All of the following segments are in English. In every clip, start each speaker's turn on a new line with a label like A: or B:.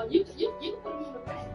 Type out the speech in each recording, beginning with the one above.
A: you can put him on the back.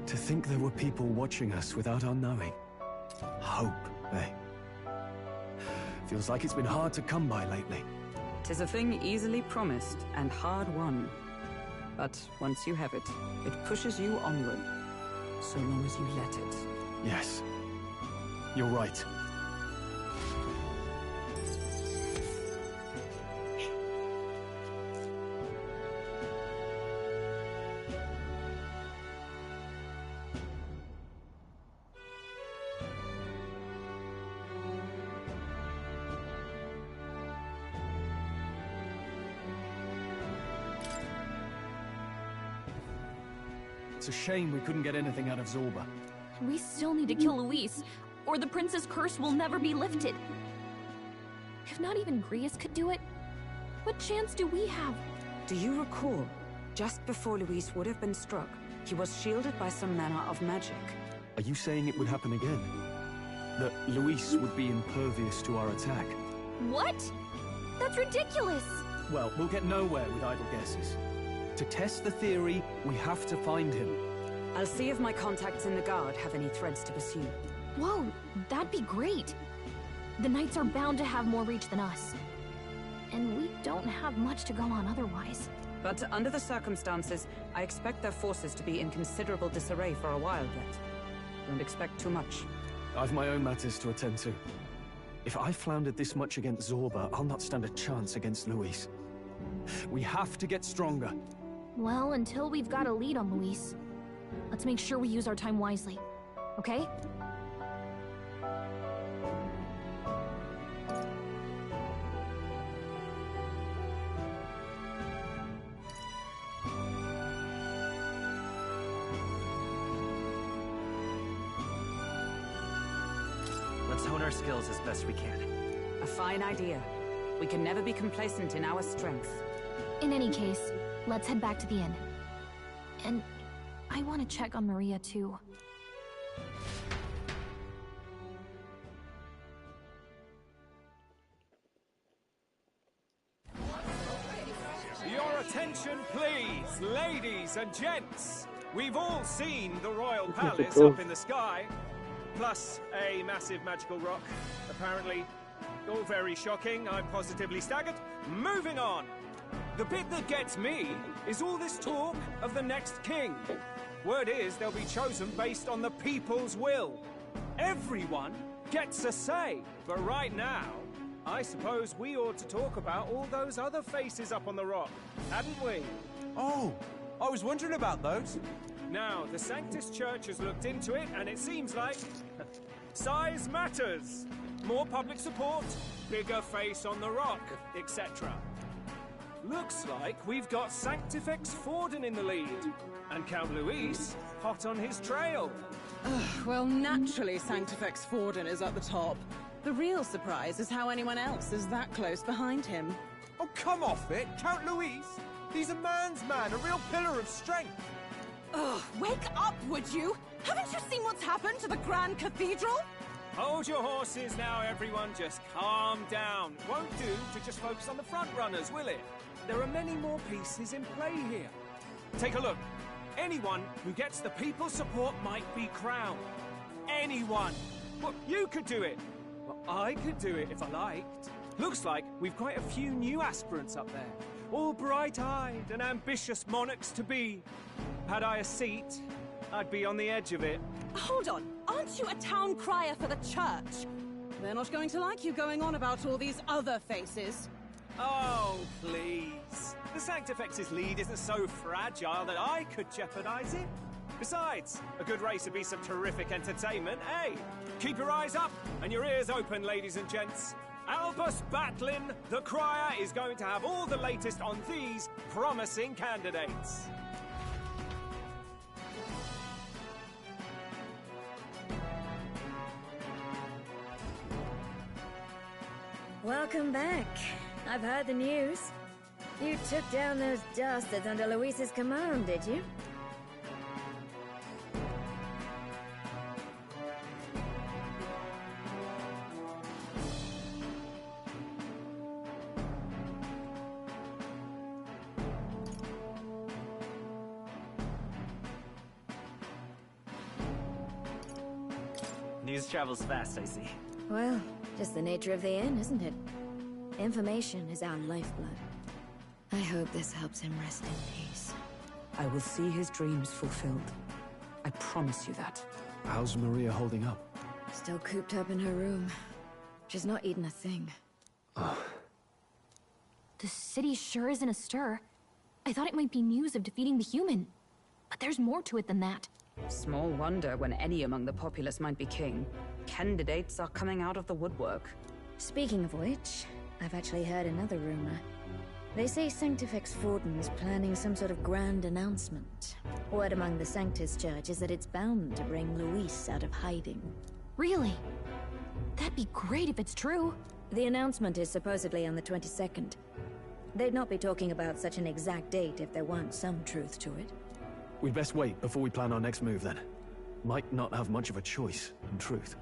B: To think there were people watching us without our knowing. Hope, eh? Feels like it's been hard to come by lately.
C: 'Tis a thing easily promised and hard won. But once you have it, it pushes you onward, so long as you let it.
B: Yes. You're right. It's a shame we couldn't get anything out of Zorba.
D: We still need to kill Luis, or the prince's curse will never be lifted. If not even Grius could do it, what chance do we have?
C: Do you recall, just before Luis would have been struck, he was shielded by some manner of magic?
B: Are you saying it would happen again? That Luis would be impervious to our attack?
D: What? That's ridiculous!
B: Well, we'll get nowhere with idle guesses. To test the theory, we have to find him.
C: I'll see if my contacts in the Guard have any threads to pursue.
D: Whoa, that'd be great! The Knights are bound to have more reach than us. And we don't have much to go on otherwise.
C: But under the circumstances, I expect their forces to be in considerable disarray for a while yet. Don't expect too much.
B: I've my own matters to attend to. If I floundered this much against Zorba, I'll not stand a chance against Luis. We have to get stronger.
D: Well, until we've got a lead on Luis, let's make sure we use our time wisely. Okay?
E: Let's hone our skills as best we can.
C: A fine idea. We can never be complacent in our strength.
D: In any case, let's head back to the inn. And I want to check on Maria, too.
F: Your attention, please, ladies and gents. We've all seen the Royal Palace up in the sky, plus a massive magical rock. Apparently, all very shocking. I'm positively staggered. Moving on. The bit that gets me is all this talk of the next king. Word is they'll be chosen based on the people's will. Everyone gets a say. But right now, I suppose we ought to talk about all those other faces up on the rock, hadn't we?
G: Oh, I was wondering about those.
F: Now, the Sanctus Church has looked into it, and it seems like size matters. More public support, bigger face on the rock, etc. Looks like we've got Sanctifex Forden in the lead, and Count Luis hot on his trail.
H: Well, naturally Sanctifex Forden is at the top. The real surprise is how anyone else is that close behind him.
G: Oh, come off it, Count Luis. He's a man's man, a real pillar of strength.
H: Ugh, wake up, would you? Haven't you seen what's happened to the Grand Cathedral?
F: Hold your horses now, everyone. Just calm down. Won't do to just focus on the front runners, will it? There are many more pieces in play here. Take a look. Anyone who gets the people's support might be crowned. Anyone. Well, you could do it. Well, I could do it if I liked. Looks like we've quite a few new aspirants up there. All bright-eyed and ambitious monarchs to be. Had I a seat, I'd be on the edge of it.
H: Hold on, aren't you a town crier for the church? They're not going to like you going on about all these other faces.
F: Oh, please. The Sanctifex's lead isn't so fragile that I could jeopardize it. Besides, a good race would be some terrific entertainment, eh? Keep your eyes up and your ears open, ladies and gents. Albus Batlin, the crier, is going to have all the latest on these promising candidates.
I: Welcome back. I've heard the news. You took down those dastards under Luis's command, did you?
E: News travels fast, I see.
I: Well, just the nature of the inn, isn't it? Information is our lifeblood. I hope this helps him rest in peace.
C: I will see his dreams fulfilled. I promise you that.
B: How's Maria holding up?
I: Still cooped up in her room. She's not eaten a thing.
B: Oh.
D: The city sure isn't astir. I thought it might be news of defeating the human. But there's more to it than that.
C: Small wonder when any among the populace might be king. Candidates are coming out of the woodwork.
I: Speaking of which, I've actually heard another rumor. They say Sanctifex Forden is planning some sort of grand announcement. Word among the Sanctus Church is that it's bound to bring Luis out of hiding.
D: Really? That'd be great if it's true.
I: The announcement is supposedly on the 22nd. They'd not be talking about such an exact date if there weren't some truth to it.
B: We'd best wait before we plan our next move, then. Might not have much of a choice, in truth.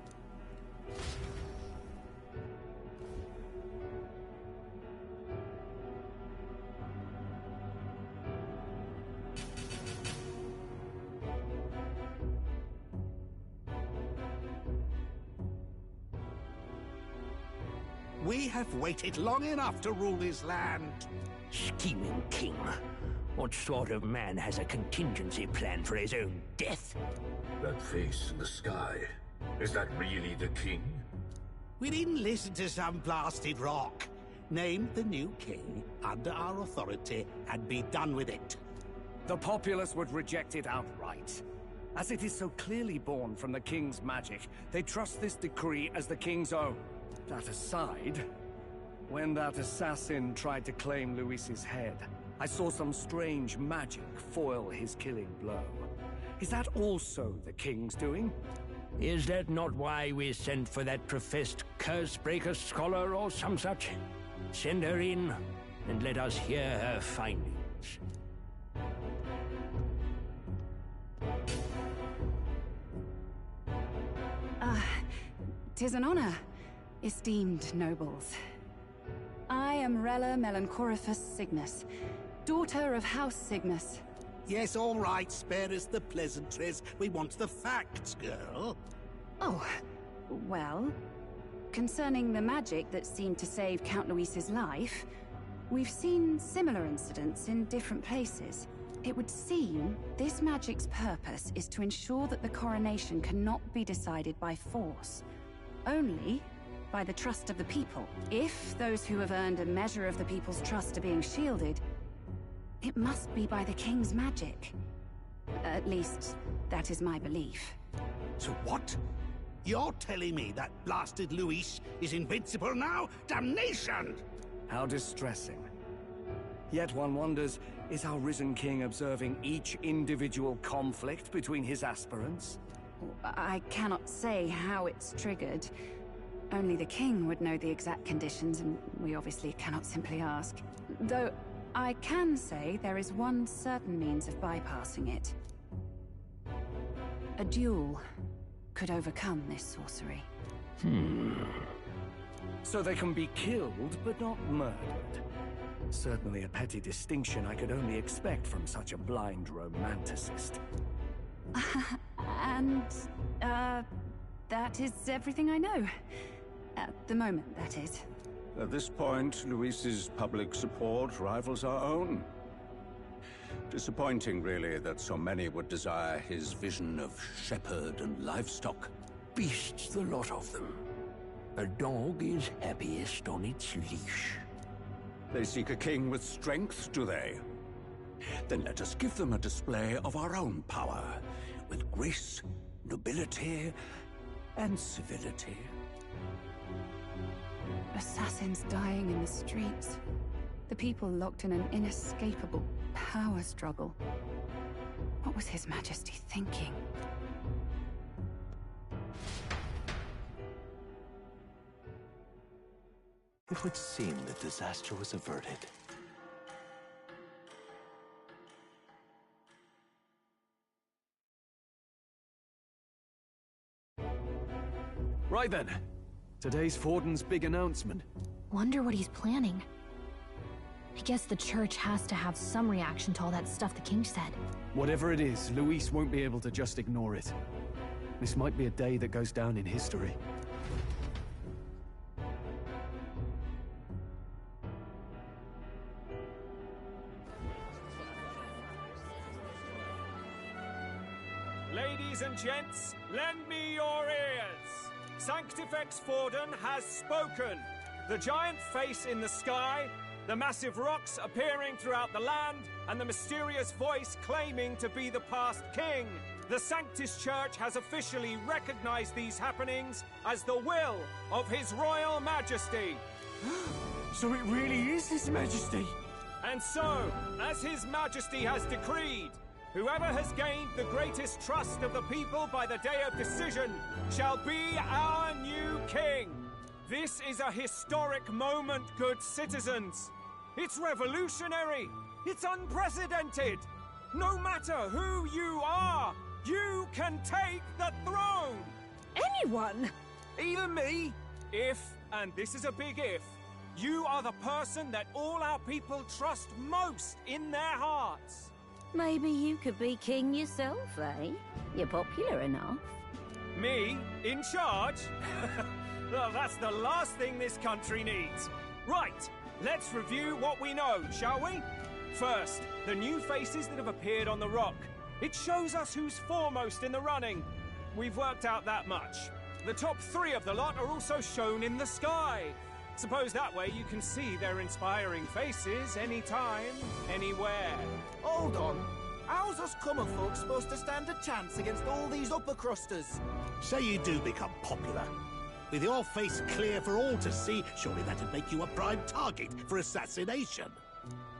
J: We have waited long enough to rule this land.
K: Scheming king. What sort of man has a contingency plan for his own death?
L: That face in the sky, is that really the king?
J: We didn't listen to some blasted rock. Name the new king under our authority and be done with it.
L: The populace would reject it outright. As it is so clearly born from the king's magic, they trust this decree as the king's own. That aside, when that assassin tried to claim Luis's head, I saw some strange magic foil his killing blow. Is that also the king's doing?
K: Is that not why we sent for that professed curse-breaker scholar or some such? Send her in, and let us hear her findings.
M: Tis an honor, esteemed nobles. I am Rella Melanchorophus Cygnus, daughter of House Cygnus.
J: Yes, all right, spare us the pleasantries. We want the facts, girl.
M: Oh, well, concerning the magic that seemed to save Count Luis's life, we've seen similar incidents in different places. It would seem this magic's purpose is to ensure that the coronation cannot be decided by force, only by the trust of the people. If those who have earned a measure of the people's trust are being shielded, it must be by the king's magic. At least, that is my belief.
J: So what? You're telling me that blasted Luis is invincible now? Damnation!
L: How distressing. Yet one wonders, is our risen king observing each individual conflict between his aspirants?
M: I cannot say how it's triggered. Only the king would know the exact conditions, and we obviously cannot simply ask. Though, I can say there is one certain means of bypassing it. A duel could overcome this sorcery.
L: So they can be killed, but not murdered. Certainly a petty distinction I could only expect from such a blind romanticist.
M: And, that is everything I know. At the moment, that is.
N: At this point, Luis's public support rivals our own. Disappointing, really, that so many would desire his vision of shepherd and livestock.
K: Beasts, the lot of them. A dog is happiest on its leash.
N: They seek a king with strength, do they? Then let us give them a display of our own power, with grace, nobility, and civility.
M: Assassins dying in the streets. The people locked in an inescapable power struggle. What was His Majesty thinking?
O: It would seem that disaster was averted.
B: Right then. Today's Forden's big announcement.
D: Wonder what he's planning. I guess the church has to have some reaction to all that stuff the king said.
B: Whatever it is, Luis won't be able to just ignore it. This might be a day that goes down in history.
F: Ladies and gents, lend me your ears. Sanctifex Forden has spoken. The giant face in the sky, the massive rocks appearing throughout the land, and the mysterious voice claiming to be the past king. The Sanctus Church has officially recognized these happenings as the will of His Royal Majesty.
G: So it really is His Majesty?
F: And so, as His Majesty has decreed, whoever has gained the greatest trust of the people by the day of decision shall be our new king. This is a historic moment, good citizens. It's revolutionary. It's unprecedented. No matter who you are, you can take the throne.
H: Anyone?
F: Even me. If, and this is a big if, you are the person that all our people trust most in their hearts.
I: Maybe you could be king yourself, eh? You're popular enough.
F: Me? In charge? Well, that's the last thing this country needs. Right, let's review what we know, shall we? First, the new faces that have appeared on the rock. It shows us who's foremost in the running. We've worked out that much. The top 3 of the lot are also shown in the sky. Suppose that way you can see their inspiring faces anytime, anywhere.
G: Hold on. How's us common folk supposed to stand a chance against all these upper crusters?
J: Say you do become popular. With your face clear for all to see, surely that'd make you a prime target for assassination.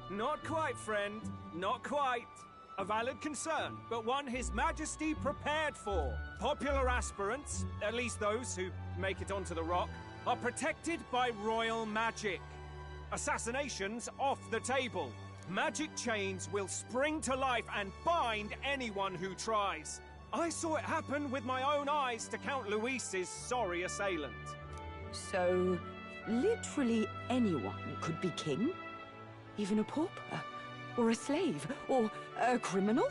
F: Not quite, friend. Not quite. A valid concern, but one His Majesty prepared for. Popular aspirants, at least those who make it onto the rock, are protected by royal magic. Assassinations off the table. Magic chains will spring to life and bind anyone who tries. I saw it happen with my own eyes to Count Luis's sorry assailant.
C: So, literally anyone could be king? Even a pauper? Or a slave? Or a criminal?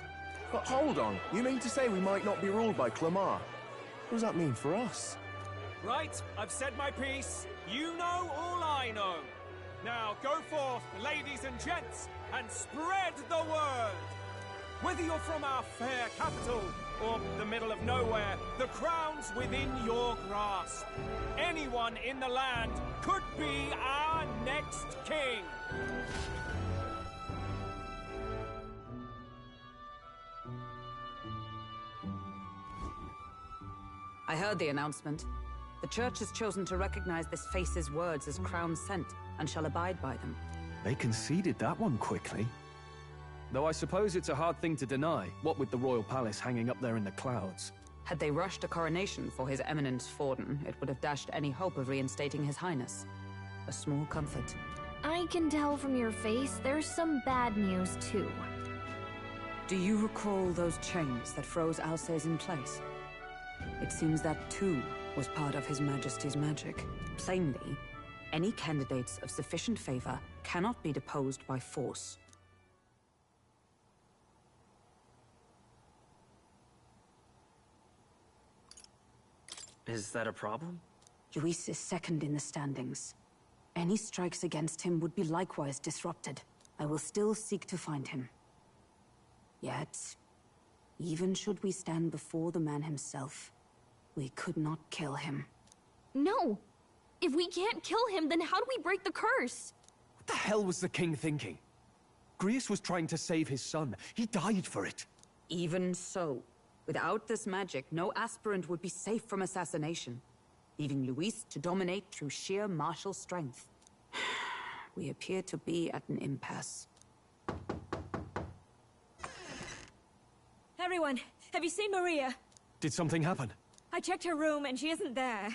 G: But hold on. You mean to say we might not be ruled by Clamar? What does that mean for us?
F: Right, I've said my piece. You know all I know. Now go forth, ladies and gents, and spread the word. Whether you're from our fair capital or the middle of nowhere, the crown's within your grasp. Anyone in the land could be our next king.
C: I heard the announcement. The Church has chosen to recognize this face's words as crown sent, and shall abide by them.
B: They conceded that one quickly. Though I suppose it's a hard thing to deny, what with the royal palace hanging up there in the clouds.
C: Had they rushed a coronation for His Eminence Forden, it would have dashed any hope of reinstating His Highness. A small comfort.
D: I can tell from your face there's some bad news, too.
C: Do you recall those chains that froze Alsace in place? It seems that, too, was part of His Majesty's magic. Plainly, any candidates of sufficient favor cannot be deposed by force.
E: Is that a problem?
C: Luis is second in the standings. Any strikes against him would be likewise disrupted. I will still seek to find him. Yet, even should we stand before the man himself, we could not kill him.
D: No! If we can't kill him, then how do we break the curse?
B: What the hell was the king thinking? Grius was trying to save his son. He died for it.
C: Even so, without this magic, no aspirant would be safe from assassination, leaving Luis to dominate through sheer martial strength. We appear to be at an impasse.
P: Everyone, have you seen Maria?
B: Did something happen?
P: I checked her room and she isn't there.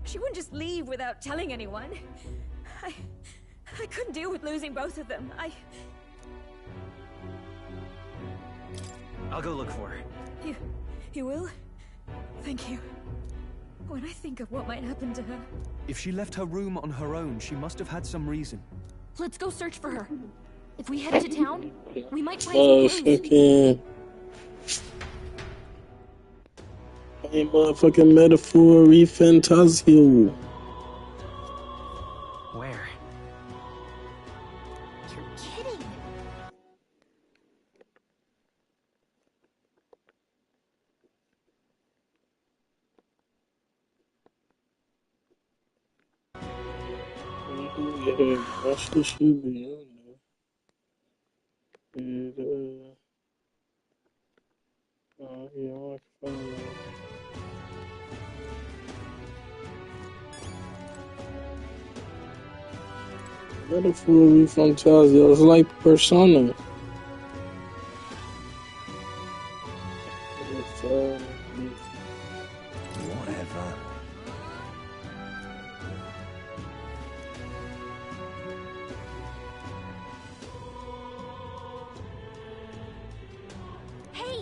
P: She wouldn't just leave without telling anyone. I couldn't deal with losing both of them.
E: I'll go look for her.
P: You will? Thank you. When I think of what might happen to her...
B: If she left her room on her own, she must have had some reason.
D: Let's go search for her. If we head to town, we might find some clues.
Q: Fucking... Hey, motherfucking MetAphor Refantasio.
E: Where?
D: You're kidding.
Q: Yeah, watch the should be on there. And, yeah, I can find it. MetAphor Refantasio is like Persona.
O: Whatever.
D: Hey!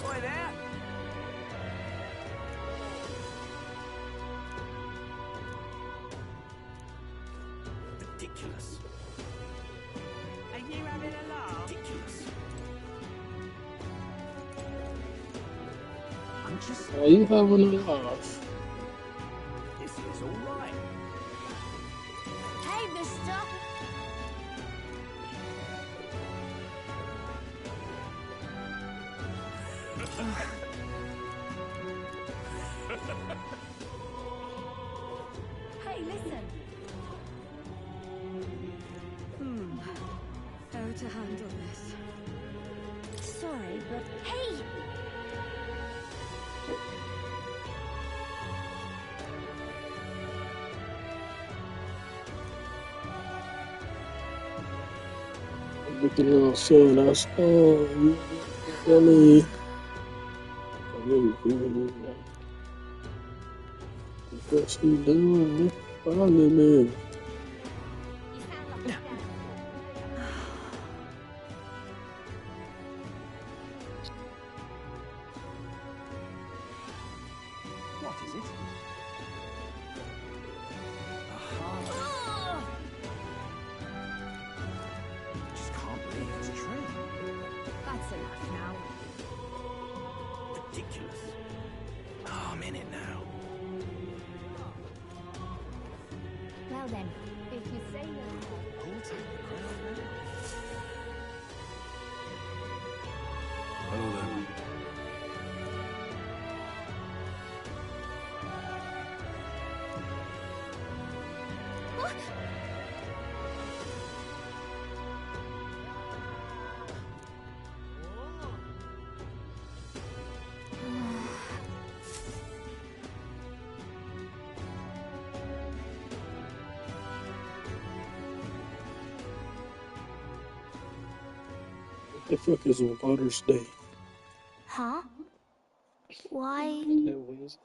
L: Boy there! anxious?
Q: Are you having a laugh?
L: This is all right.
I: Hey, mister!
P: Hey, listen. How to handle this?
I: Sorry, but...
P: Hey!
Q: Looking all sad. I saw you. Really. What's he doing? Follow me.
L: What is it? Aha. Just can't believe it's true.
P: That's enough now.
L: Ridiculous. Oh, I'm in it now.
I: Well then, if you say no...
L: I'll take the crown now. Hello then.
Q: What the fuck is Father's Day?
I: Huh? Why?
Q: What is it?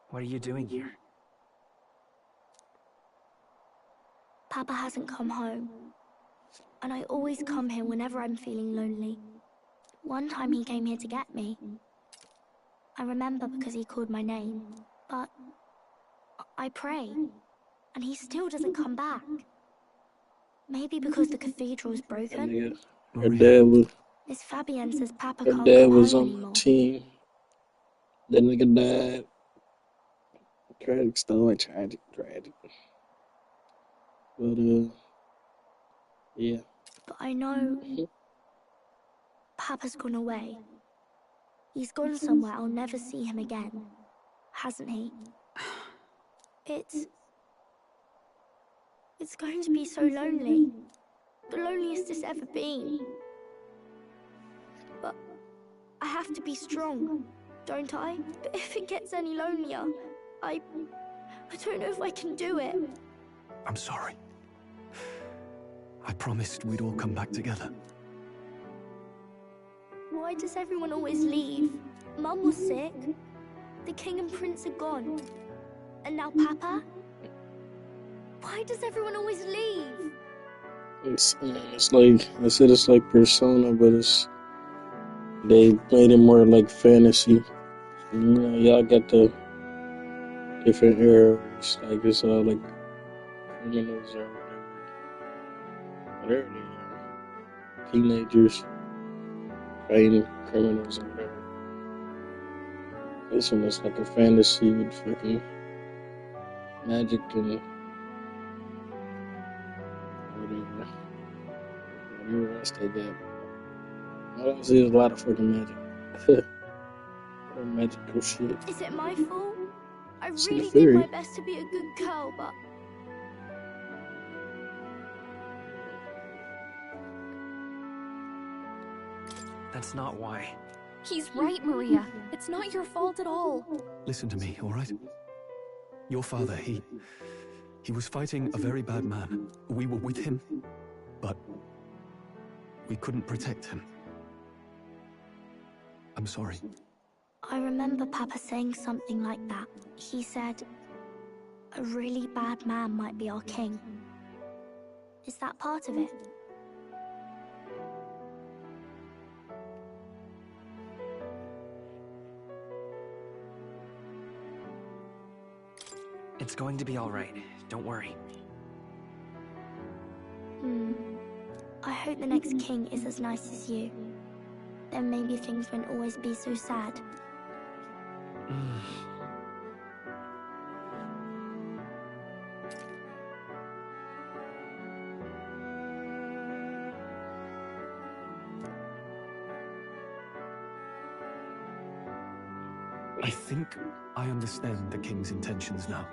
E: What are you doing here?
I: Papa hasn't come home. And I always come here whenever I'm feeling lonely. One time he came here to get me. I remember because he called my name. But I pray, and he still doesn't come back. Maybe because the cathedral's broken?
Q: Her dad was,
I: Miss Fabienne says Papa
Q: her
I: can't
Q: dad
I: come
Q: was
I: home
Q: on my
I: anymore.
Q: team. That nigga died. Tragic story, tragic. But, yeah.
I: But I know Papa's gone away. He's gone somewhere I'll never see him again. Hasn't he? It's going to be so lonely. The loneliest it's ever been. But I have to be strong, don't I? But if it gets any lonelier, I don't know if I can do it.
B: I'm sorry. I promised we'd all come back together.
I: Why does everyone always leave? Mum was sick. The king and prince are gone. And now Papa? Why does everyone always leave?
Q: It's like, I said it's like Persona, but they made it more like fantasy. And, you know, y'all got the different eras, like it's all like criminals or whatever they are. Teenagers fighting criminals or whatever. This one is like a fantasy with fucking magic and whatever else they got. All I see is a lot of fucking magic. Magical shit.
I: Is it my fault? I
Q: See the
I: really did
Q: fairy.
I: my best to be a good girl, but...
E: That's not why.
D: He's right, Maria. It's not your fault at all.
B: Listen to me, all right? Your father, he was fighting a very bad man. We were with him, but we couldn't protect him. I'm sorry.
I: I remember Papa saying something like that. He said, a really bad man might be our king. Is that part of it?
E: It's going to be all right. Don't worry.
I: Hmm.
R: I hope the next king is as nice as you. Then maybe things won't always be so sad.
B: I think I understand the king's intentions now.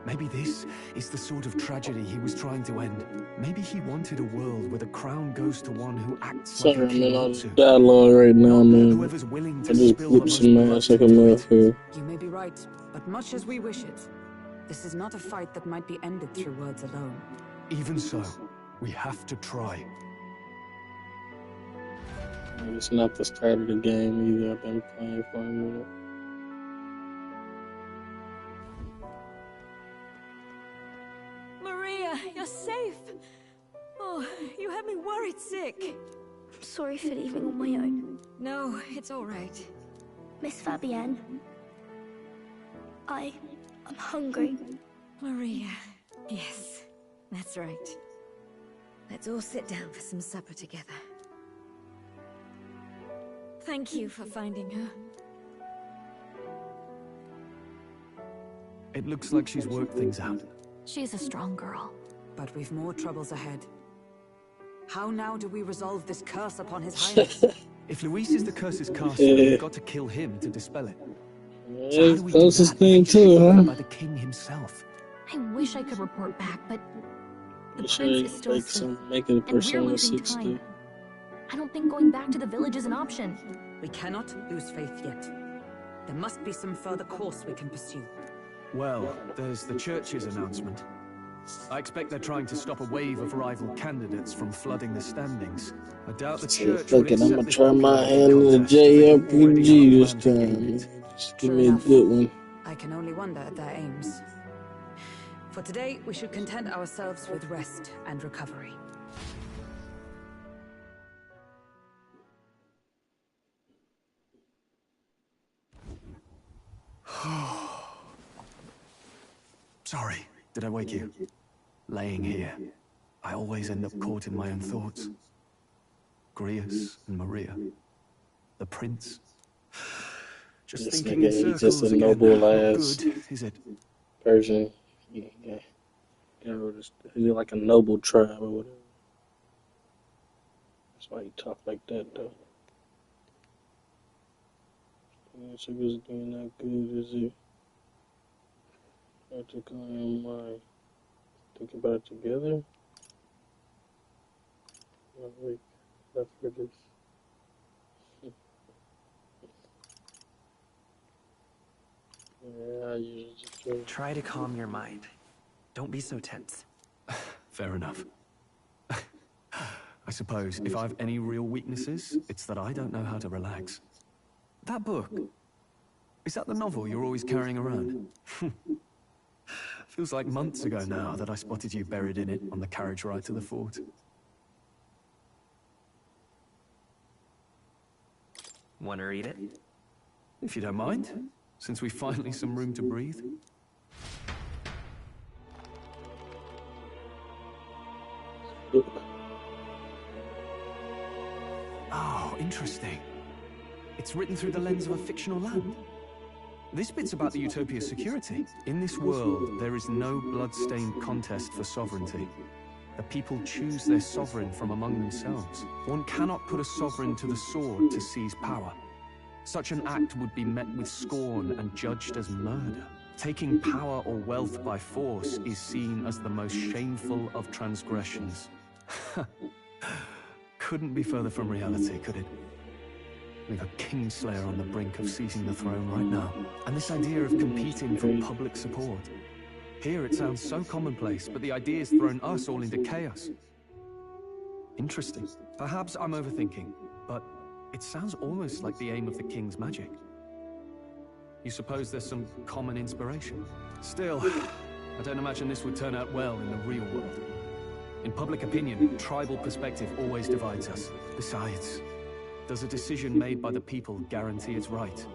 B: Maybe this is the sort of tragedy he was trying to end. Maybe he wanted a world where the crown goes to one who acts like a king.
Q: Sorry, man, on dialogue right now, man.
B: Whoever's willing to
Q: I just
B: spill the
Q: whoop some
B: most
Q: ass like a motherfucker.
C: You may be right, but much as we wish it, this is not a fight that might be ended through words alone.
B: Even so, we have to try.
Q: It's not the start of the game either. I've been playing for a minute.
P: Maria, you're safe. Oh, you had me worried sick.
R: I'm sorry for leaving on my own.
P: No, it's all right.
R: Miss Fabienne, I'm hungry.
P: Maria.
I: Yes, that's right. Let's all sit down for some supper together.
P: Thank you for finding her.
B: It looks like she's worked things out.
D: She's a strong girl.
C: But we've more troubles ahead. How now do we resolve this curse upon his highness?
B: If Luis is the curse's caster, we've got to kill him to dispel it. So how do we do
Q: Closest
B: that?
Q: thing to it, huh?
B: By the king himself.
D: I wish I could report back, but the
Q: Should
D: prince is still
Q: like
D: asleep,
Q: make it a
D: and we're
Q: Persona
D: losing
Q: 6
D: time.
Q: thing.
D: I don't think going back to the village is an option.
C: We cannot lose faith yet. There must be some further course we can pursue.
B: Well, there's the church's announcement. I expect they're trying to stop a wave of rival candidates from flooding the standings. I doubt the church would
Q: Fucking, I'm
B: accept
Q: gonna
B: this
Q: try my
B: popular
Q: hand in the
B: contest if they already
Q: JRPG
B: have
Q: this
B: a plan to
Q: time.
B: end it.
Q: Just give me a good one.
C: I can only wonder at their aims. For today, we should content ourselves with rest and recovery.
B: Sorry, did I wake you? Laying here, I always end up caught in my own thoughts. Grius and Maria. The prince. Just
Q: This
B: thinking in
Q: nigga, he's
B: circles
Q: just a
B: again.
Q: noble
B: Not
Q: ass
B: good, is it?
Q: person. Yeah. Is it like a noble tribe or whatever? That's why he talk like that, though. So it's doing that good, is it? I took on my think about it together. Oh, wait, left for this. Yeah, I usually just do.
E: Try to calm your mind. Don't be so tense.
B: Fair enough. I suppose if I have any real weaknesses, it's that I don't know how to relax. That book, is that the novel you're always carrying around? Feels like months ago now that I spotted you buried in it on the carriage ride to the fort.
E: Want to read it?
B: If you don't mind, since we've finally some room to breathe. Oh, interesting. It's written through the lens of a fictional land. This bit's about the Utopia's security. In this world, there is no blood-stained contest for sovereignty. The people choose their sovereign from among themselves. One cannot put a sovereign to the sword to seize power. Such an act would be met with scorn and judged as murder. Taking power or wealth by force is seen as the most shameful of transgressions. Couldn't be further from reality, could it? We've a Kingslayer on the brink of seizing the throne right now. And this idea of competing for public support. Here it sounds so commonplace, but the idea's thrown us all into chaos. Interesting. Perhaps I'm overthinking, but it sounds almost like the aim of the king's magic. You suppose there's some common inspiration? Still, I don't imagine this would turn out well in the real world. In public opinion, tribal perspective always divides us. Besides, does a decision made by the people guarantee it's right?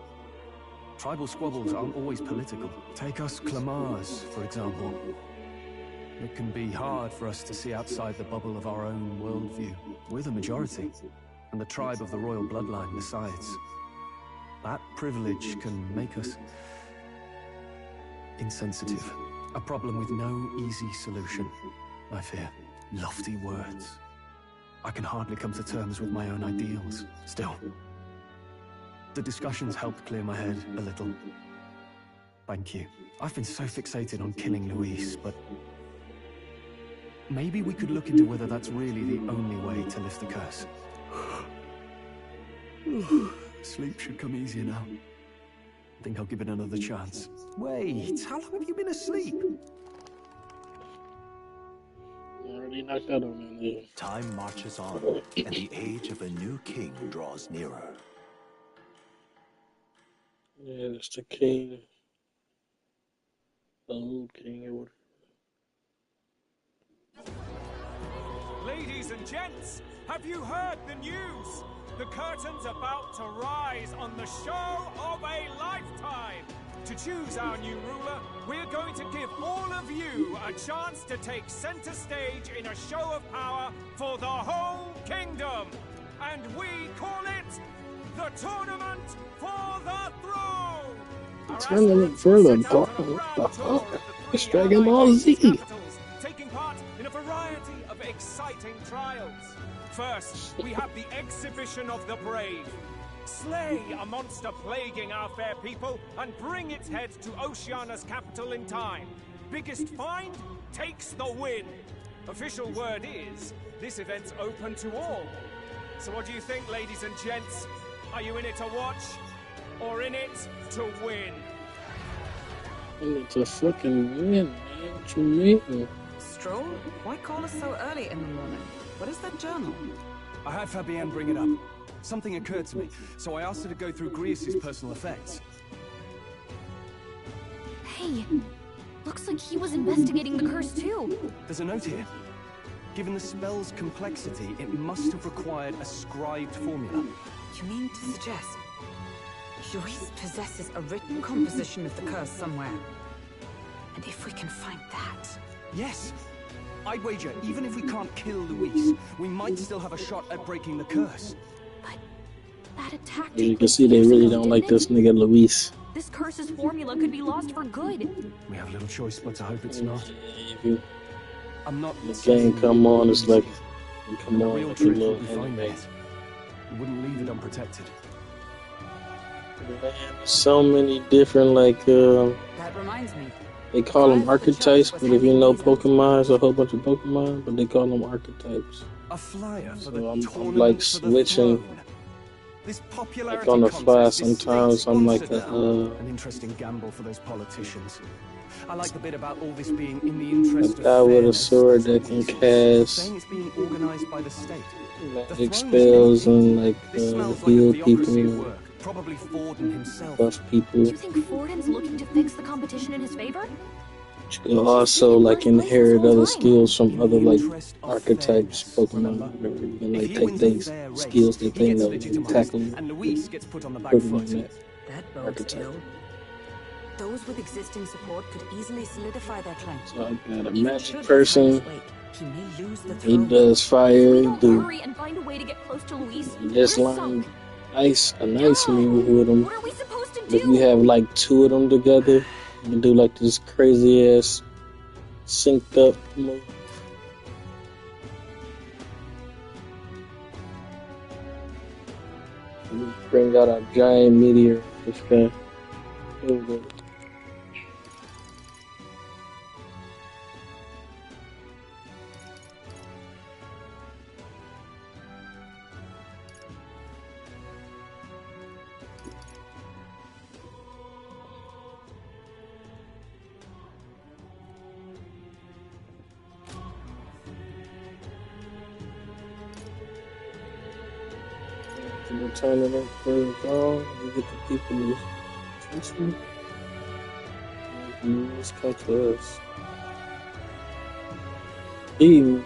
B: Tribal squabbles aren't always political. Take us Clamars, for example. It can be hard for us to see outside the bubble of our own worldview. We're the majority, and the tribe of the royal bloodline besides. That privilege can make us insensitive. A problem with no easy solution, I fear. Lofty words. I can hardly come to terms with my own ideals. Still, the discussions helped clear my head a little. Thank you. I've been so fixated on killing Luis, but maybe we could look into whether that's really the only way to lift the curse. Sleep should come easier now. I think I'll give it another chance. Wait, how long have you been asleep?
Q: Already knocked out on me.
O: Time marches on, and the age of a new king draws nearer.
Q: Yeah, it's the king. The old king or whatever.
F: Ladies and gents, have you heard the news? The curtain's about to rise on the show of a lifetime. To choose our new ruler, we're going to give all of you a chance to take center stage in a show of power for the whole kingdom. And we call it the Tournament for the Throne.
Q: Tournament for the throne? What the fuck? It's Dragon Ball Z.
F: Taking part in a variety of exciting trials. First, we have the exhibition of the brave. Slay a monster plaguing our fair people and bring its head to Oceania's capital in time. Biggest find takes the win. Official word is, this event's open to all. So what do you think, ladies and gents? Are you in it to watch, or in it to win?
Q: In it to fucking win, man. What you mean?
H: Stroll? Why call us so early in the morning? What is that journal?
B: I had Fabienne bring it up. Something occurred to me, so I asked her to go through Grius' personal effects.
D: Hey, looks like he was investigating the curse too.
B: There's a note here. Given the spell's complexity, it must have required a scribed formula.
C: You mean to suggest Luis possesses a written composition of the curse somewhere? And if we can find that...
B: Yes! I'd wager, even if we can't kill Luis, we might still have a shot at breaking the curse.
D: But that attack...
Q: As you can see, they really don't like this nigga Luis.
D: This curse's formula could be lost for good.
B: We have little choice but to hope it's not.
Q: Yeah,
B: I'm not...
Q: the game come on, it's like... Come
B: The
Q: on,
B: real
Q: like a
B: truth
Q: little
B: would be find
Q: anime.
B: it. You wouldn't leave it unprotected.
Q: Man, there's so many different, like,
C: That reminds me.
Q: they call them archetypes, but if you know Pokemon, it's a whole bunch of Pokemon, but they call them archetypes.
B: A flyer for
Q: So
B: the
Q: I'm
B: tournament
Q: like
B: for the
Q: switching,
B: throne. This
Q: like
B: popularity
Q: on the fly.
B: contest is
Q: Sometimes I'm like
B: state-sponsored now. An interesting gamble for those politicians. I like the bit about all this being in the interest
Q: a
B: of
Q: guy with a
B: fairness,
Q: sword that can cast
B: saying it's being organized by the state.
Q: magic spells and like
B: This smells like
Q: heal
B: a theocracy at
Q: people,
B: work. Probably Forden himself.
Q: buff people.
D: You think Forden's looking to fix the competition in his favor?
Q: You can also like inherit other skills from other like archetypes, Pokemon, whatever. You can like take these skills that they know and tackle them.
B: And Luis gets put on the back
Q: Put them
B: foot.
Q: in that
C: That bodes
Q: archetype.
C: ill. Those with existing support could easily solidify their claim.
Q: So I got a
C: Even
Q: magic
C: should
Q: person.
C: Cyrus wake, he may lose the
Q: He
C: throne.
Q: does fire.
D: We don't
Q: Do
D: hurry and find a way to get close to Luis.
Q: just
D: We're
Q: line
D: sunk.
Q: a nice move with them.
D: What are we supposed to
Q: If
D: do?
Q: you have like two of them together, you can do like this crazy ass synced up move. Bring out a giant meteor. This guy. Here we go. We're turning it for the ball. We get the people to attention. Let's come to us. Eve.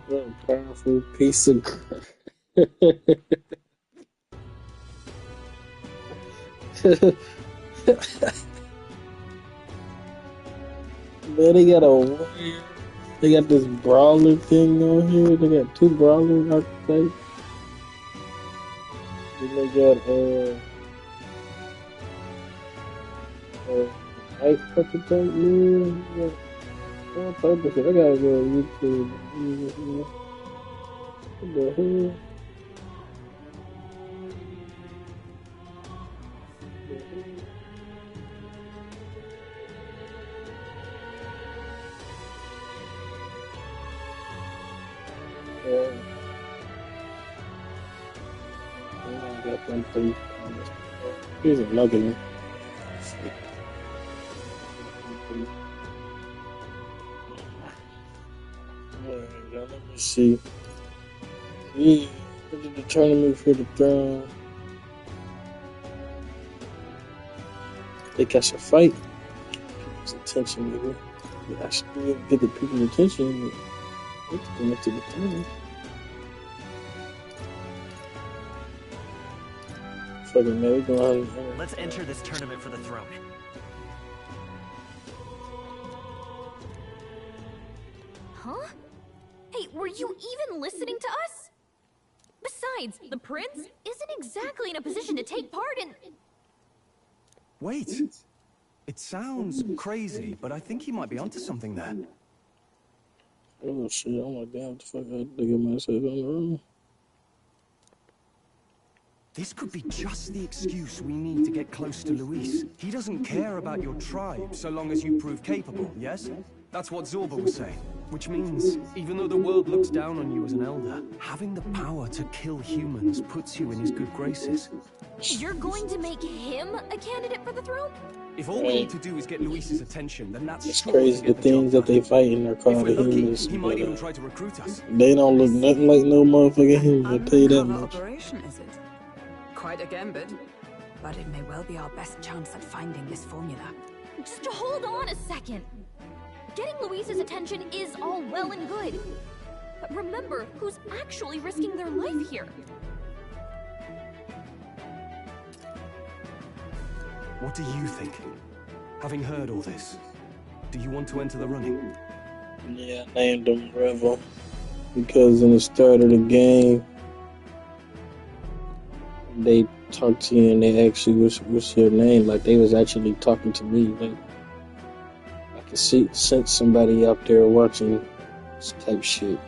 Q: What a powerful piece of crap. Man, they got this brawler thing on here. They got 2 brawler archetypes. Then they got ice archetype. Man, they got all type of shit. I gotta go on YouTube. What the hell? I got them 3. Here's another one. Alright, now let me see. Yeah, this is the tournament for the throne. They catch a fight. People's attention, nigga. I should get the people's attention. Let's go into the throne. Fucking man, we going on.
E: Let's enter this tournament for the throne.
D: Huh? Hey, were you even listening to us? Besides, the prince isn't exactly in a position to take part in...
B: Wait. It sounds crazy, but I think he might be onto something there.
Q: Oh shit, oh my god, what the fuck, I had to get myself on the room.
B: This could be just the excuse we need to get close to Luis. He doesn't care about your tribe so long as you prove capable, yes? That's what Zorba was saying. Which means, even though the world looks down on you as an elder, having the power to kill humans puts you in his good graces.
D: You're going to make him a candidate for the throne?
B: If all we need to do is get Luis's attention, then that's
Q: It's crazy. The things that they fighting are called the humans.
B: He might even try to recruit us.
Q: They don't look nothing like no motherfucking humans, I'll tell you that much.
C: Operation, is it? Quite a gambit. But it may well be our best chance at finding this formula.
D: Just hold on a second. Getting Luis's attention is all well and good. But remember who's actually risking their life here.
B: What do you think? Having heard all this, do you want to enter the running?
Q: Yeah, I named him Revel. Because in the start of the game, they talked to you and they asked you what's your name. Like they was actually talking to me. Like I could sense somebody out there watching this type shit.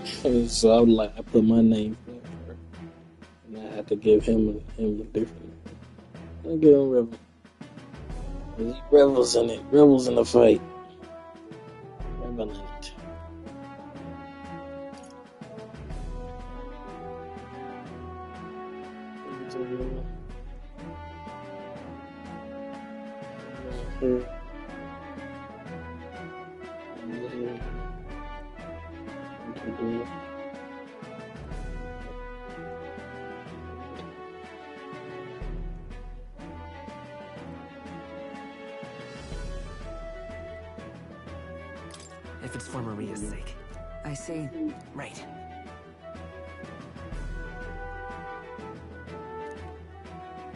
Q: So I was like, I put my name first, and I had to give him a different. I get on Revel. He revels in it. Revels in the fight. Revel in it.
E: If it's for Maria's sake.
C: I see.
E: Right.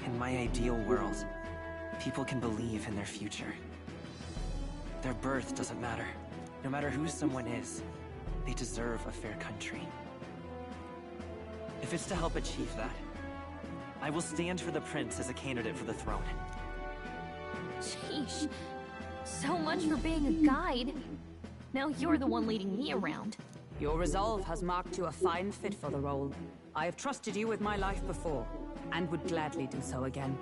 E: In my ideal world, people can believe in their future. Their birth doesn't matter. No matter who someone is, they deserve a fair country. If it's to help achieve that, I will stand for the prince as a candidate for the throne.
D: Sheesh. So much for being a guide. Now you're the one leading me around.
C: Your resolve has marked you a fine fit for the role. I have trusted you with my life before, and would gladly do so again.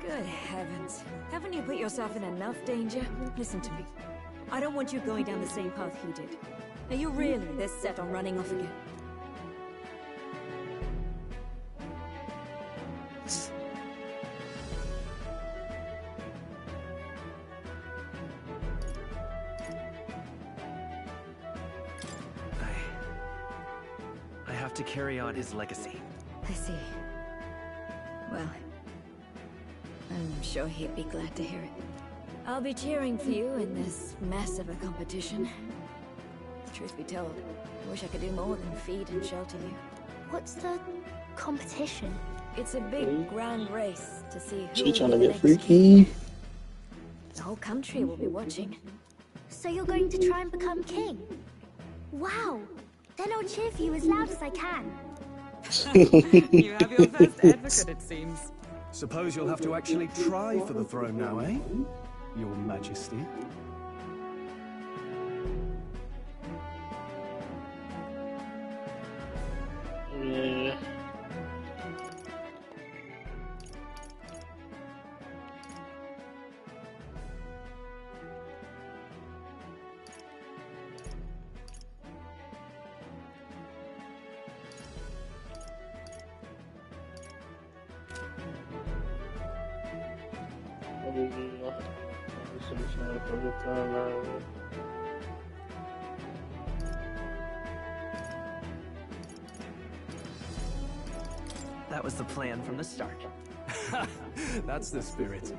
P: Good heavens. Haven't you put yourself in enough danger? Listen to me. I don't want you going down the same path he did. Are you really this set on running off again?
E: I have to carry on his legacy.
P: I see. Well, I'm sure he'd be glad to hear it.
I: I'll be cheering for you in this mess of a competition. Truth be told, I wish I could do more than feed and shelter you.
R: What's the competition?
I: It's a big grand race to see who
Q: She
I: will
Q: trying to
I: be the
Q: get
I: next
Q: freaky.
I: king. The whole country will be watching.
R: So you're going to try and become king? Wow! Then I'll cheer for you as loud as I can.
H: You have your first advocate, it seems.
B: Suppose you'll have to actually try for the throne now, eh? Your Majesty.
Q: Yeah.
E: That was the plan from the start.
B: That's the spirit.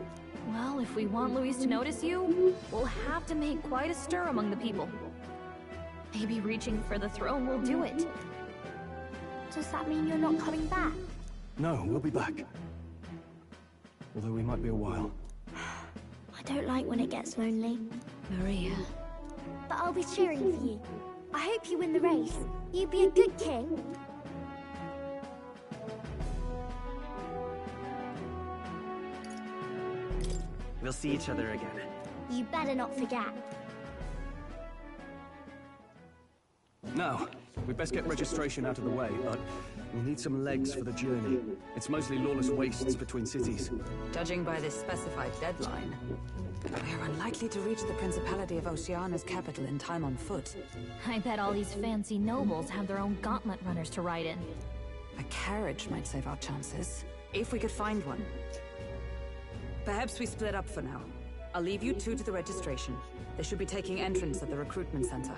D: Well, if we want Luis to notice you, we'll have to make quite a stir among the people. Maybe reaching for the throne will do it.
R: Does that mean you're not coming back?
B: No, we'll be back. Although we might be a while.
R: I don't like when it gets lonely.
I: Maria.
R: But I'll be cheering for you. I hope you win the race. You be a good king.
E: We'll see each other again.
R: You better not forget.
B: Now, we'd best get registration out of the way, but we'll need some legs for the journey. It's mostly lawless wastes between cities.
C: Judging by this specified deadline, we're unlikely to reach the Principality of Oceana's capital in time on foot.
D: I bet all these fancy nobles have their own gauntlet runners to ride in.
C: A carriage might save our chances, if we could find one. Perhaps we split up for now. I'll leave you two to the registration. They should be taking entrance at the recruitment center.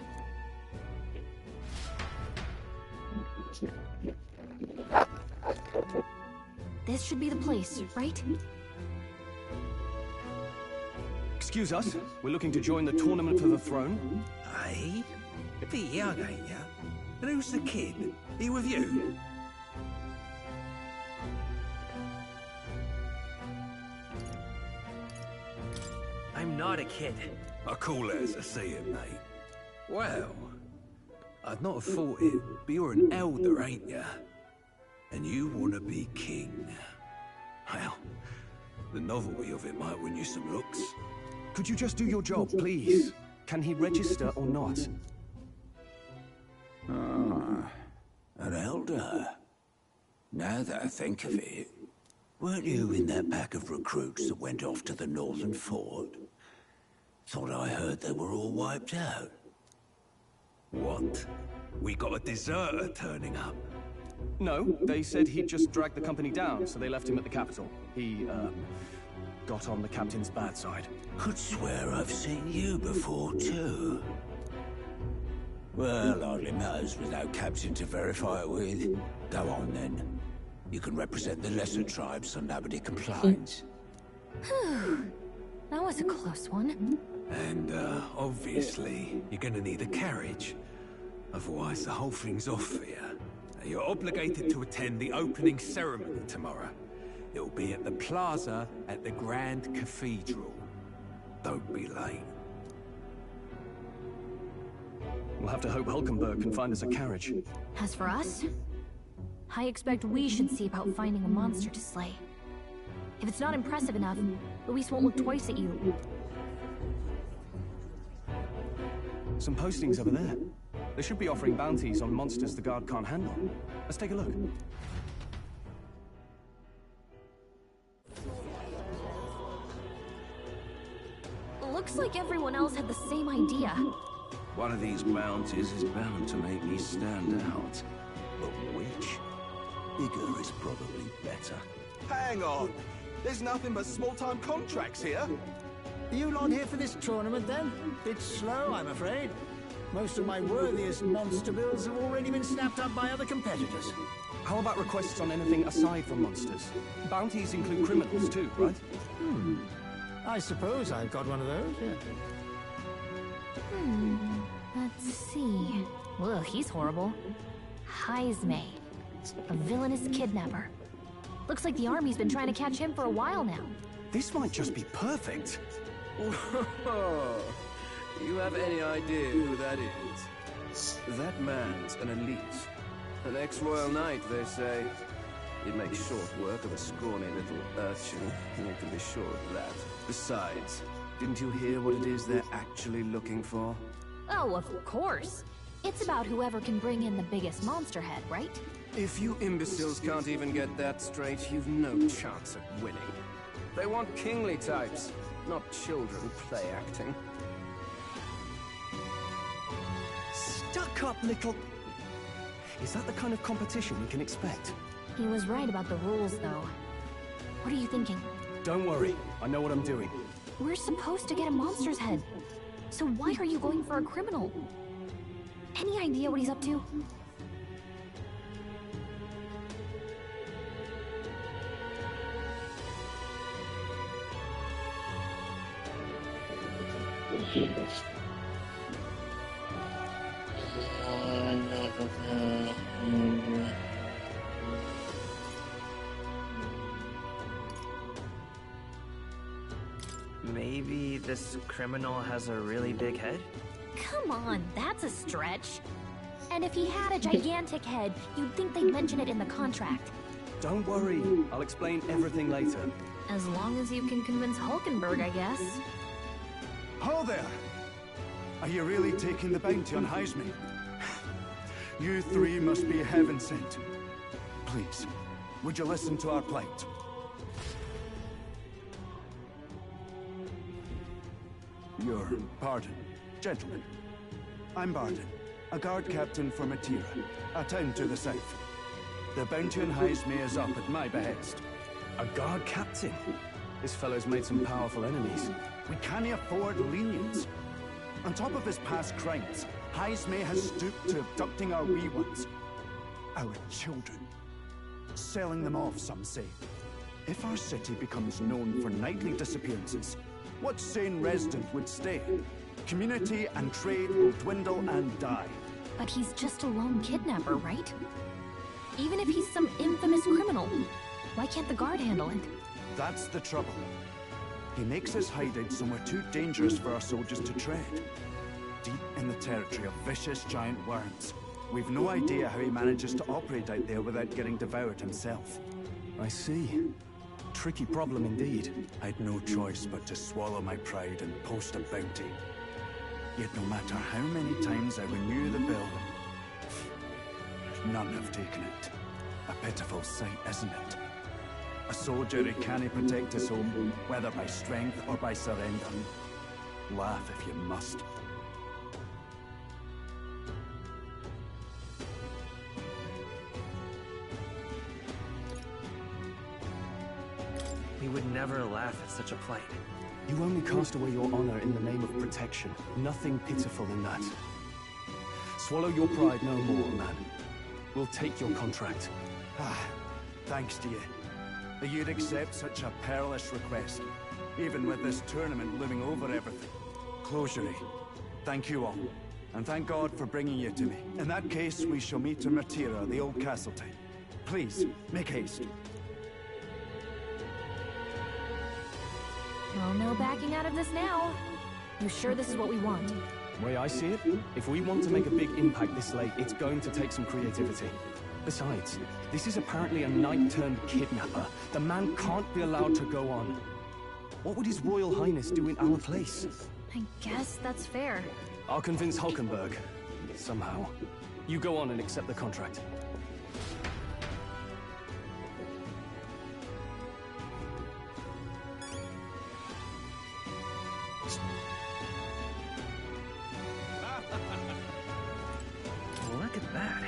D: This should be the place, right?
B: Excuse us, we're looking to join the tournament for the throne.
N: Aye? Be young, ain't ya? And who's the kid? He with you?
E: I'm not a kid.
N: I call it as I see it, mate. Well, I'd not have thought it, but you're an elder, ain't ya? And you want to be king. Well, the novelty of it might win you some looks.
B: Could you just do your job, please? Can he register or not?
N: Ah, an elder. Now that I think of it, weren't you in that pack of recruits that went off to the northern fort? Thought I heard they were all wiped out. What? We got a deserter turning up?
B: No, they said he'd just dragged the company down, so they left him at the capital. He, got on the captain's bad side.
N: Could swear I've seen you before, too. Well, hardly matters with no captain to verify it with. Go on, then. You can represent the lesser tribes so nobody complains.
D: That was a close one.
N: And, obviously, you're gonna need a carriage. Otherwise, the whole thing's off for you.
F: You're obligated to attend the opening ceremony tomorrow. It'll be at the plaza at the Grand Cathedral.
N: Don't be late.
B: We'll have to hope Hulkenberg can find us a carriage.
D: As for us, I expect we should see about finding a monster to slay. If it's not impressive enough, Luis won't look twice at you.
B: Some postings over there. They should be offering bounties on monsters the guard can't handle. Let's take a look.
D: Looks like everyone else had the same idea.
N: One of these bounties is bound to make me stand out. But which? Bigger is probably better.
G: Hang on! There's nothing but small-time contracts here.
J: Are you lot here for this tournament, then? Bit slow, I'm afraid. Most of my worthiest monster builds have already been snapped up by other competitors.
B: How about requests on anything aside from monsters? Bounties include criminals too, right?
J: I suppose I've got one of those, yeah.
S: Let's see. Ugh, he's horrible. Heisme. A villainous kidnapper. Looks like the army's been trying to catch him for a while now.
B: This might just be perfect.
T: Whoa. You have any idea who that is? That man's an elite. An ex-royal knight, they say. He'd make short work of a scrawny little urchin. You can be sure of that. Besides, didn't you hear what it is they're actually looking for?
S: Oh, of course. It's about whoever can bring in the biggest monster head, right?
T: If you imbeciles can't even get that straight, you've no chance at winning. They want kingly types, not children play acting.
B: Stuck-up little... Is that the kind of competition we can expect?
S: He was right about the rules, though. What are you thinking?
B: Don't worry, I know what I'm doing.
S: We're supposed to get a monster's head. So why are you going for a criminal? Any idea what he's up to?
E: Maybe this criminal has a really big head?
S: Come on, that's a stretch. And if he had a gigantic head, you'd think they'd mention it in the contract.
B: Don't worry, I'll explain everything later.
S: As long as you can convince Hulkenberg, I guess.
L: Ho there! Are you really taking the bounty on Heisme? You three must be heaven sent. Please, would you listen to our plight? Your pardon, gentlemen. I'm Barden, a guard captain for Matira, a town to the south. The bounty on Heisme is up at my behest.
B: A guard captain? This fellow's made some powerful enemies.
L: We can't afford lenience. On top of his past crimes, Heisme has stooped to abducting our wee ones. Our children. Selling them off, some say. If our city becomes known for nightly disappearances, what sane resident would stay? Community and trade will dwindle and die.
S: But he's just a lone kidnapper, right? Even if he's some infamous criminal, why can't the guard handle it?
L: That's the trouble. He makes his hideout somewhere too dangerous for our soldiers to tread. Deep in the territory of vicious giant worms. We've no idea how he manages to operate out there without getting devoured himself.
B: I see. Tricky problem indeed.
L: I'd no choice but to swallow my pride and post a bounty. Yet no matter how many times I renew the bill, none have taken it. A pitiful sight, isn't it? A soldier who can't protect his home, whether by strength or by surrender. Laugh if you must.
E: We would never laugh at such a plight.
B: You only cast away your honor in the name of protection. Nothing pitiful in that. Swallow your pride no more, man. We'll take your contract.
L: Thanks to you. That you'd accept such a perilous request, even with this tournament looming over everything. Closure, thank you all, and thank God for bringing you to me. In that case, we shall meet in Matira, the old castle town. Please, make haste.
S: Well, no backing out of this now. You sure this is what we want?
B: The way I see it, if we want to make a big impact this late, it's going to take some creativity. Besides, this is apparently a knight-turned-kidnapper. The man can't be allowed to go on. What would His Royal Highness do in our place?
S: I guess that's fair.
B: I'll convince Hulkenberg. Somehow. You go on and accept the contract.
E: Look at that.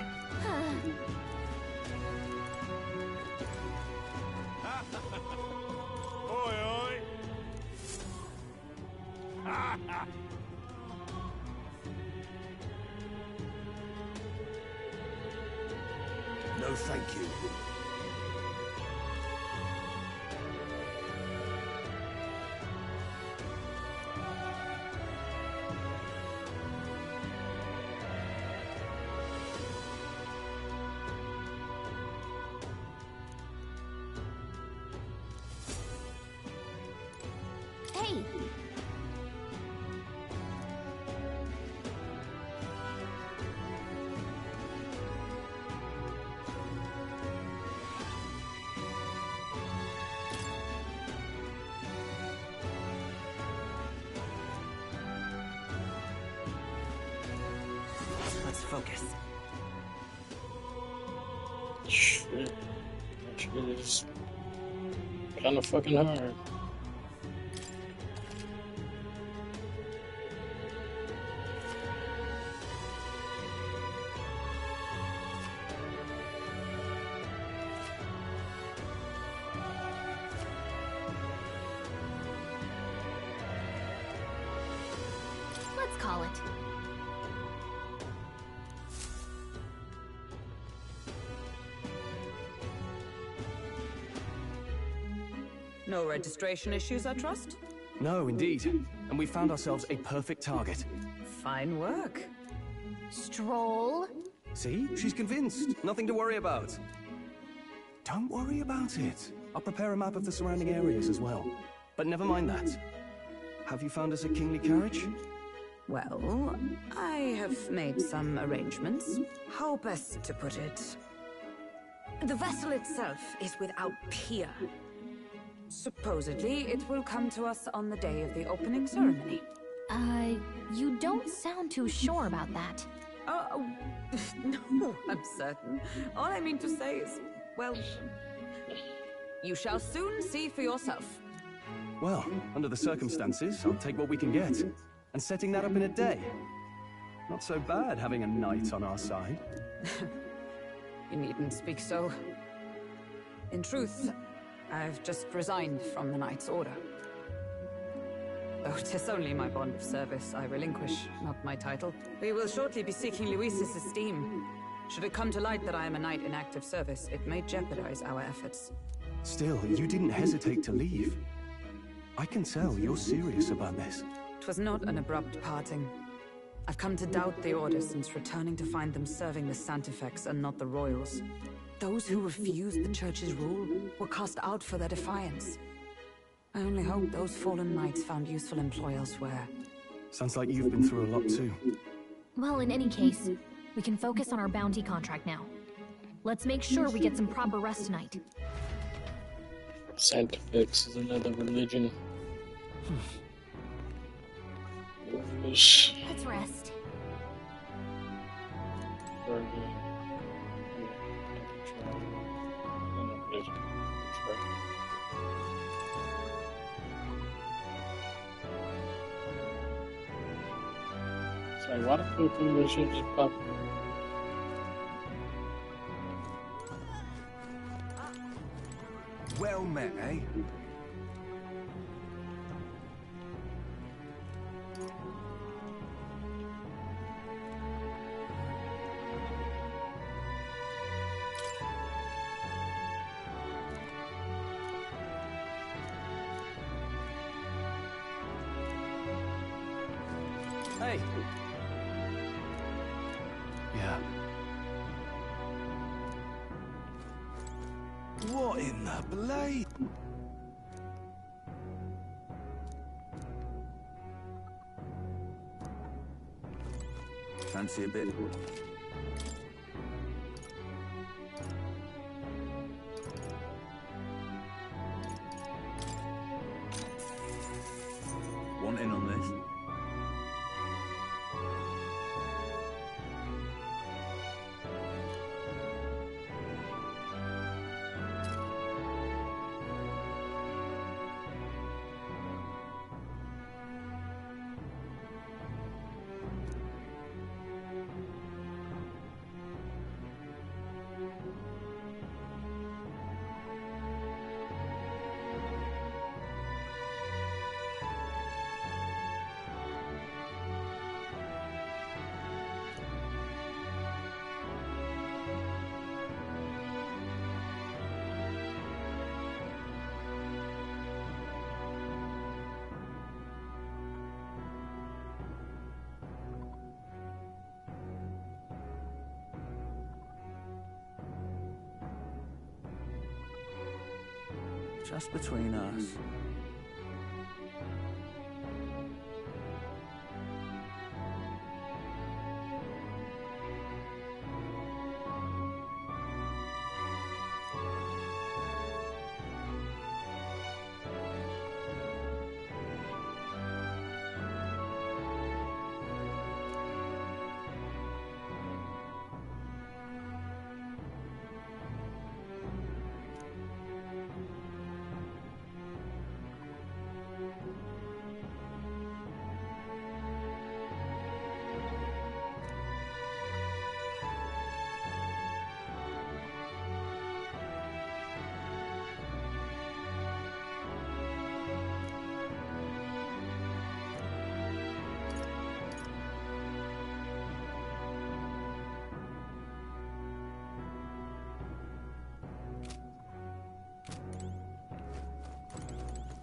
F: Oi, oi!
N: No, thank you.
E: Let's focus.
Q: Shit. That shit is kind of fucking hard.
S: Let's call it.
H: No registration issues, I trust?
B: No, indeed. And we found ourselves a perfect target.
H: Fine work.
S: Stroll.
B: See? She's convinced. Nothing to worry about. Don't worry about it. I'll prepare a map of the surrounding areas as well. But never mind that. Have you found us a kingly carriage?
C: Well, I have made some arrangements. How best to put it? The vessel itself is without peer. Supposedly, it will come to us on the day of the opening ceremony.
S: You don't sound too sure about that.
C: Oh, no, I'm certain. All I mean to say is, well, you shall soon see for yourself.
B: Well, under the circumstances, I'll take what we can get. And setting that up in a day. Not so bad having a knight on our side.
C: You needn't speak so. In truth, I've just resigned from the Knight's Order. Though 'tis only my bond of service I relinquish, not my title. We will shortly be seeking Luis's esteem. Should it come to light that I am a knight in active service, it may jeopardize our efforts.
B: Still, you didn't hesitate to leave. I can tell you're serious about this.
C: 'Twas not an abrupt parting. I've come to doubt the Order since returning to find them serving the Santifex and not the Royals. Those who refused the Church's rule were cast out for their defiance. I only hope those fallen knights found useful employ elsewhere.
B: Sounds like you've been through a lot too.
S: Well, in any case, we can focus on our bounty contract now. Let's make sure we get some proper rest tonight.
Q: Santifex is another religion.
S: Let's rest.
Q: Sorry, why the fuck did that shit just pop?
L: Well met, eh?
B: Hey. Yeah.
L: What in the blade? Fancy a bit? Want in on this? Just between us.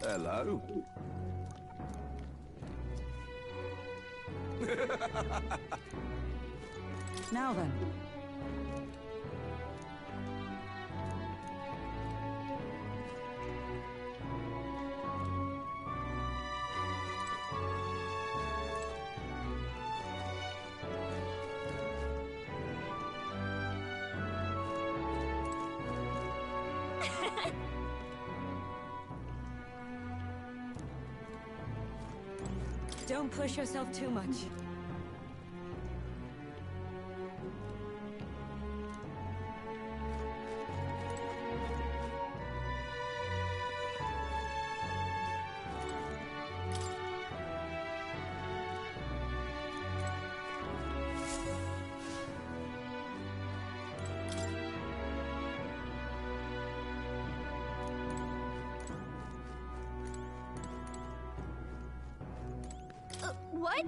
T: Hello.
C: Now then.
P: Don't push yourself too much.
R: What?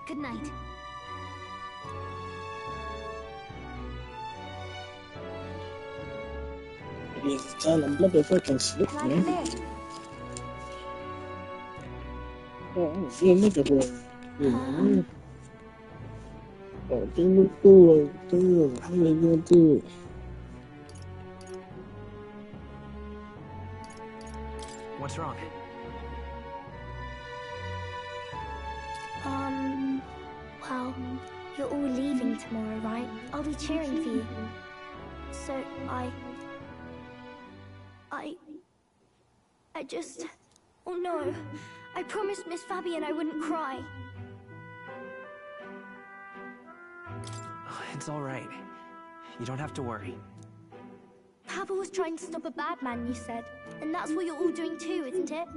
R: Good night.
Q: It's time to motherfucking sleep,
R: Can I
Q: man.
R: come in?
Q: Oh, I'm still looking for it. Oh, don't look cool. Damn, how they gonna do it?
E: What's wrong?
R: Well, you're all leaving tomorrow, right? I'll be cheering for you. So, I just... Oh no. I promised Miss Fabian I wouldn't cry.
E: Oh, it's all right. You don't have to worry.
R: Papa was trying to stop a bad man, you said. And that's what you're all doing too, isn't it?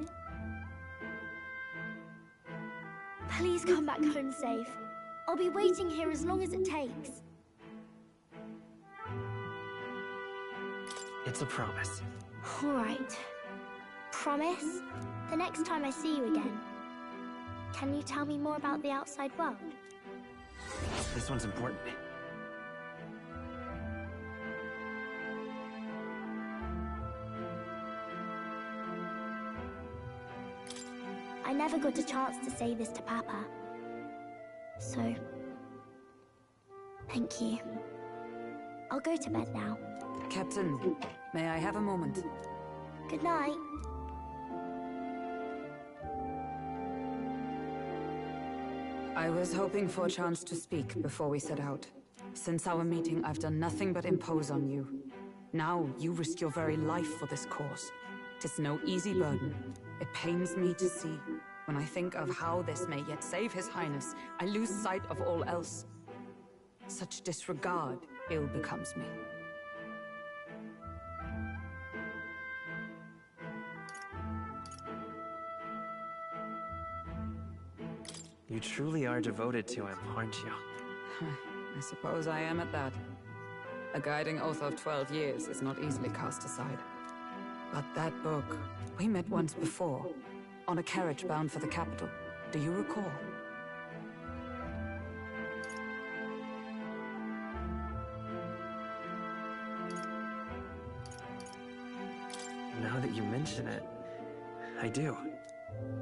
R: Please come back home safe. I'll be waiting here as long as it takes.
E: It's a promise.
R: All right. Promise? The next time I see you again, can you tell me more about the outside world?
E: This one's important.
R: I never got a chance to say this to Papa. So, thank you. I'll go to bed now.
C: Captain, may I have a moment?
R: Good night.
C: I was hoping for a chance to speak before we set out. Since our meeting, I've done nothing but impose on you. Now, you risk your very life for this cause. 'Tis no easy burden. It pains me to see. When I think of how this may yet save His Highness, I lose sight of all else. Such disregard ill becomes me.
E: You truly are devoted to him, aren't you?
C: I suppose I am at that. A guiding oath of 12 years is not easily cast aside. But that book, we met once before, on a carriage bound for the capital. Do you recall?
E: Now that you mention it, I do.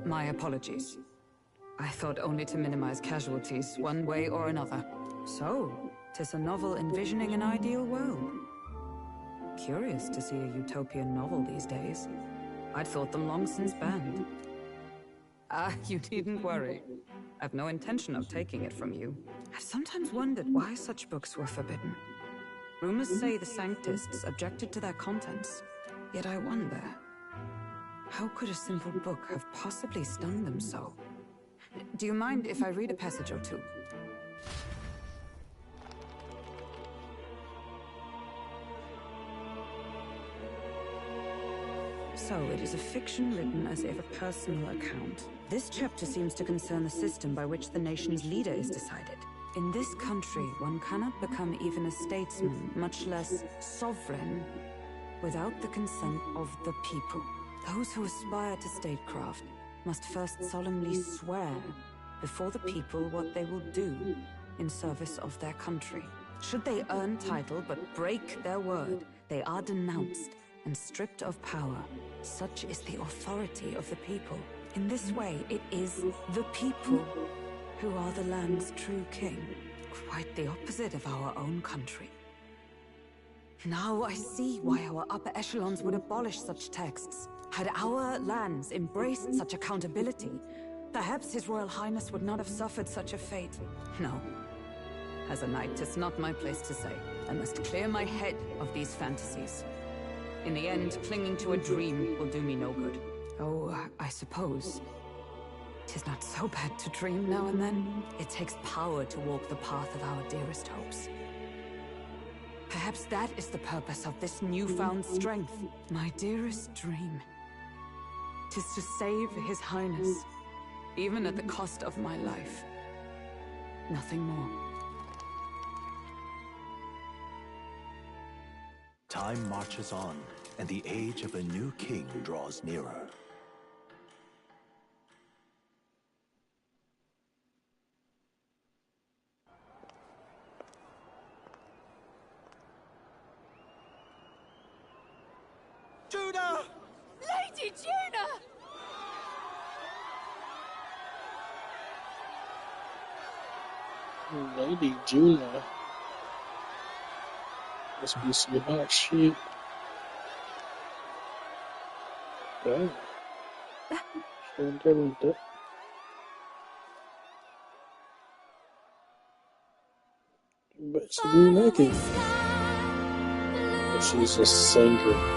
C: My apologies. I thought only to minimize casualties, one way or another. So, 'tis a novel envisioning an ideal world. Curious to see a utopian novel these days. I'd thought them long since banned. Ah, you needn't worry. I've no intention of taking it from you. I've sometimes wondered why such books were forbidden. Rumors say the Sanctists objected to their contents. Yet I wonder, how could a simple book have possibly stunned them so? Do you mind if I read a passage or two? So, it is a fiction written as if a personal account. This chapter seems to concern the system by which the nation's leader is decided. In this country, one cannot become even a statesman, much less sovereign, without the consent of the people. Those who aspire to statecraft must first solemnly swear before the people what they will do in service of their country. Should they earn title but break their word, they are denounced and stripped of power. Such is the authority of the people. In this way, it is the people who are the land's true king. Quite the opposite of our own country. Now I see why our upper echelons would abolish such texts. Had our lands embraced such accountability, perhaps His Royal Highness would not have suffered such a fate. No. As a knight, it's not my place to say. I must clear my head of these fantasies. In the end, clinging to a dream will do me no good. Oh, I suppose 'tis not so bad to dream now and then. It takes power to walk the path of our dearest hopes. Perhaps that is the purpose of this newfound strength. My dearest dream. 'Tis to save His Highness, even at the cost of my life. Nothing more.
O: Time marches on, and the age of a new king draws nearer.
G: Juna!
P: Lady Juna!
Q: Lady Juna. Must be some hot shit. Damn. Shouldn't tell him that. But she do like it. But she's a singer.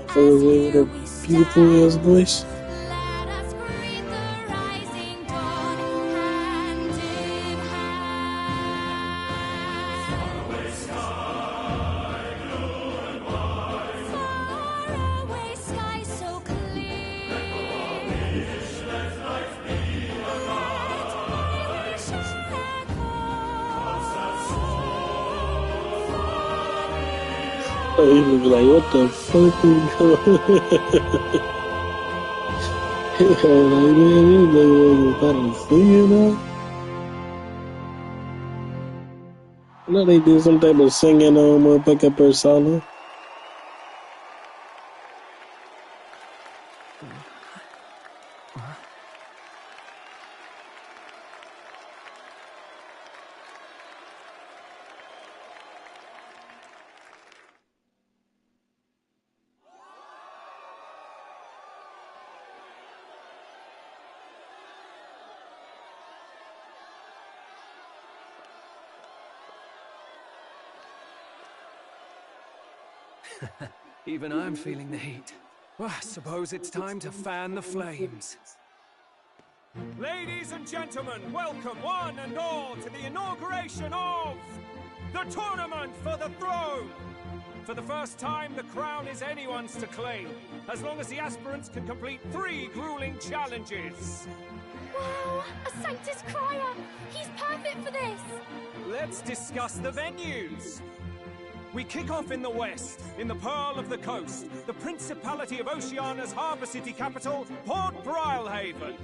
Q: Her with her beautiful ass voice. Oh, he was like, what the fuck is going on? Like, man, this nigga was about to sing it now. I know they did some type of singing motherfucker persona.
F: Even I'm feeling the heat. Well, I suppose it's time to fan the flames. Ladies and gentlemen, welcome one and all to the inauguration of the Tournament for the Throne! For the first time, the crown is anyone's to claim, as long as the aspirants can complete 3 grueling challenges.
D: Wow, a Sanctus Crier! He's perfect for this!
F: Let's discuss the venues. We kick off in the west, in the Pearl of the Coast, the Principality of Oceania's harbour city capital, Port Brilehaven.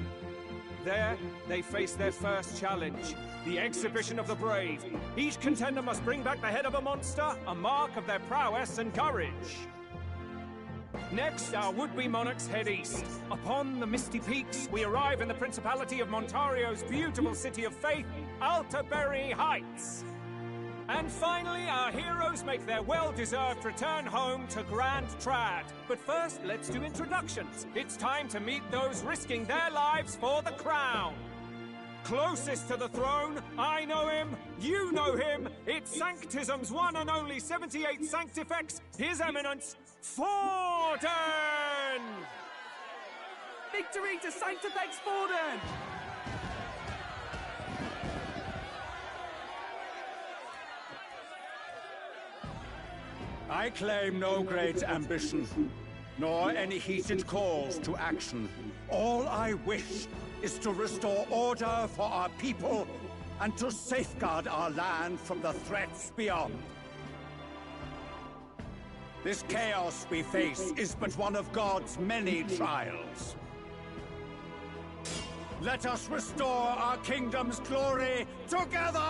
F: There, they face their first challenge, the Exhibition of the Brave. Each contender must bring back the head of a monster, a mark of their prowess and courage. Next, our would-be monarchs head east. Upon the misty peaks, we arrive in the Principality of Montario's beautiful city of faith, Altaberry Heights. And finally, our heroes make their well-deserved return home to Grand Trad. But first, let's do introductions. It's time to meet those risking their lives for the crown. Closest to the throne, I know him, you know him. It's Sanctism's one and only 78 Sanctifex, His Eminence, Forden!
L: Victory to Sanctifex Forden! I claim no great ambition.
N: nor any heated calls to action. All I wish is to restore order for our people and to safeguard our land from the threats beyond. This chaos we face is but one of God's many trials. Let us restore our kingdom's glory together!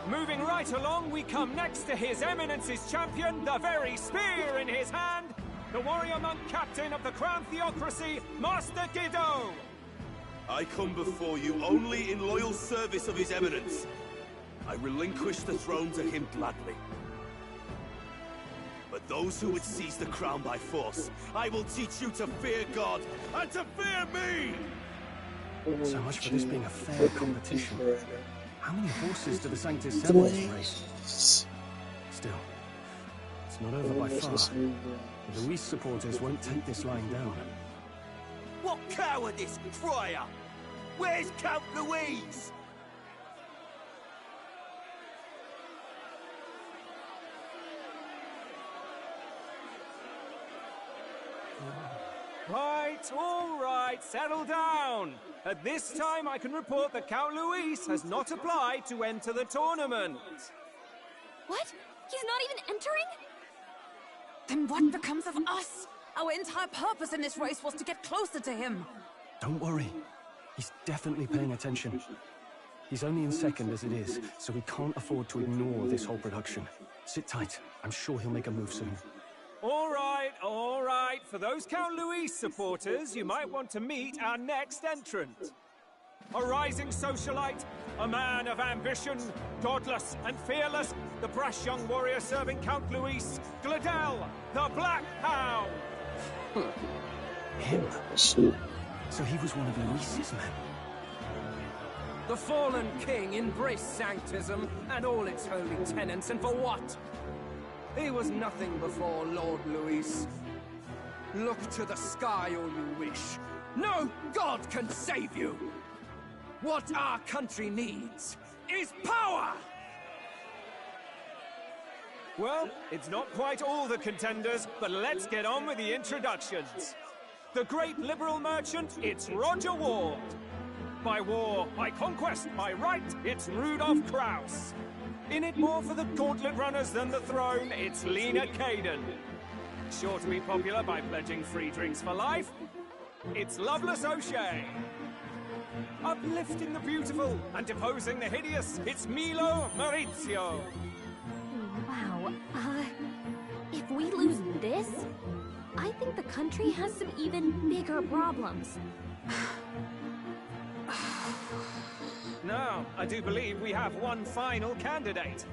F: Moving right along, we come next to His Eminence's champion, the very spear in his hand, the warrior monk captain of the Crown Theocracy, Master Guido!
U: I come before you only in loyal service of His Eminence. I relinquish the throne to him gladly. But those who would seize the crown by force, I will teach you to fear God and to fear me!
B: So much for this being a fair competition. How many horses do the Sanctus sell in this race? Still, it's not over by far. The Luis supporters won't take this lying down.
U: What cowardice, Friar! Where's Count Louise?
F: Right, all right, settle down. At this time, I can report that Count Luis has not applied to enter the tournament.
D: What? He's not even entering?
C: Then what becomes of us? Our entire purpose in this race was to get closer to him.
B: Don't worry. He's definitely paying attention. He's only in second as it is, so we can't afford to ignore this whole production. Sit tight. I'm sure he'll make a move soon.
F: All right, all right. For those Count Luis supporters, you might want to meet our next entrant. A rising socialite, a man of ambition, godless and fearless, the brash young warrior serving Count Luis, Gladel, the Black Hound.
B: Him? So he was one of Luis's men.
V: The fallen king embraced sanctism and all its holy tenets, and for what? He was nothing before Lord Luis. Look to the sky all you wish. No god can save you! What our country needs is power!
F: Well, it's not quite all the contenders, but let's get on with the introductions. The great liberal merchant, it's Roger Ward. By war, by conquest, by right, it's Rudolph Krauss. In it more for the gauntlet runners than the throne, it's Lena Caden. Sure to be popular by pledging free drinks for life, it's Loveless O'Shea. Uplifting the beautiful and deposing the hideous, it's Milo Maurizio.
D: Wow, if we lose this, I think the country has some even bigger problems.
F: Now, I do believe we have one final candidate.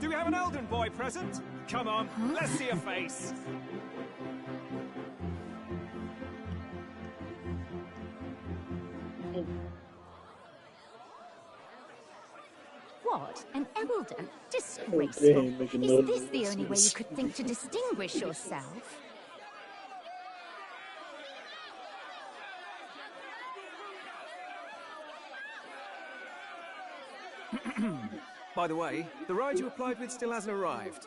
F: Do we have an Elden boy present? Come on, let's see a face.
S: What? An Elden? Disgraceful. Is this the only way you could think to distinguish yourself?
F: By the way, the ride you applied with still hasn't arrived.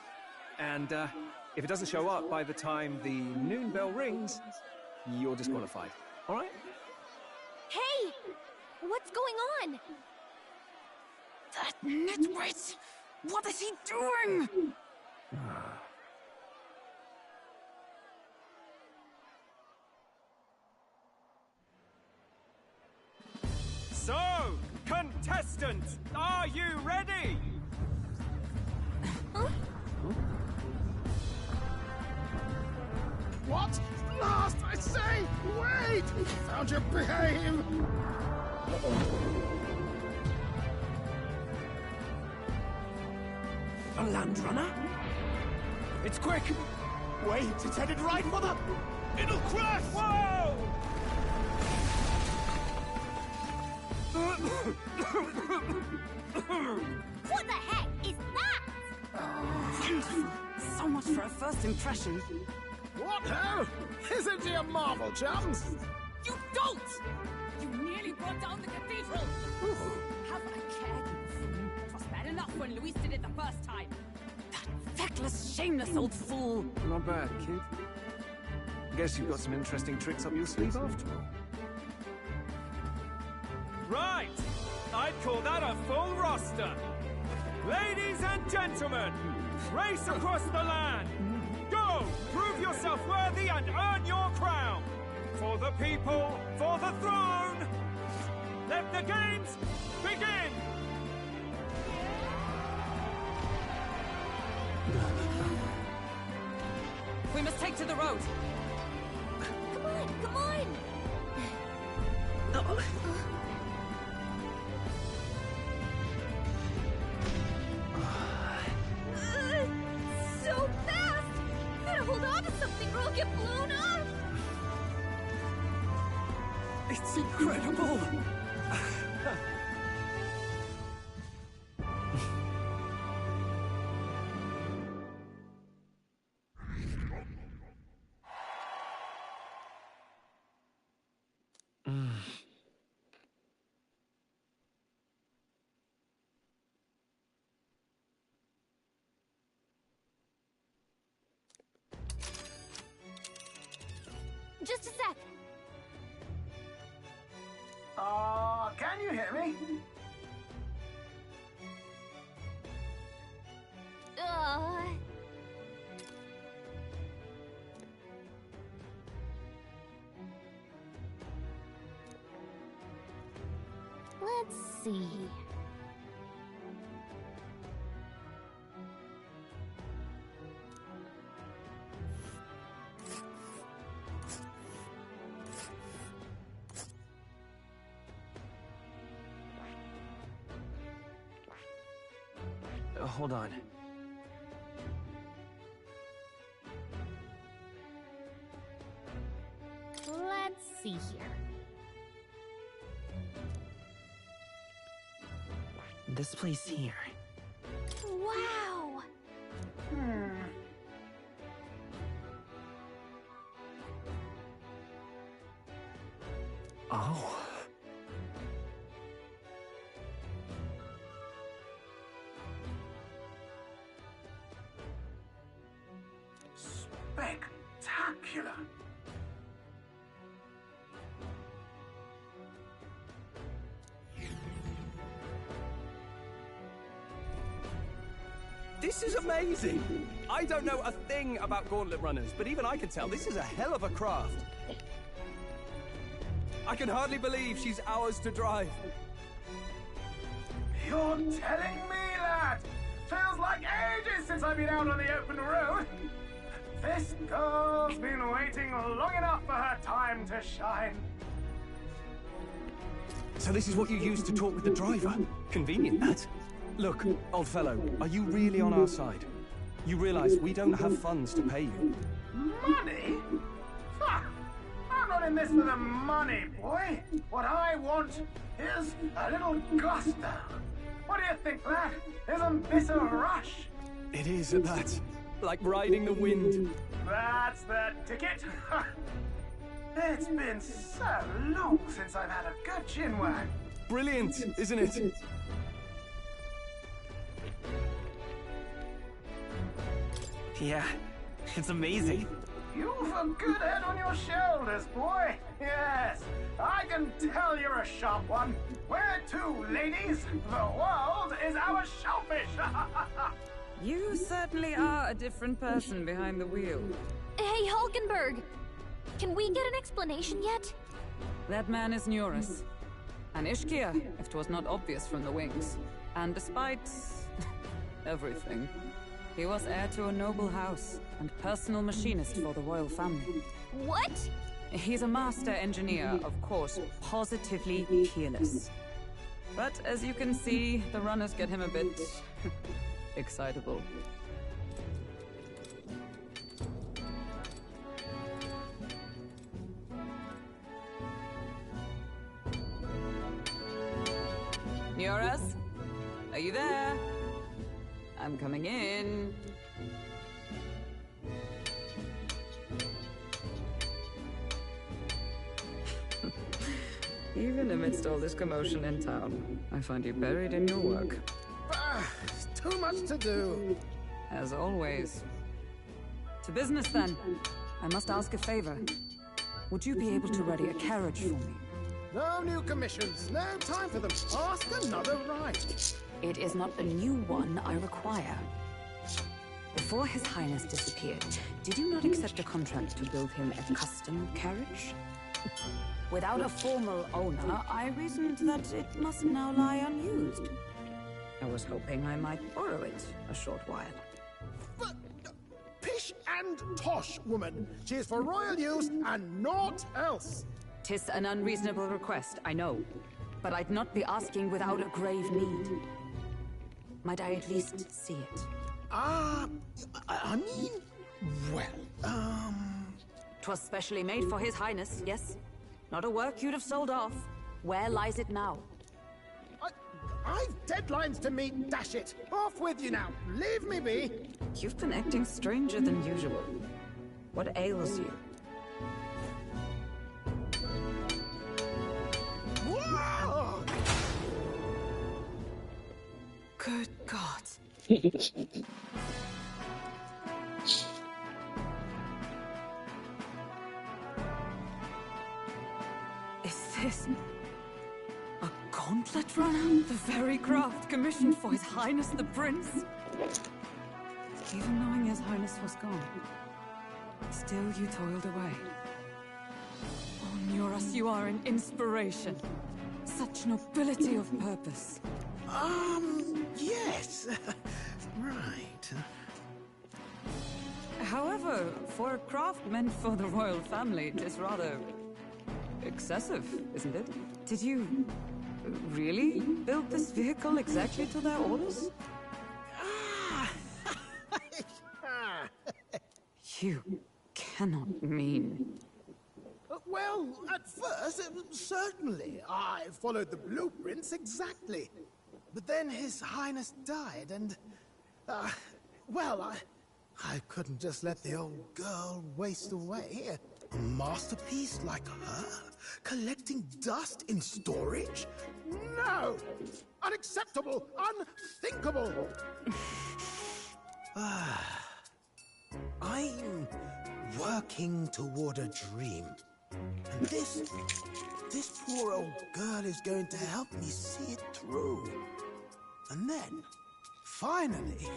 F: And if it doesn't show up by the time the noon bell rings, you're disqualified. All right?
D: Hey! What's going on?
C: That nitwit! What is he doing?
F: So, contestants, are you ready?
D: Huh?
J: What? Last, I say! Wait! Found your behave!
U: A land runner?
J: It's quick! Wait, it's headed right for the...
U: It'll crash!
F: Whoa!
P: What the heck is that?
C: Wonderful. So much for a first impression.
J: What ho? Isn't he a marvel, chums?
W: You don't! You nearly brought down the cathedral! Have I cared, you fool? It was bad enough when Luis did it the first time.
C: That reckless, shameless old fool!
V: Not bad, kid. Guess you've got some interesting tricks up your sleeve after all.
F: Right! I'd call that a full roster. Ladies and gentlemen, race across the land. Go! Prove yourself worthy and earn your crown. For the people, for the throne. Let the games begin!
H: We must take to the road.
S: Come on, come on!
D: So fast! Gotta hold on to something or I'll get blown up!
L: It's incredible!
S: Just a sec.
J: Can you hear me?
S: Let's see.
E: Hold on.
S: Let's see here.
E: This place here.
S: Wow!
E: Oh.
J: Spectacular.
V: This is amazing! I don't know a thing about gauntlet runners, but even I can tell this is a hell of a craft. I can hardly believe she's ours to drive.
J: You're telling me that? Feels like ages since I've been out on the open road. This girl's been waiting long enough for her time to shine.
V: So this is what you use to talk with the driver? Convenient, that. Look, old fellow, are you really on our side? You realize we don't have funds to pay you.
J: Money? Ha! I'm not in this for the money, boy. What I want is a little gusto. What do you think, lad? Isn't this a rush?
V: It is at that. Like riding the wind.
J: That's the ticket. It's been so long since I've had a good chinwag.
V: Brilliant, isn't it?
E: Yeah, it's amazing.
J: You've a good head on your shoulders, boy. Yes, I can tell you're a sharp one. Where to, ladies? The world is our shellfish.
H: You certainly are a different person behind the wheel.
S: Hey, Hulkenberg! Can we get an explanation yet?
H: That man is Neurus. An Ishkia, if 'twas not obvious from the wings. And despite everything, he was heir to a noble house and personal machinist for the royal family.
S: What?
H: He's a master engineer, of course, positively peerless. But as you can see, the runners get him a bit excitable. Neurus? Are you there? I'm coming in. Even amidst all this commotion in town, I find you buried in your work.
J: Too much to do.
H: As always. To business, then. I must ask a favor. Would you be able to ready a carriage for me?
J: No new commissions. No time for them. Ask another right.
C: It is not a new one I require. Before His Highness disappeared, did you not accept a contract to build him a custom carriage? Without a formal owner, I reasoned that it must now lie unused. I was hoping I might borrow it a short while.
J: But, pish and tosh, woman. She is for royal use and naught else.
C: 'Tis an unreasonable request, I know. But I'd not be asking without a grave need. Might I at least see it?
J: I mean, well,
C: 'Twas specially made for His Highness, yes? Not a work you'd have sold off. Where lies it now?
J: I've deadlines to meet, dash it! Off with you now! Leave me be!
C: You've been acting stranger than usual. What ails you?
J: Whoa!
C: Good God. Is this a gauntlet runner? The very craft commissioned for His Highness the Prince? Even knowing His Highness was gone, still you toiled away. Oh, Nuras, you are an inspiration. Such nobility of purpose.
J: Yes. Right.
H: However, for a craft meant for the royal family, it is rather excessive, isn't it? Did you really build this vehicle exactly to their orders? You cannot mean...
J: Well, at first, certainly. I followed the blueprints exactly. But then His Highness died, and... well, I couldn't just let the old girl waste away. A masterpiece like her? Collecting dust in storage? No! Unacceptable! Unthinkable! I'm working toward a dream. And this poor old girl is going to help me see it through. And then, finally...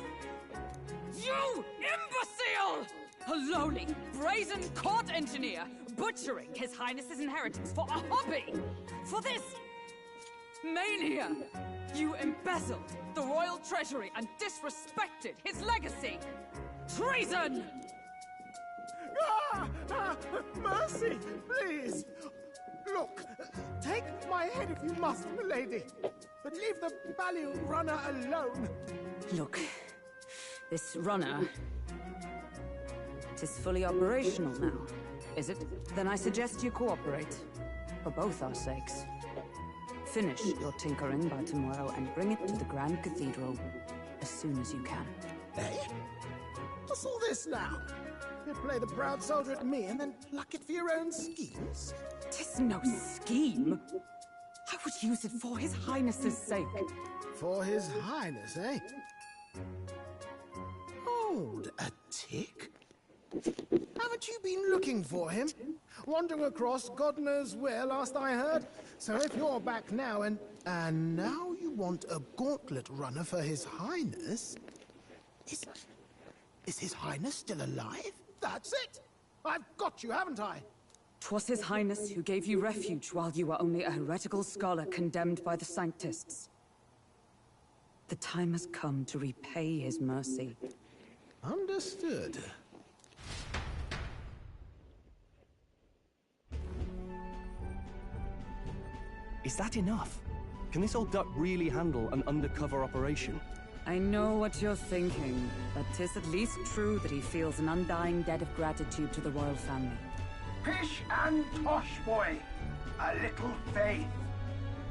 H: You imbecile! A lowly, brazen court engineer, butchering His Highness's inheritance for a hobby! For this mania! You embezzled the royal treasury and disrespected his legacy! Treason!
J: Mercy, please! Look, take my head if you must, milady. But leave the value runner alone.
C: Look, this runner... is fully operational now, is it? Then I suggest you cooperate. For both our sakes. Finish your tinkering by tomorrow and bring it to the Grand Cathedral as soon as you can.
J: Eh? What's all this now? You play the proud soldier at me and then pluck it for your own schemes?
H: 'Tis no scheme. I would use it for His Highness's sake.
J: For His Highness, eh? Hold a tick. Haven't you been looking for him? Wandering across God knows where, last I heard. So if you're back now and now you want a gauntlet runner for His Highness... Is His Highness still alive? That's it! I've got you, haven't I?
H: 'Twas His Highness who gave you refuge while you were only a heretical scholar condemned by the Sanctists. The time has come to repay his mercy.
J: Understood.
B: Is that enough? Can this old duck really handle an undercover operation?
H: I know what you're thinking, but 'tis at least true that he feels an undying debt of gratitude to the royal family.
J: Pish and tosh, boy. A little faith.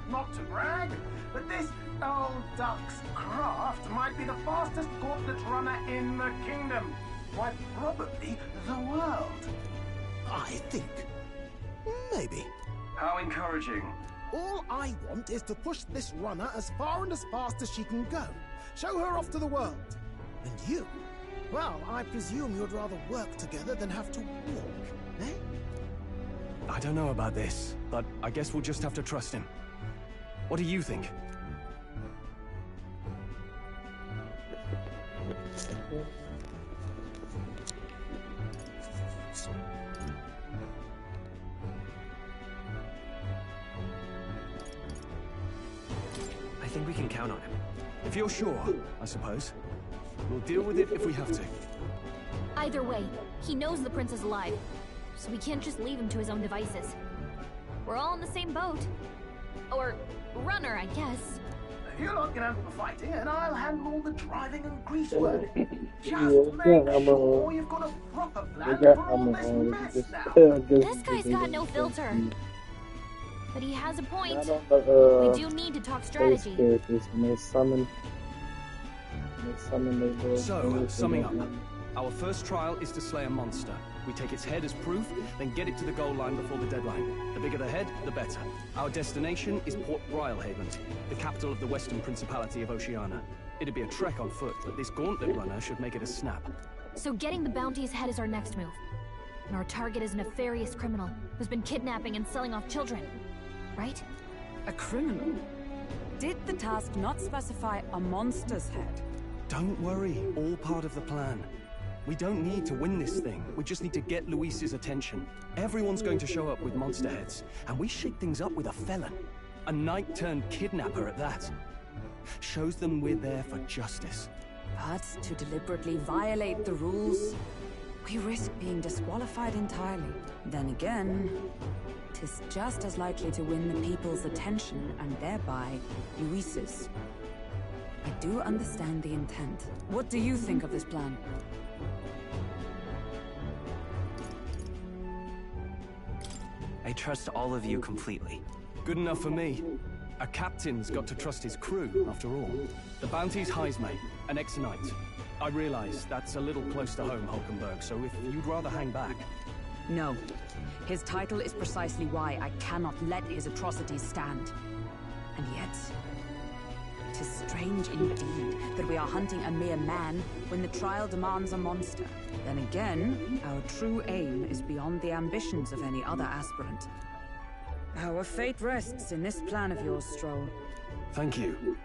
J: Not to brag, but this old duck's craft might be the fastest gauntlet runner in the kingdom. Why, probably the world. I think. Maybe.
F: How encouraging.
J: All I want is to push this runner as far and as fast as she can go. Show her off to the world. And
G: Well, I presume you'd rather work together than have to walk, eh?
B: I don't know about this, but I guess we'll just have to trust him. What do you think?
E: I think we can count on him.
B: If you're sure, I suppose. We'll deal with it if we have to.
S: Either way, he knows the prince is alive, so we can't just leave him to his own devices. We're all in the same boat. Or runner, I guess.
J: You lot get out for fighting, and I'll handle all the driving and grease work. Just make sure you've got a proper plan for all this mess now.
S: This guy's got no filter. But he has a point. We do need to talk strategy.
B: So, summing up. Our first trial is to slay a monster. We take its head as proof, then get it to the goal line before the deadline. The bigger the head, the better. Our destination is Port Rylhaven, the capital of the Western Principality of Oceania. It'd be a trek on foot, but this gauntlet runner should make it a snap.
S: So getting the bounty's head is our next move. And our target is a nefarious criminal who's been kidnapping and selling off children. Right?
H: A criminal? Did the task not specify a monster's head?
B: Don't worry, all part of the plan. We don't need to win this thing. We just need to get Luis's attention. Everyone's going to show up with monster heads, and we shake things up with a felon. A knight-turned-kidnapper at that. Shows them we're there for justice.
H: But to deliberately violate the rules, we risk being disqualified entirely. Then again, 'tis just as likely to win the people's attention and thereby Luis's. I do understand the intent. What do you think of this plan?
E: I trust all of you completely.
B: Good enough for me. A captain's got to trust his crew, after all. The bounty's Heismay, an ex-knight. I realize that's a little close to home, Hulkenberg, so if you'd rather hang back...
H: No. His title is precisely why I cannot let his atrocities stand. And yet... 'tis strange indeed that we are hunting a mere man when the trial demands a monster. Then again, our true aim is beyond the ambitions of any other aspirant. Our fate rests in this plan of yours, Stroll.
B: Thank you.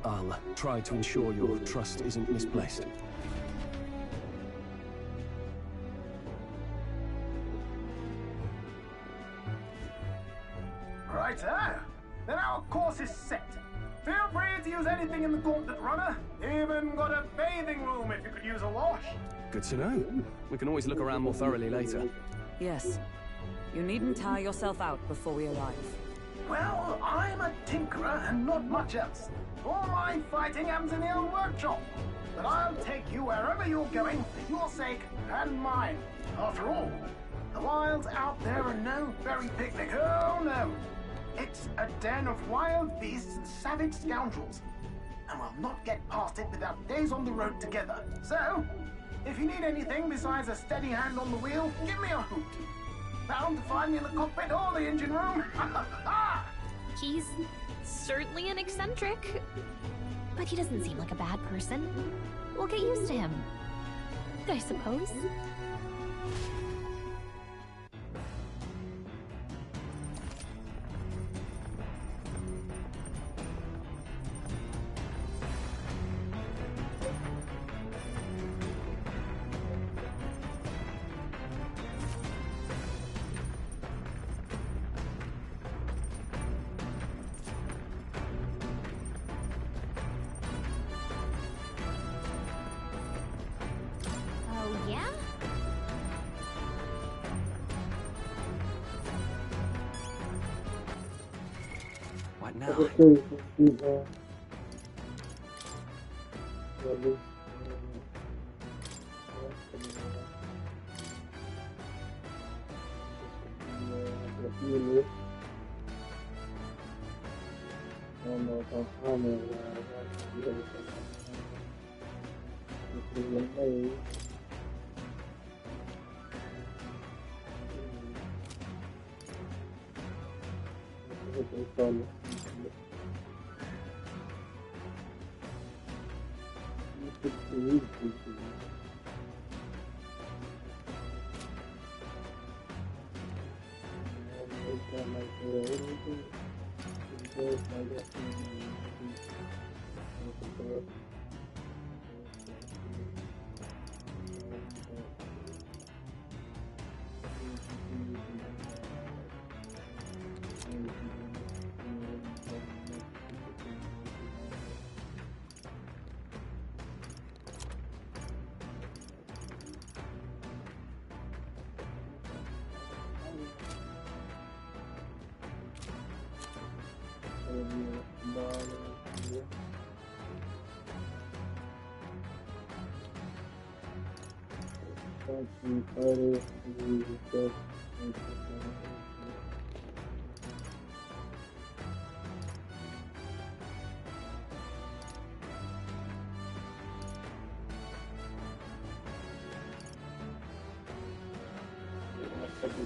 B: I'll try to ensure your trust isn't misplaced.
J: Righto! Then our course is set. Feel free to use anything in the gauntlet runner. Even got a bathing room if you could use a wash.
B: Good to know. We can always look around more thoroughly later.
H: Yes. You needn't tire yourself out before we arrive.
J: Well, I'm a tinkerer and not much else. All my fighting happens in the old workshop. But I'll take you wherever you're going for your sake and mine. After all, the wilds out there are no berry picnic. Oh no. It's a den of wild beasts and savage scoundrels. And we'll not get past it without days on the road together. So, if you need anything besides a steady hand on the wheel, give me a hoot. Bound to find me in the cockpit or the engine room.
S: He's certainly an eccentric, but he doesn't seem like a bad person. We'll get used to him, I suppose.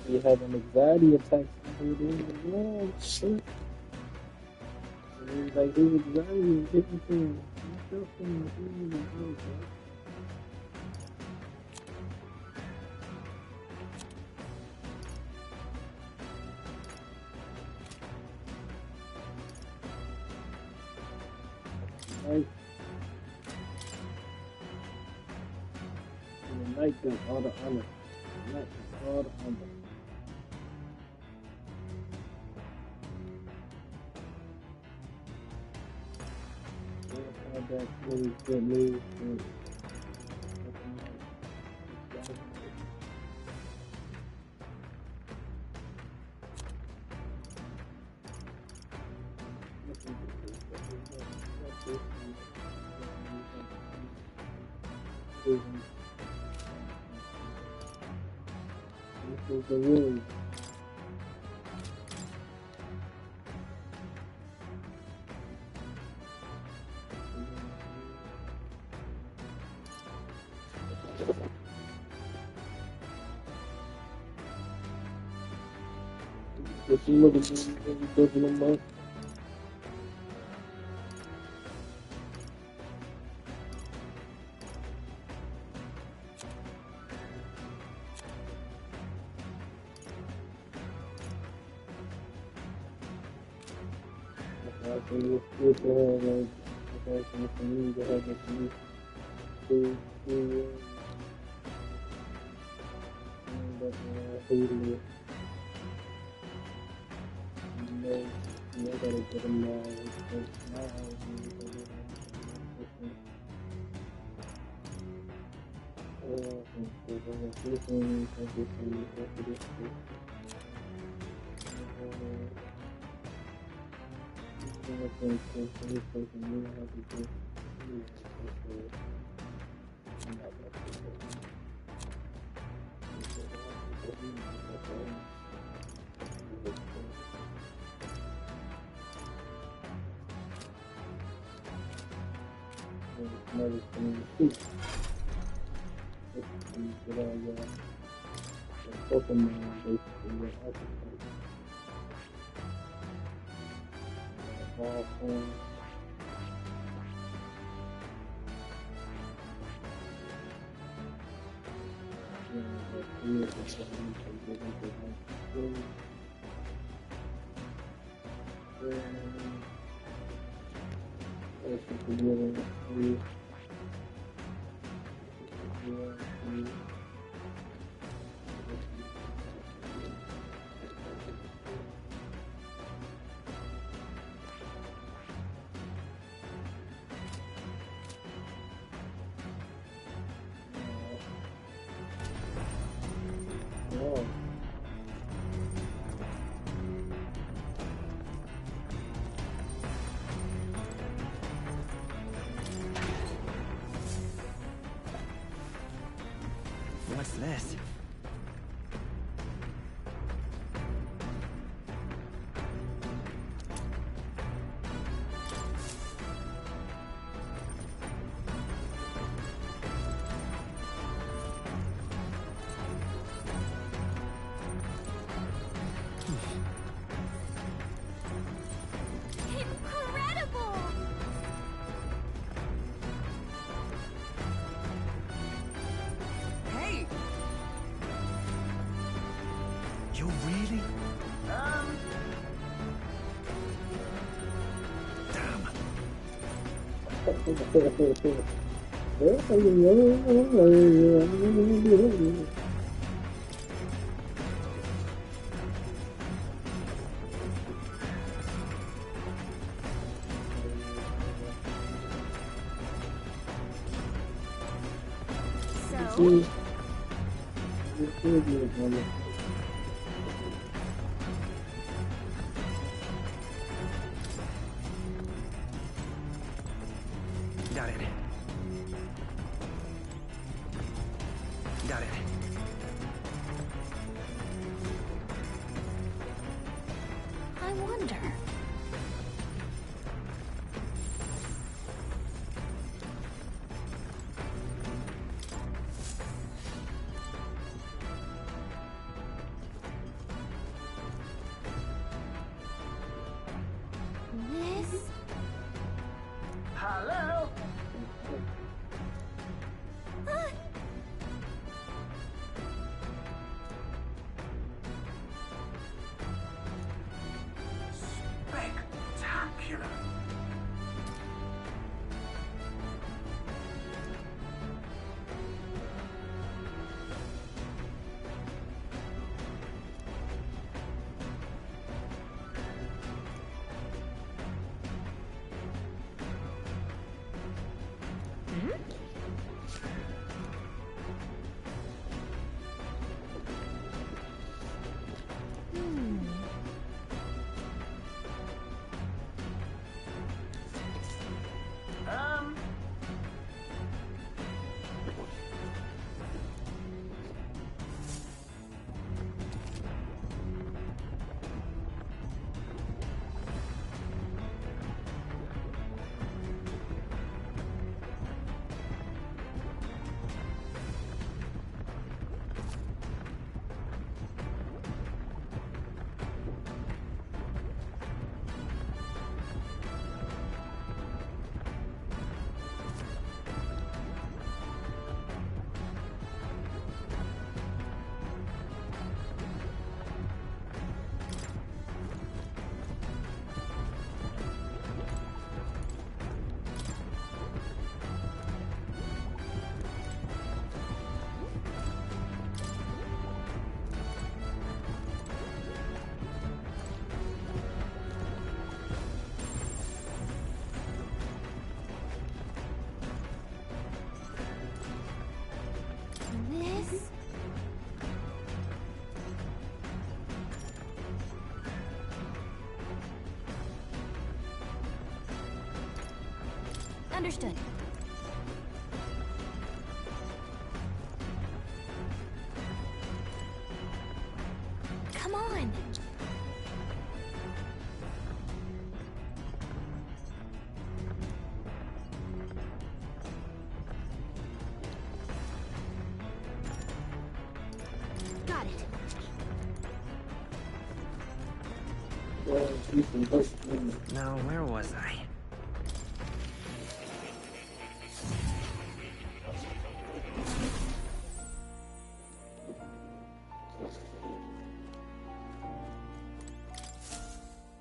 Q: He had an anxiety attack. Oh, shit. Like his anxiety is getting to him. Right. And the knight does all the honor. The knight does all the honor. That really good news. This is the rule. If you look at this, you go to the month. I think it's good to have like professional for me to have a new but hated it. You gotta get them now. Pokemon basically your archetype. Ball form.
E: What's this?
R: So,
E: Got it. Got it.
S: I wonder. This?
J: Hello? Spectacular.
S: This? Understood. Come on. Got it.
E: Now, where was I?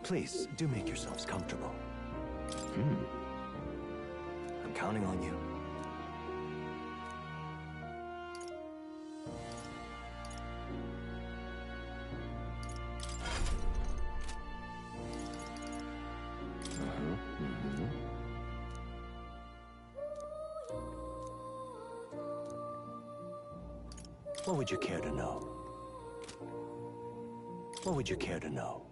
O: Please, do make yourselves comfortable. I'm counting on you. What would you care to know? What would you care to know?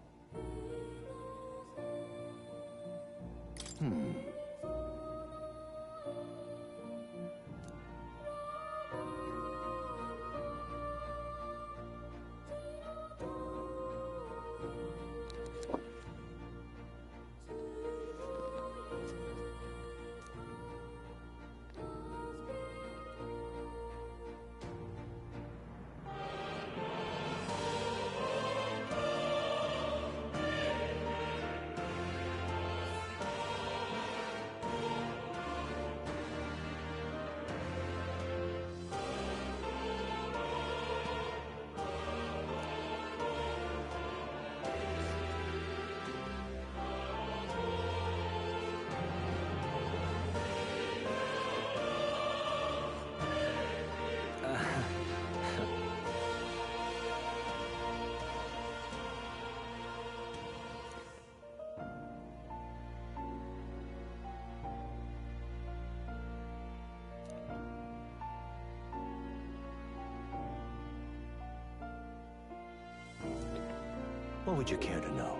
O: would you care to know?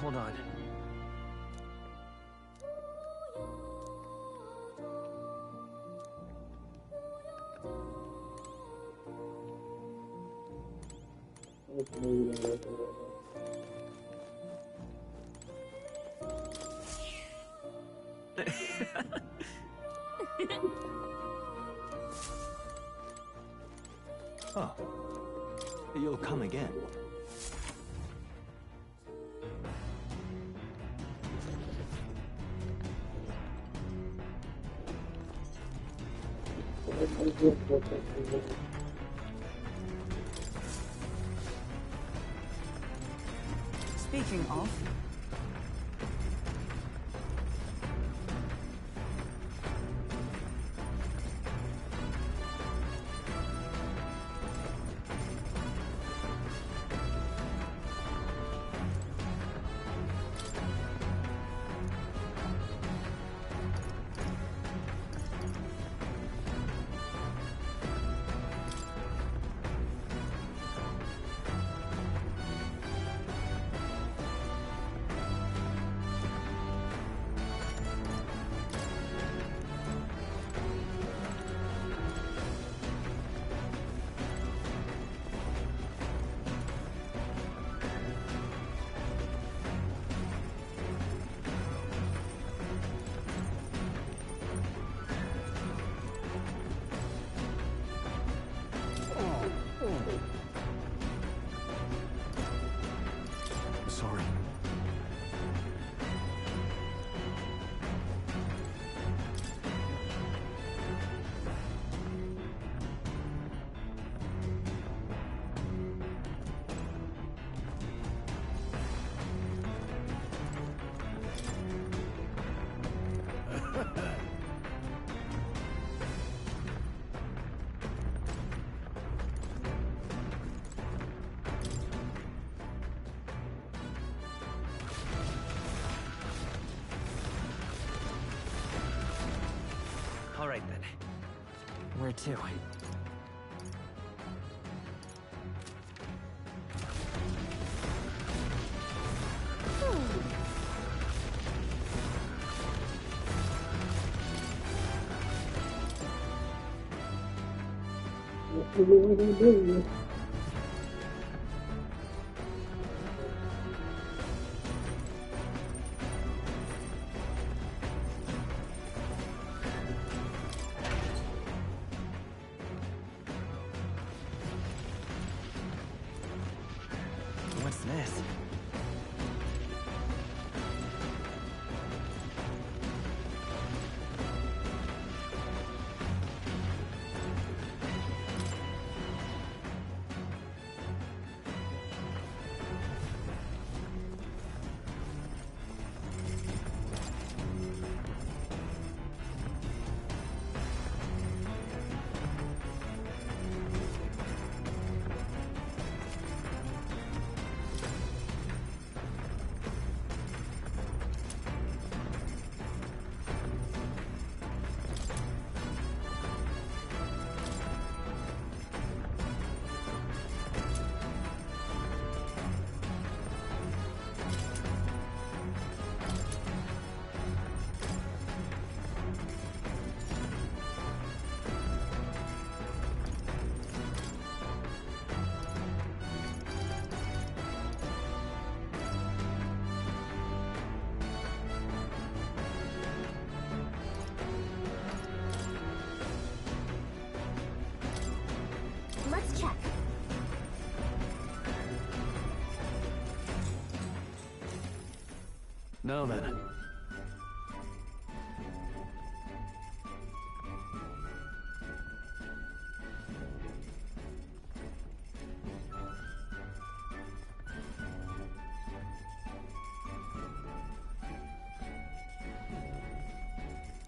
E: Hold on.
O: Oh. You'll come again.
H: Speaking of...
B: Sorry.
E: All right then. Where to? What's this?
R: Let's check.
B: Now then.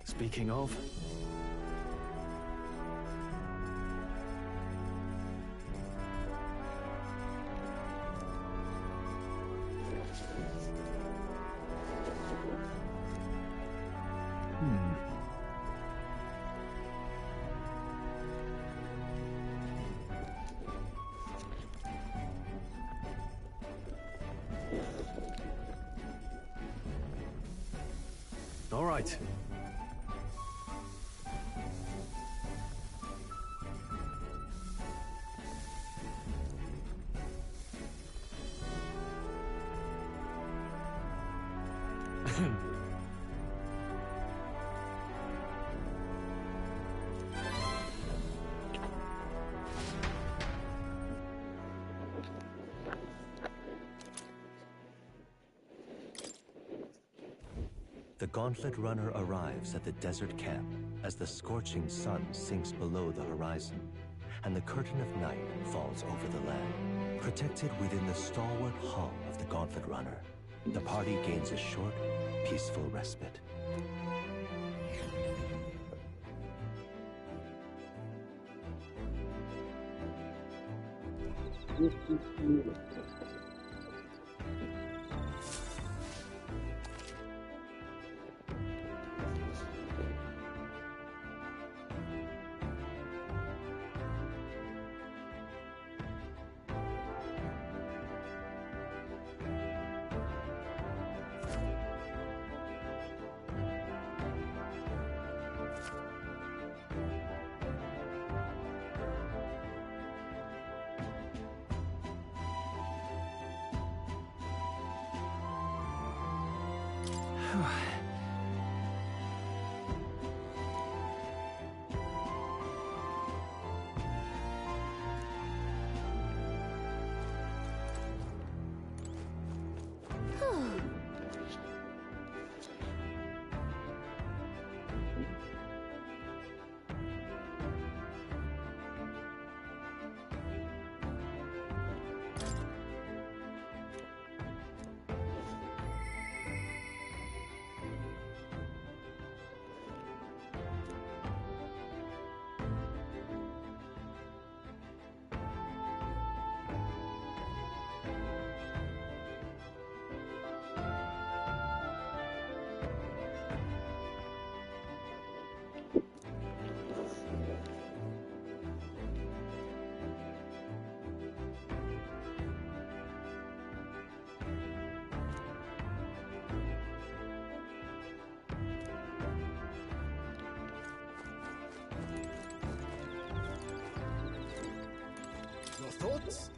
B: Speaking of... right.
O: The Gauntlet Runner arrives at the desert camp as the scorching sun sinks below the horizon, and the curtain of night falls over the land. Protected within the stalwart hull of the Gauntlet Runner, the party gains a short, peaceful respite.
J: Your thoughts?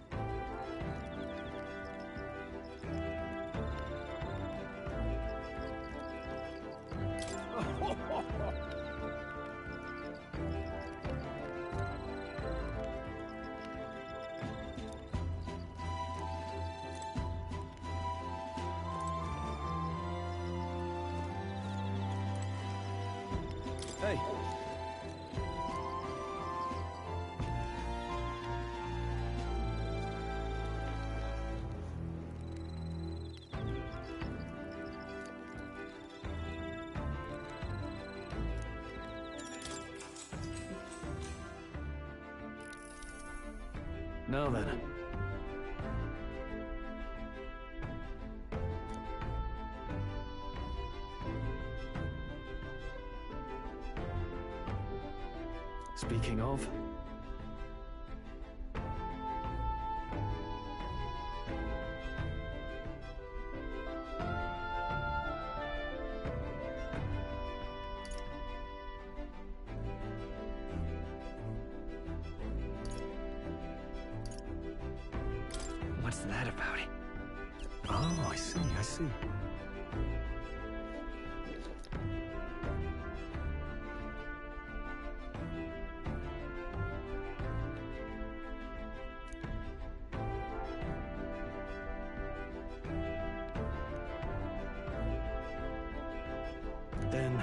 B: Hey. Now then. Speaking of...
E: What's that about?
B: Oh, I see, I see. Then...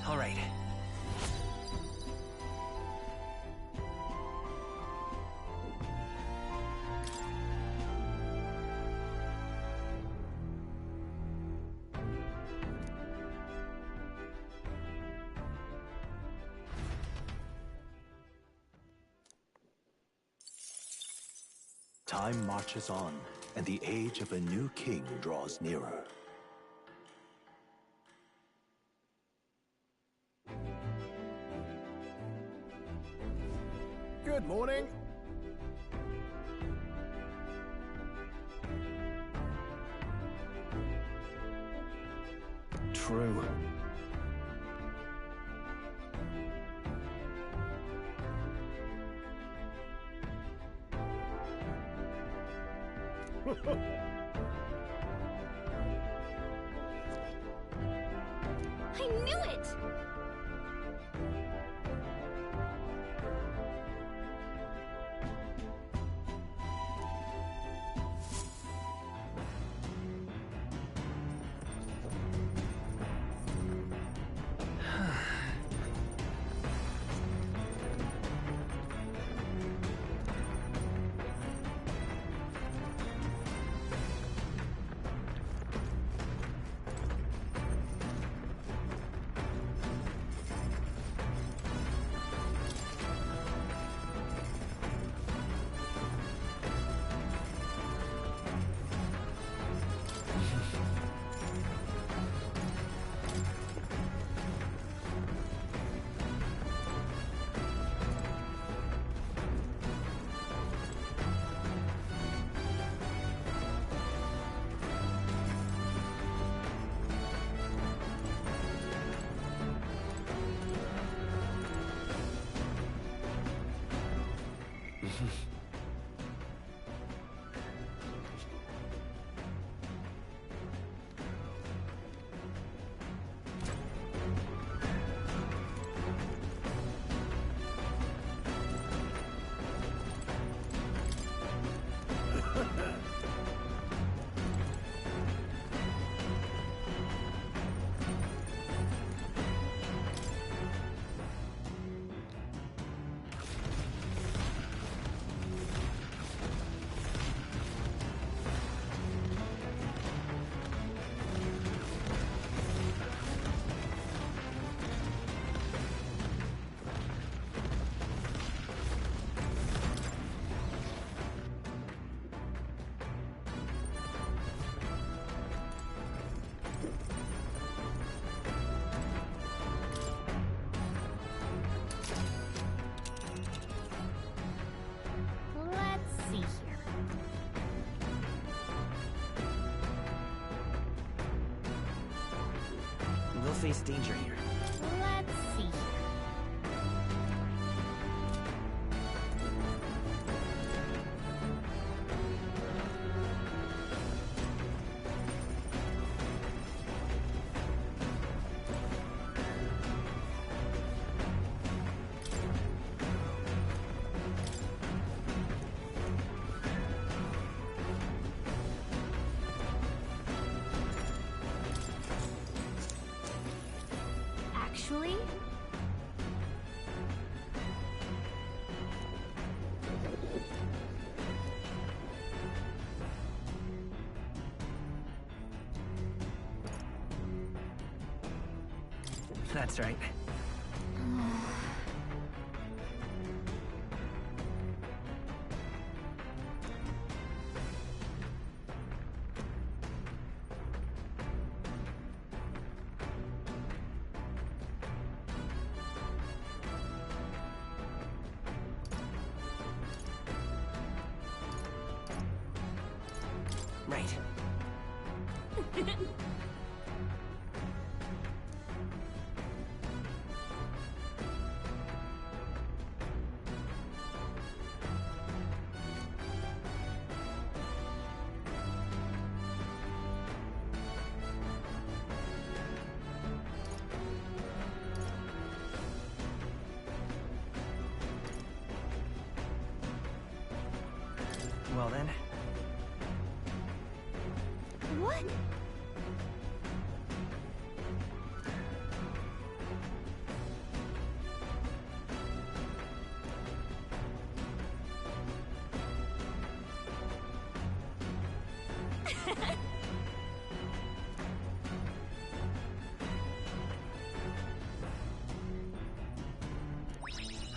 E: All right.
O: Time marches on, and the age of a new king draws nearer.
L: Good morning.
B: True.
S: I knew it! Let's see here.
E: We'll face danger here.
S: Let's see here. Actually,
E: That's right. Right. Well then.
S: what?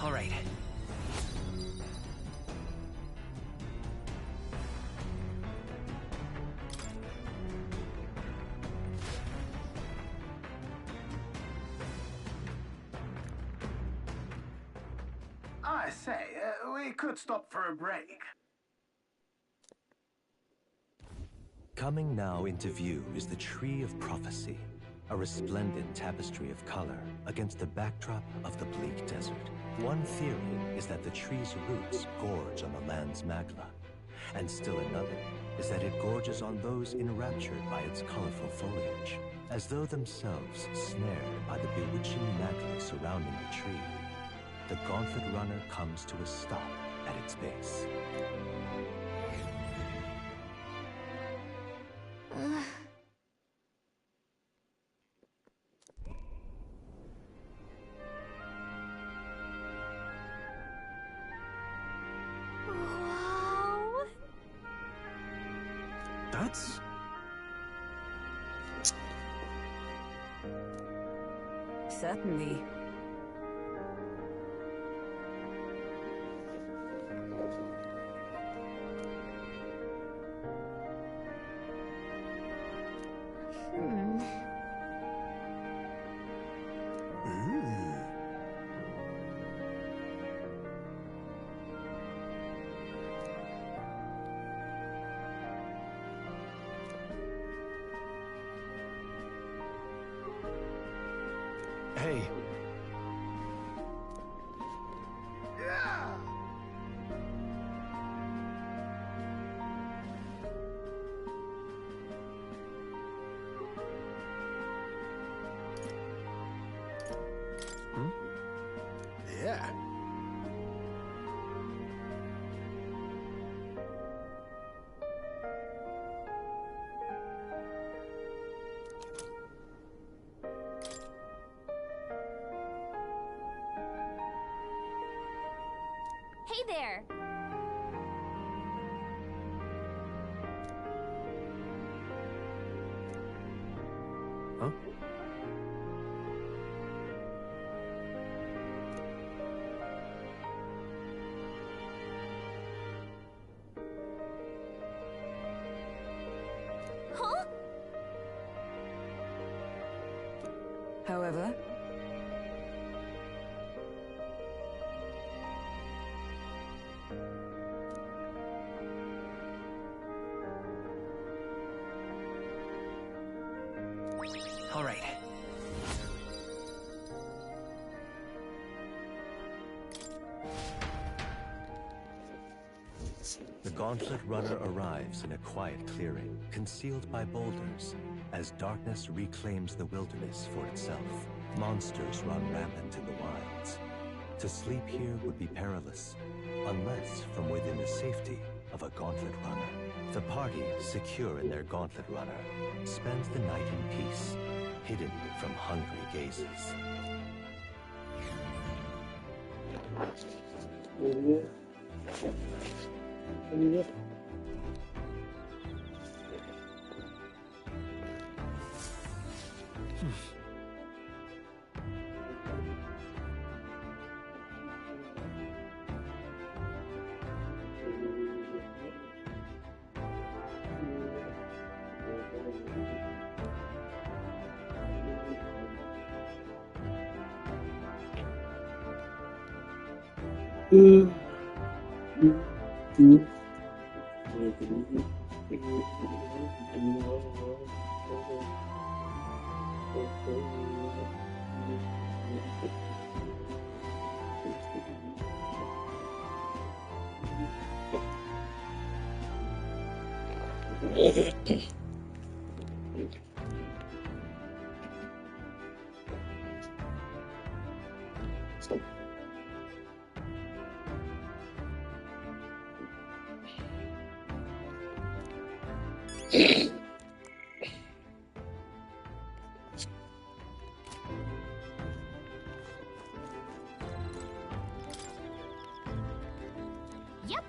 E: All right.
J: I say, we could stop for a break.
O: Coming now into view is the Tree of Prophecy, a resplendent tapestry of color against the backdrop of the bleak desert. One theory is that the tree's roots gorge on the land's magma, and still another is that it gorges on those enraptured by its colorful foliage, as though themselves snared by the bewitching magma surrounding the tree. The Gauntlet Runner comes to a stop at its base.
S: Wow.
B: That's...
H: Certainly.
B: Hey.
J: Yeah.
S: Hey there!
B: Huh?
S: Huh?
H: However,
E: All right.
O: The Gauntlet Runner arrives in a quiet clearing, concealed by boulders, as darkness reclaims the wilderness for itself. Monsters run rampant in the wilds. To sleep here would be perilous, unless from within the safety of a Gauntlet Runner. The party, secure in their Gauntlet Runner, spends the night in peace, hidden from hungry gazes.
S: Yep.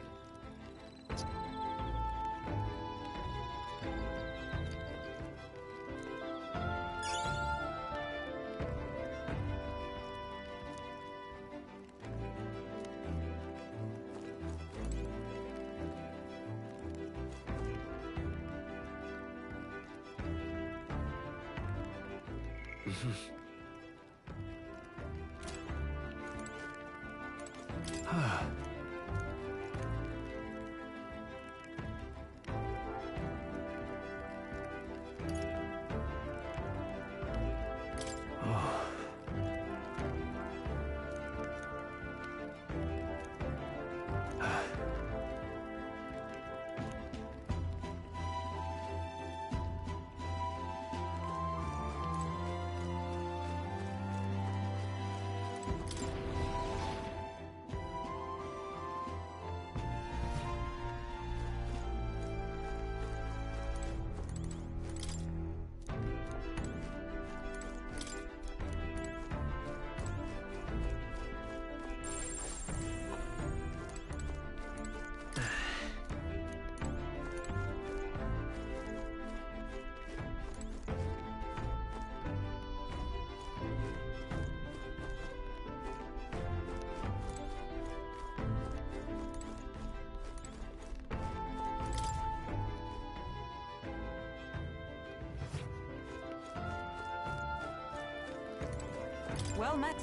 H: Well met.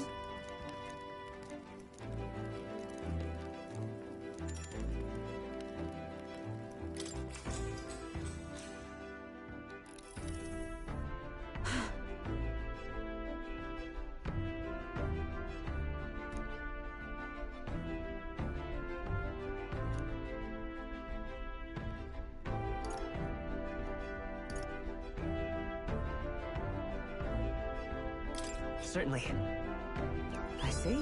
E: Certainly.
H: I see.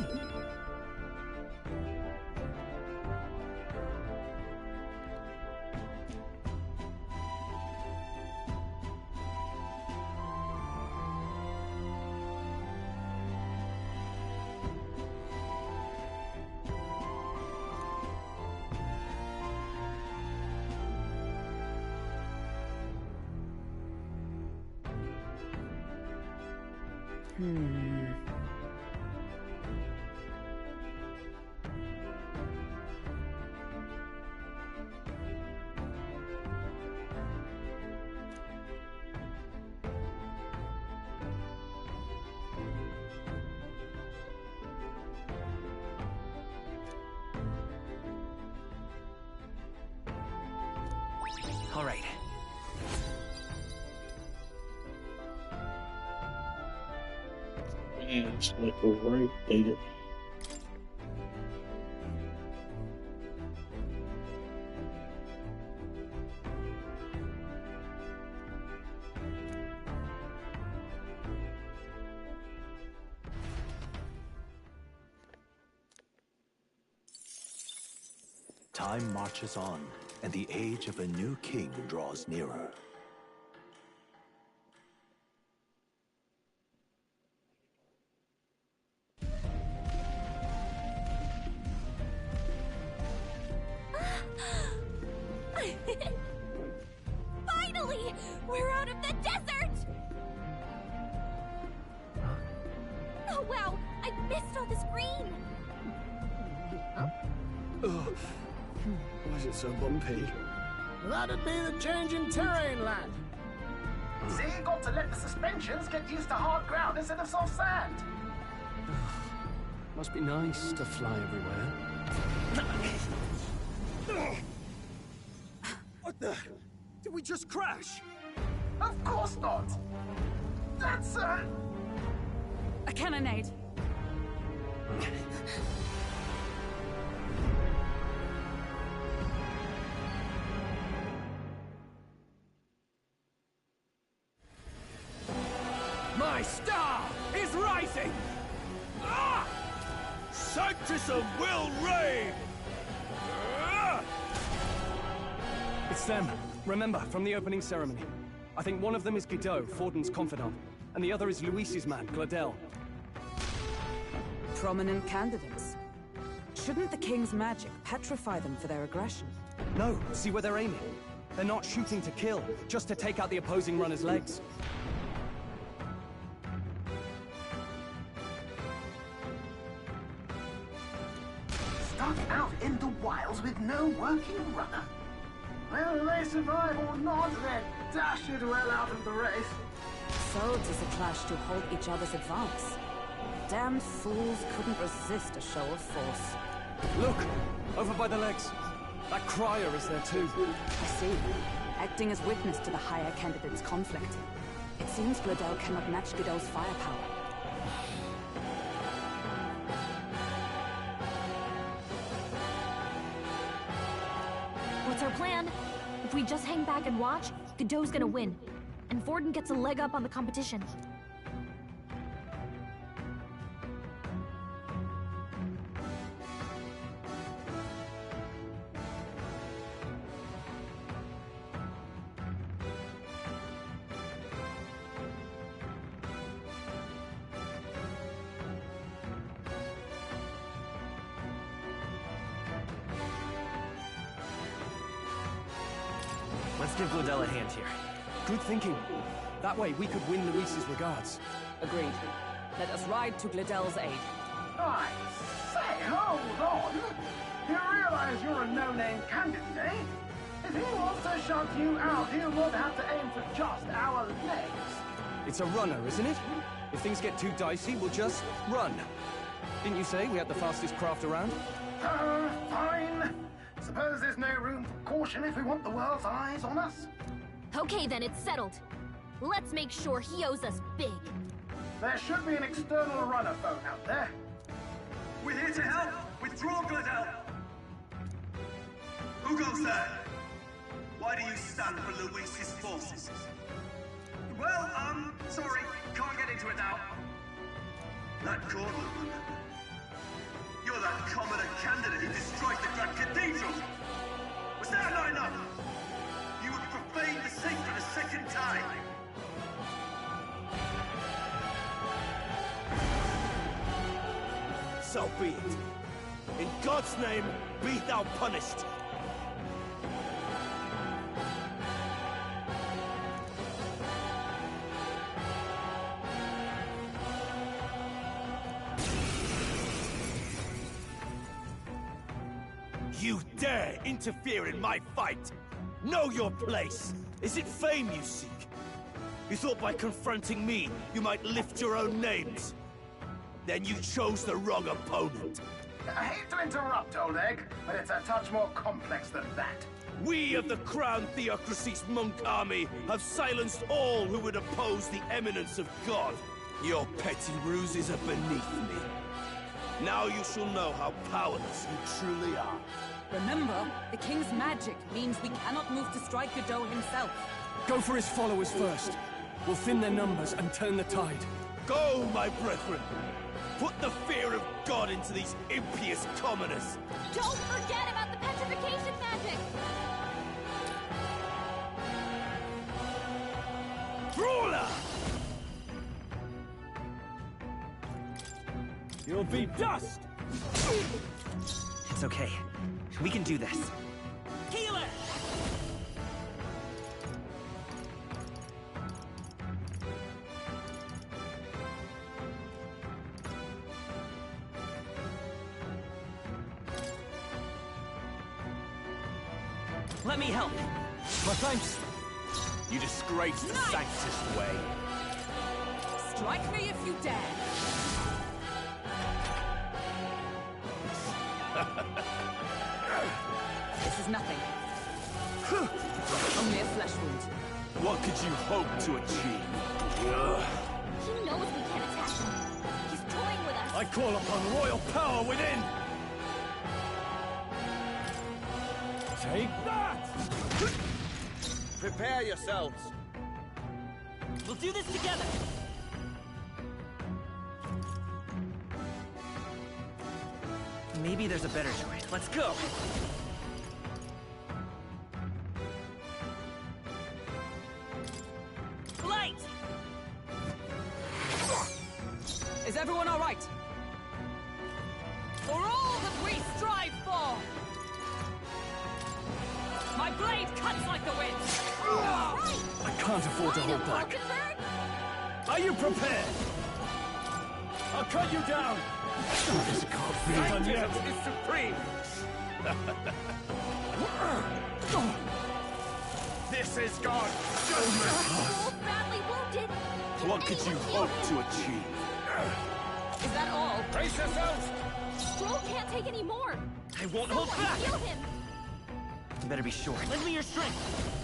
E: All right.
Q: Yeah, it's like a right there.
O: Time marches on, and the age of a new king draws nearer.
S: Finally! We're out of the desert! Oh wow, I missed all this green!
B: Why is it so bumpy?
J: That'd be the change in terrain, lad. See, you got to let the suspensions get used to hard ground instead of soft sand.
B: Must be nice to fly everywhere.
J: What the? Did we just crash? Of course not. That's
H: a cannonade.
V: My star is rising! Ah!
U: Sanctism will reign!
V: It's them. Remember, from the opening ceremony. I think one of them is Guido, Forden's confidant, and the other is Luis's man, Gladel.
H: Prominent candidates. Shouldn't the king's magic petrify them for their aggression?
V: No, see where they're aiming. They're not shooting to kill, just to take out the opposing runner's legs.
J: Stuck out in the wilds with no working runner. Whether they survive or not, they're dashed well out of the race.
H: So 'tis a clash to halt each other's advance. Damned fools couldn't resist a show of force.
B: Look! Over by the legs. That crier is there too.
C: I see. Acting as witness to the higher candidate's conflict. It seems Gladel cannot match Godot's firepower.
S: What's our plan? If we just hang back and watch, Godot's gonna win. And Forden gets a leg up on the competition.
E: Let's give Gladel a hand here.
B: Good thinking. That way we could win Luis's regards.
H: Agreed. Let us ride to Gladel's aid.
J: I say, hold on. You realize you're a no-name candidate, eh? If he wants to shut you out, he would have to aim for just our legs.
B: It's a runner, isn't it? If things get too dicey, we'll just run. Didn't you say we had the fastest craft around?
J: Fine. Suppose there's no room for caution if we want the world's eyes on us?
S: Okay then, it's settled. Let's make sure he owes us big.
J: There should be an external runner phone out there.
A: We're here to help! Withdraw, Gladel! Who goes there? Why do you stand for Luis's forces? Well, sorry, can't get into it now. That Cornwall, you're that commoner candidate who destroyed the Grand Cathedral! Was that not enough? You would profane the sacred a second time!
U: So be it. In God's name, be thou punished. You dare interfere in my fight! Know your place! Is it fame you seek? You thought by confronting me, you might lift your own names? Then you chose the wrong opponent.
J: I hate to interrupt, Old Egg, but it's a touch more complex than that.
U: We of the Crown Theocracy's monk army have silenced all who would oppose the eminence of God. Your petty ruses are beneath me. Now you shall know how powerless you truly are.
H: Remember, the king's magic means we cannot move to strike Godot himself.
B: Go for his followers first. We'll thin their numbers and turn the tide.
U: Go, my brethren! Put the fear of God into these impious commoners!
S: Don't forget about the petrification magic!
U: Brawler!
B: You'll be dust!
E: It's okay. We can do this.
A: Healer!
E: Let me help.
B: My thanks.
U: You disgrace the Sanctus way.
H: Strike me if you dare. This is nothing. Only a flesh wound.
U: What could you hope to achieve?
S: He knows we can't attack him. He's toying with us.
U: I call upon royal power within!
B: Take that!
U: Prepare yourselves.
E: We'll do this together! Maybe there's a better choice. Let's go!
H: Light! Is everyone all right? For all that we strive for! My blade cuts like the wind!
B: I can't afford to hold back. Are you prepared? I'll cut you down! This can't be done yet!
U: Is supreme! This is God's judgment!
S: So badly wounded.
U: What could you hope to achieve?
H: Is that all?
U: Brace yourselves!
S: Stroll can't take any more!
E: I won't hold back!
S: Heal him!
E: You better be sure.
I: Lend me your strength!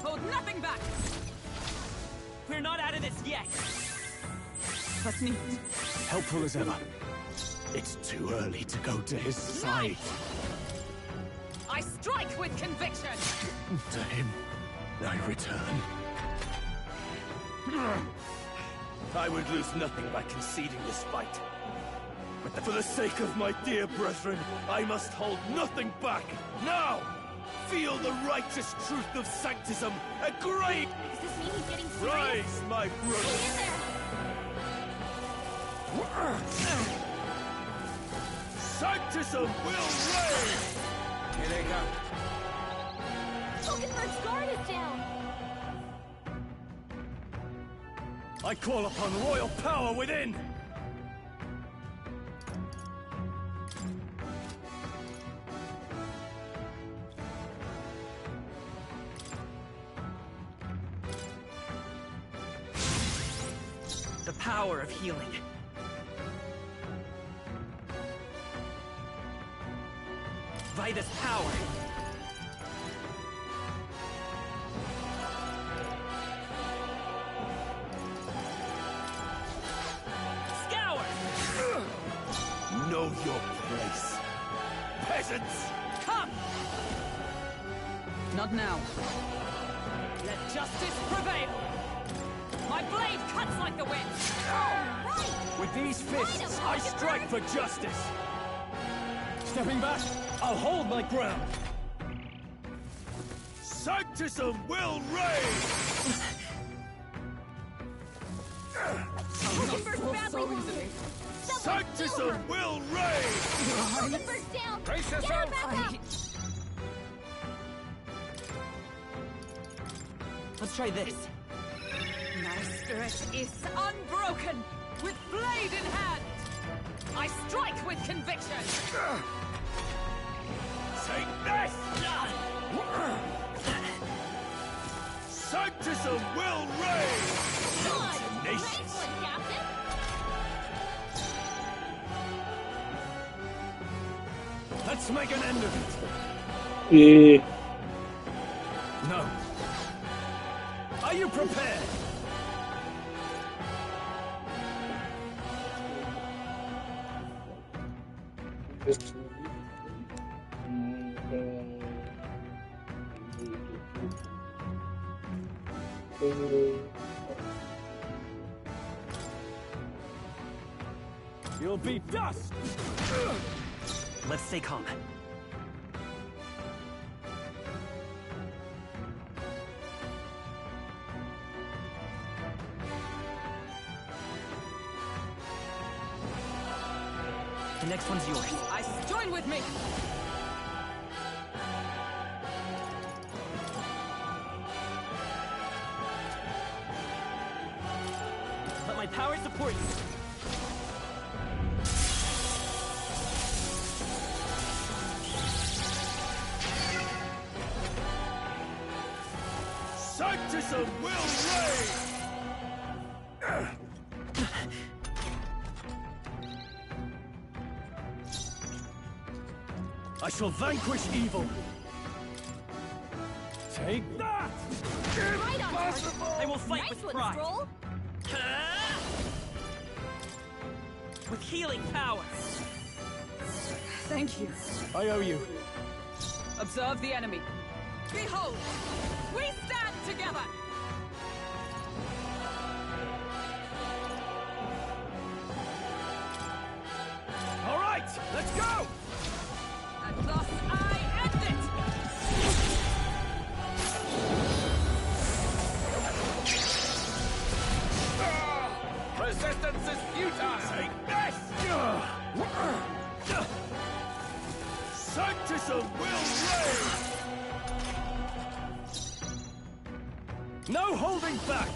H: Hold nothing back!
I: We're not out of this yet!
H: Let's meet.
B: Helpful as ever. It's too early to go to his side.
H: I strike with conviction!
B: To him, I return.
U: I would lose nothing by conceding this fight. But for the sake of my dear brethren, I must hold nothing back. Now! Feel the righteous truth of sanctism agreed!
S: Does this mean he's getting serious?
U: Rise, my brother!
S: Stay in there!
U: Sanctism will reign!
T: Here they come.
S: Hulkenberg's guard is down!
U: I call upon royal power within!
E: The power of healing. Vida's power.
U: Scour! Know your place. Peasants!
H: Come! Not now. Let justice prevail! My blade cuts like the wind!
U: With these fists, I strike for justice! Stepping back, I'll hold my ground! Sanctism will reign! Sanctism will reign!
S: Hulkenberg's down!
U: Brace
S: Get her
U: yourself!
S: back up!
E: Let's try this.
H: My spirit is unbroken, with blade in hand! I strike with conviction!
U: Take this! Sanctism will reign! Tenacious! Let's make an end of it!
Q: Yeah.
U: No. Are you prepared? You'll be dust!
E: Let's stay calm. The next one's yours.
H: Join with me!
I: Let my power support you.
U: Sanctism will reign! I shall vanquish evil. Take that!
S: Right on target.
I: I will fight
S: Nice
I: with
S: one,
I: pride.
S: Stroll.
I: With healing power.
H: Thank you.
U: I owe you.
H: Observe the enemy. Behold! We stand together!
U: All right, let's go!
H: And thus I end it!
U: Resistance is futile! Take this! Sanctism will reign! No holding back!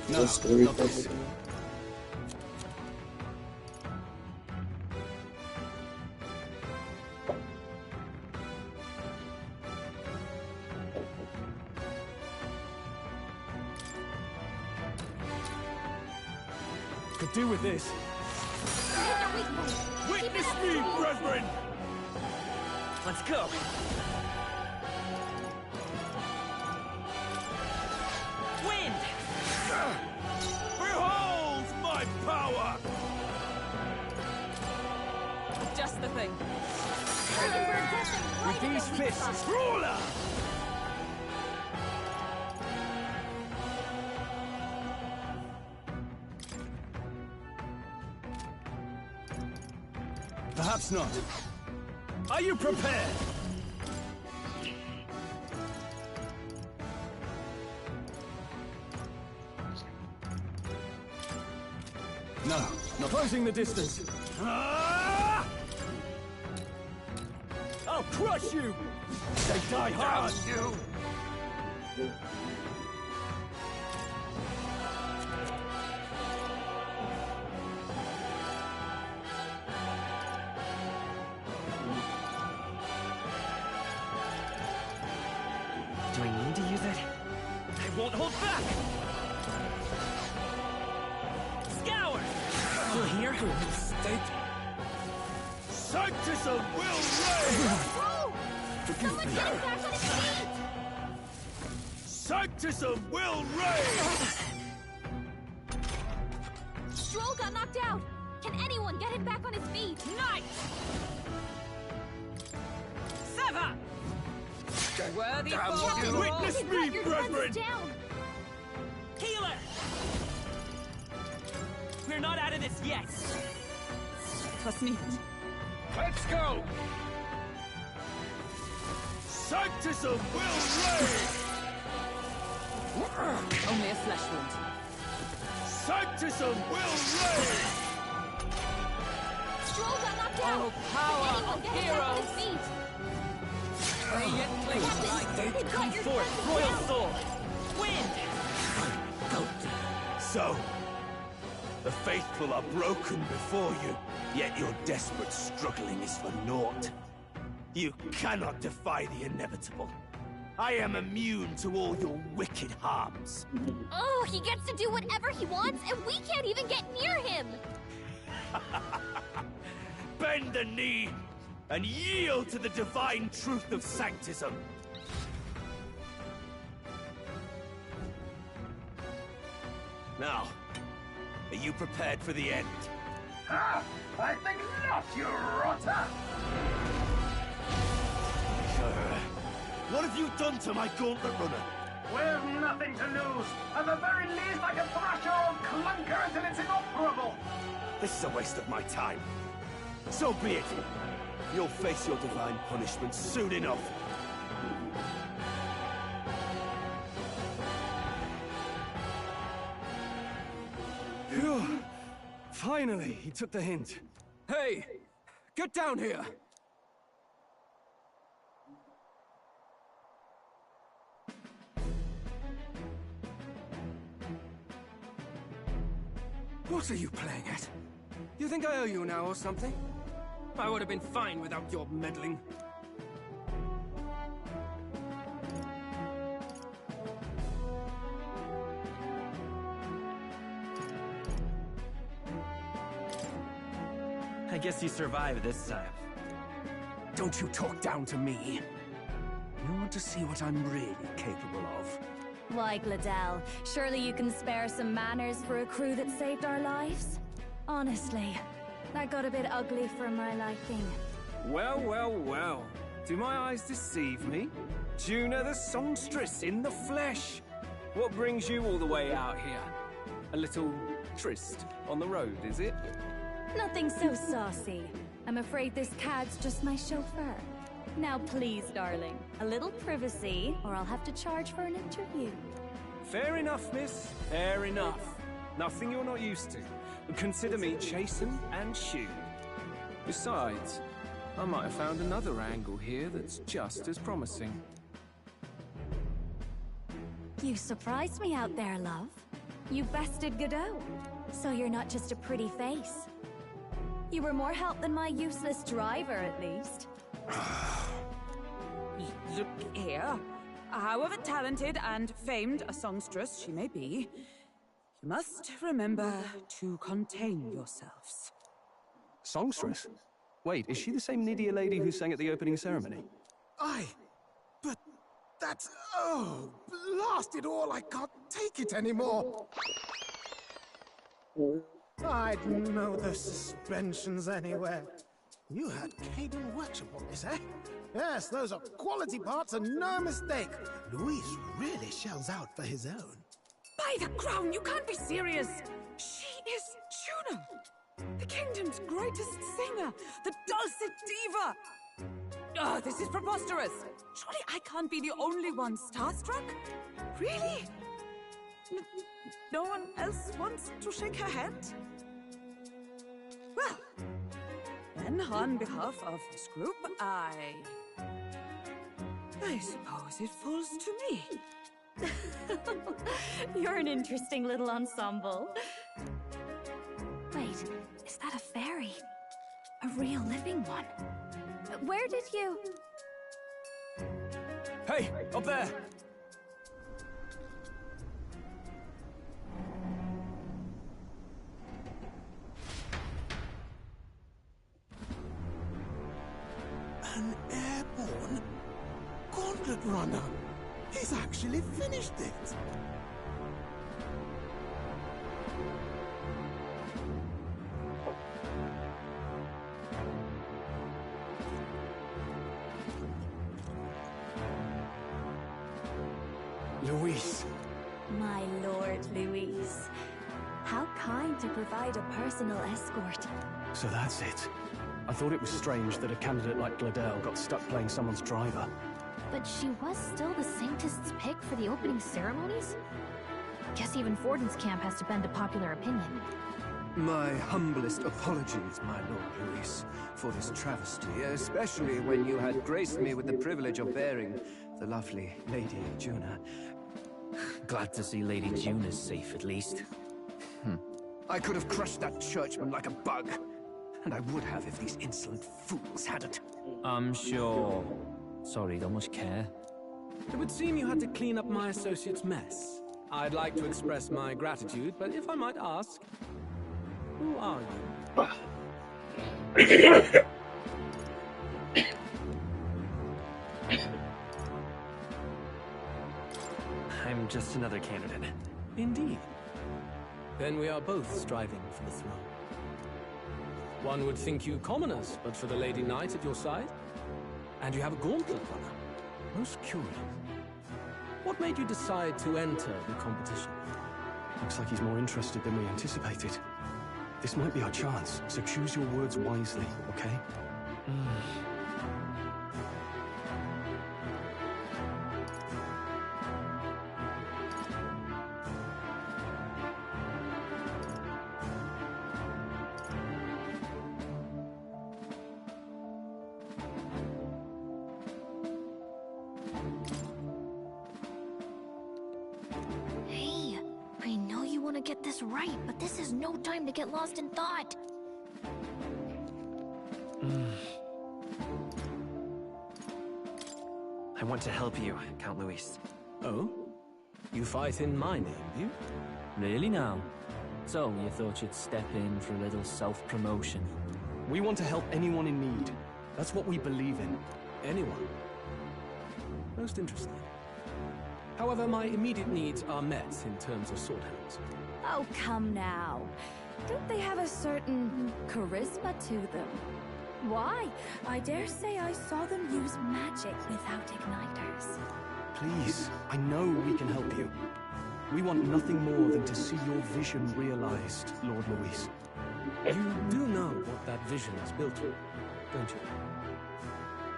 Q: No, not this.
B: Could do with this.
U: Witness me, brethren!
I: Let's go! Wind!
U: Behold my power!
H: Just the thing.
U: With these fists, ruler!
B: Perhaps not. Are you prepared? No, not closing the distance.
U: Ah!
B: I'll crush you! They die hard!
U: You!
E: Do I need to use it?
I: I won't hold back! Scour!
E: Still here?
U: State. Sanctism will reign!
S: Someone get him back on his feet!
U: Sanctism will reign!
S: Stroll got knocked out! Can anyone get him back on his feet?
I: Knight! Sever!
H: Worthy
U: Damn you! Witness me, brethren!
S: Down.
I: Healer! We're not out of this yet!
H: Was nicht.
U: Let's go! Sanctism will reign!
H: Only a flesh wound.
U: Sanctism will reign!
S: Stroll got knocked out!
H: Oh, power
S: Can anyone
H: of
S: get him back on
H: heroes!
S: his feet?
I: State, come forth, royal soul! Wind!
U: So, the faithful are broken before you, yet your desperate struggling is for naught. You cannot defy the inevitable. I am immune to all your wicked harms.
S: Oh, he gets to do whatever he wants, and we can't even get near him!
U: Bend the knee and yield to the divine truth of sanctism. Now, are you prepared for the end?
J: Ah, I think not, you rotter!
U: What have you done to my gauntlet runner?
J: We've nothing to lose. At the very least, I can thrash your old clunker until it's inoperable.
U: This is a waste of my time. So be it. You'll face your divine punishment soon enough.
B: Phew. Finally, he took the hint.
L: Hey! Get down here! What are you playing at? You think I owe you now or something? I would have been fine without your meddling.
E: I guess you survived this time.
L: Don't you talk down to me. You want to see what I'm really capable of?
K: Why, Gladell, surely you can spare some manners for a crew that saved our lives? Honestly, that got a bit ugly for my liking.
L: Well, well, well. Do my eyes deceive me? Juna the songstress in the flesh. What brings you all the way out here? A little tryst on the road, is it?
K: Nothing so saucy. I'm afraid this cad's just my chauffeur. Now please, darling, a little privacy, or I'll have to charge for an interview.
L: Fair enough, miss. Fair enough. Nothing you're not used to. But consider me chastened and shoed. Besides, I might have found another angle here that's just as promising.
K: You surprised me out there, love. You bested Godot. So you're not just a pretty face. You were more help than my useless driver, at least.
H: Look here. However talented and famed a songstress she may be, You must remember to contain yourselves.
B: Songstress? Wait, is she the same Nydia lady who sang at the opening ceremony?
J: Aye, but that's... Oh, blast it all, I can't take it anymore. I'd know those suspensions anywhere. You heard Caden Workshop on this, eh? Yes, those are quality parts and no mistake. Luis really shells out for his own.
H: By the crown, you can't be serious! She is Juno! The kingdom's greatest singer! The dulcet diva! Oh, this is preposterous! Surely I can't be the only one starstruck? Really? No one else wants to shake her hand? Well, then on behalf of this group, I suppose it falls to me.
K: You're an interesting little ensemble. Wait, is that a fairy? A real living one? Where did you...
B: Hey, up there!
J: An airborne gauntlet runner. He's actually finished it.
B: Luis.
K: My Lord Luis. How kind to provide a personal escort.
B: So that's it. I thought it was strange that a candidate like Gladel got stuck playing someone's driver.
S: But she was still the Sanctist's pick for the opening ceremonies? Guess even Forden's camp has to bend to popular opinion.
T: My humblest apologies, my Lord Luis, for this travesty, especially when you had graced me with the privilege of bearing the lovely Lady Juna.
M: Glad to see Lady Juna's safe, at least.
T: I could have crushed that churchman like a bug. And I would have if these insolent fools hadn't.
M: I'm sure. Sorry, don't much care.
I: It would seem you had to clean up my associate's mess. I'd like to express my gratitude, but if I might ask, who are you?
E: I'm just another candidate.
I: Indeed. Then we are both striving for the throne. One would think you commoners, but for the Lady Knight at your side. And you have a gauntlet runner. Most curious. What made you decide to enter the competition?
B: Looks like he's more interested than we anticipated. This might be our chance, so choose your words wisely, okay?
S: Hey, I know you want to get this right, but this is no time to get lost in thought.
E: I want to help you, Count Luis.
I: Oh? You fight in my name, do you?
M: Really now? So, you thought you'd step in for a little self-promotion?
B: We want to help anyone in need. That's what we believe in.
I: Anyone? Most interesting. However, my immediate needs are met in terms of sword hands.
K: Oh, come now. Don't they have a certain charisma to them? Why? I dare say I saw them use magic without igniters.
B: Please, I know we can help you. We want nothing more than to see your vision realized, Lord Luis.
I: You do know what that vision is built on, don't you?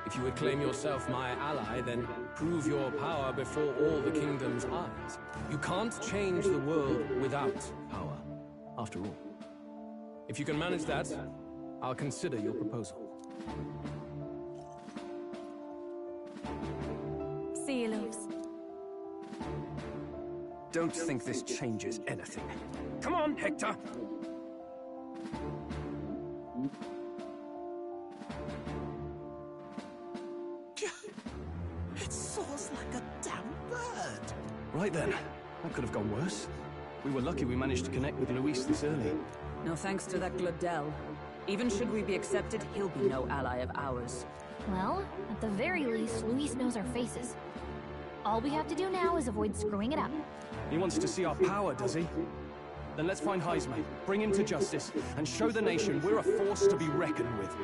I: If you would claim yourself my ally, then prove your power before all the kingdom's eyes. You can't change the world without power, after all. If you can manage that, I'll consider your proposal.
K: See you, loves.
T: Don't think this changes anything. Come on, Hector!
J: It soars like a damn bird.
B: Right then, that could have gone worse. We were lucky we managed to connect with Luis this early.
H: No thanks to that Gladel. Even should we be accepted, he'll be no ally of ours.
S: Well, at the very least, Luis knows our faces. All we have to do now is avoid screwing it up.
B: He wants to see our power, does he? Then let's find Heisman, bring him to justice, and show the nation we're a force to be reckoned with.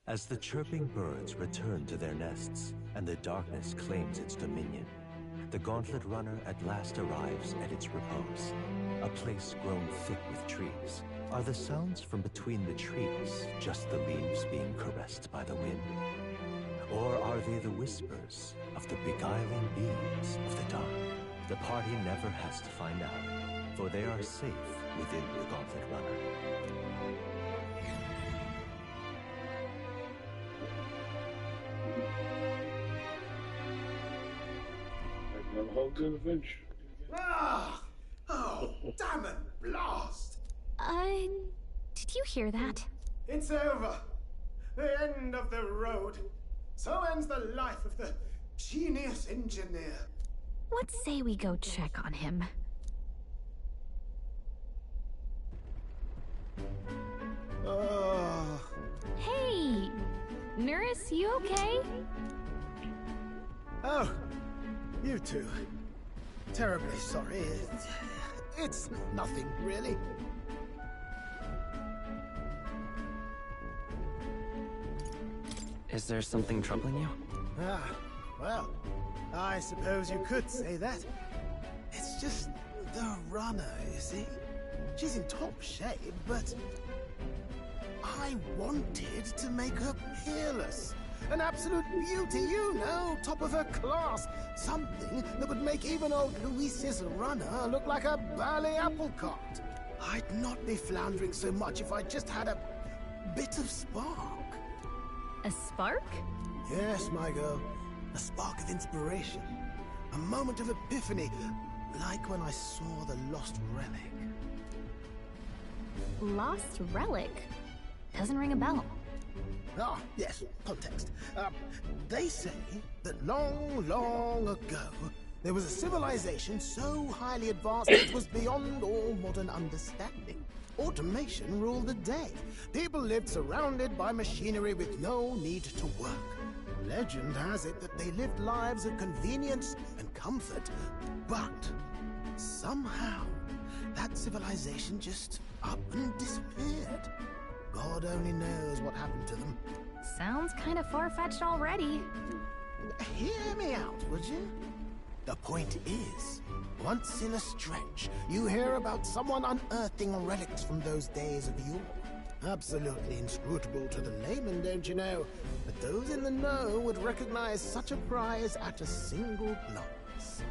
O: As the chirping birds return to their nests, and the darkness claims its dominion, the Gauntlet Runner at last arrives at its repose, a place grown thick with trees. Are the sounds from between the trees just the leaves being caressed by the wind? Or are they the whispers of the beguiling beams of the dark? The party never has to find out, for they are safe within the Gauntlet Runner.
J: Ah! Oh, damn it, blast!
S: Did you hear that?
J: It's over. The end of the road. So ends the life of the genius engineer.
S: Let's say we go check on him.
J: Oh.
S: Hey! Nurse, you okay?
J: Oh, you two. Terribly sorry. It's nothing, really.
E: Is there something troubling you?
J: Ah, well, I suppose you could say that. It's just the runner, you see? She's in top shape, but I wanted to make her peerless. An absolute beauty, you know, top of her class. Something that would make even old Luis's runner look like a ballet apple cart. I'd not be floundering so much if I just had a bit of spark.
S: A spark?
J: Yes, my girl. A spark of inspiration. A moment of epiphany, like when I saw the lost relic.
S: Lost relic? Doesn't ring a bell.
J: Ah, yes, context. They say that long, long ago, there was a civilization so highly advanced it was beyond all modern understanding. Automation ruled the day. People lived surrounded by machinery with no need to work. Legend has it that they lived lives of convenience and comfort, but somehow that civilization just up and disappeared. God only knows what happened to them.
S: Sounds kind of far-fetched already.
J: Hear me out, would you? The point is, once in a stretch, you hear about someone unearthing relics from those days of yore. Absolutely inscrutable to the layman, don't you know? But those in the know would recognize such a prize at a single glance.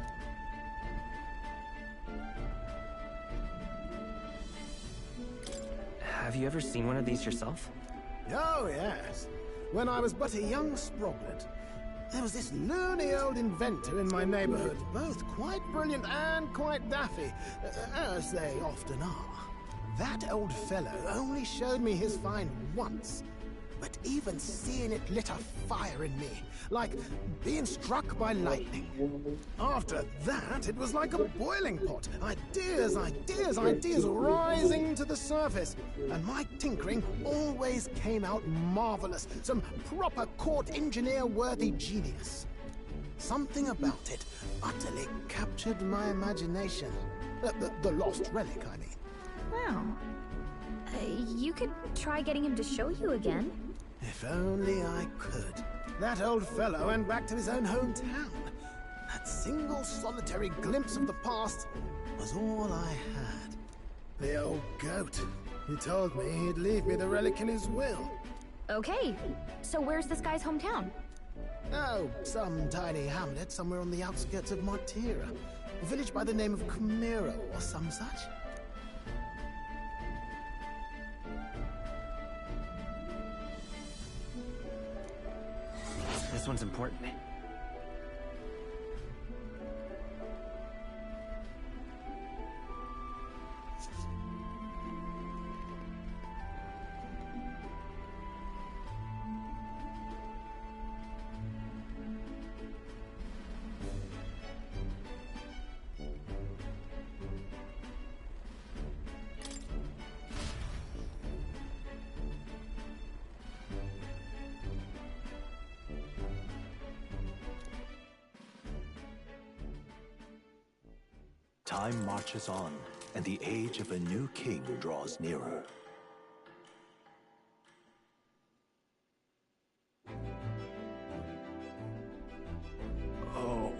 E: Have you ever seen one of these yourself?
J: Oh, yes. When I was but a young sproglet, there was this loony old inventor in my neighborhood, both quite brilliant and quite daffy, as they often are. That old fellow only showed me his find once, but even seeing it lit a fire in me, like being struck by lightning. After that, it was like a boiling pot. Ideas, ideas, ideas rising to the surface. And my tinkering always came out marvelous. Some proper court engineer-worthy genius. Something about it utterly captured my imagination. The lost relic, I mean.
S: Wow. You could try getting him to show you again.
J: If only I could. That old fellow went back to his own hometown. That single solitary glimpse of the past was all I had. The old goat. He told me he'd leave me the relic in his will.
S: Okay, so where's this guy's hometown?
J: Oh, some tiny hamlet somewhere on the outskirts of Martira. A village by the name of Camiro or some such.
E: This one's important.
O: Time marches on, and the age of a new king draws nearer.
L: Oh.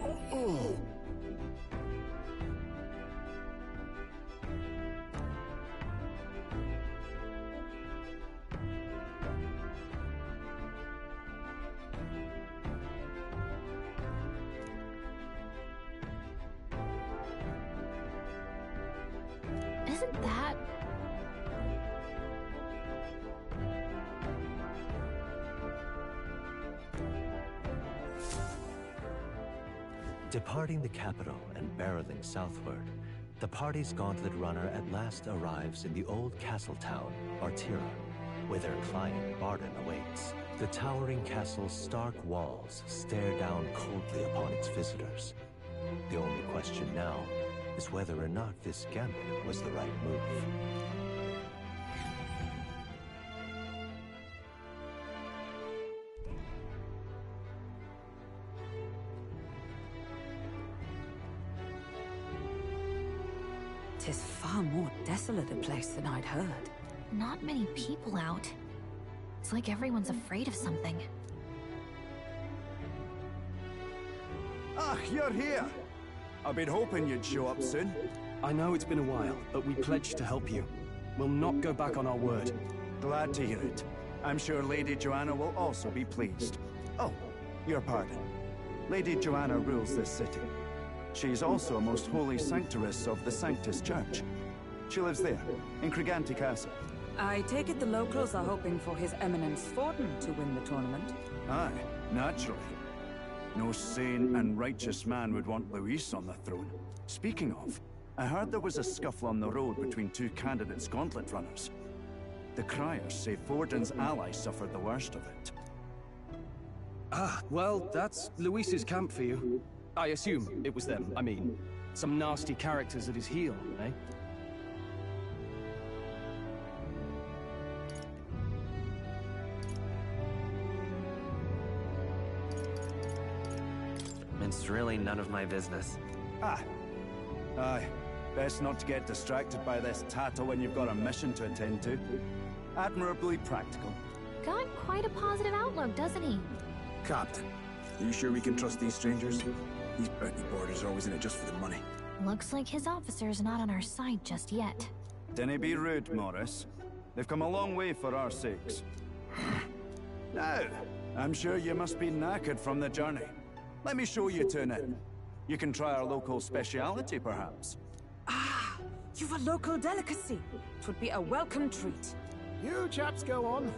S: Isn't that...
O: Departing the capital and barreling southward, the party's gauntlet runner at last arrives in the old castle town, Artira, where their client Barden awaits. The towering castle's stark walls stare down coldly upon its visitors. The only question now is whether or not this gambit was the right move.
C: Tis far more desolate a place than I'd heard.
S: Not many people out. It's like everyone's afraid of something.
L: Ah, you're here! I've been hoping you'd show up soon.
B: I know it's been a while, but we pledged to help you. We'll not go back on our word.
L: Glad to hear it. I'm sure Lady Joanna will also be pleased. Oh, your pardon. Lady Joanna rules this city. She's also a most holy sanctoress of the Sanctus Church. She lives there, in Criganti Castle.
H: I take it the locals are hoping for His Eminence Forden to win the tournament?
L: Aye, naturally. No sane and righteous man would want Luis on the throne. Speaking of, I heard there was a scuffle on the road between two candidates gauntlet runners. The criers say Forden's allies suffered the worst of it.
B: Ah, well, that's Luis's camp for you. I assume it was them. I mean, some nasty characters at his heel, eh?
E: It's really none of my business.
L: Aye. Best not to get distracted by this tattle when you've got a mission to attend to. Admirably practical.
S: Got quite a positive outlook, doesn't he?
N: Captain, are you sure we can trust these strangers? These bounty boarders are always in it just for the money.
S: Looks like his officer's not on our side just yet.
L: Dinna be rude, Morris. They've come a long way for our sakes. Now, I'm sure you must be knackered from the journey. Let me show you to an inn. You can try our local speciality, perhaps.
H: Ah, you've a local delicacy. It would be a welcome treat.
J: You chaps go on.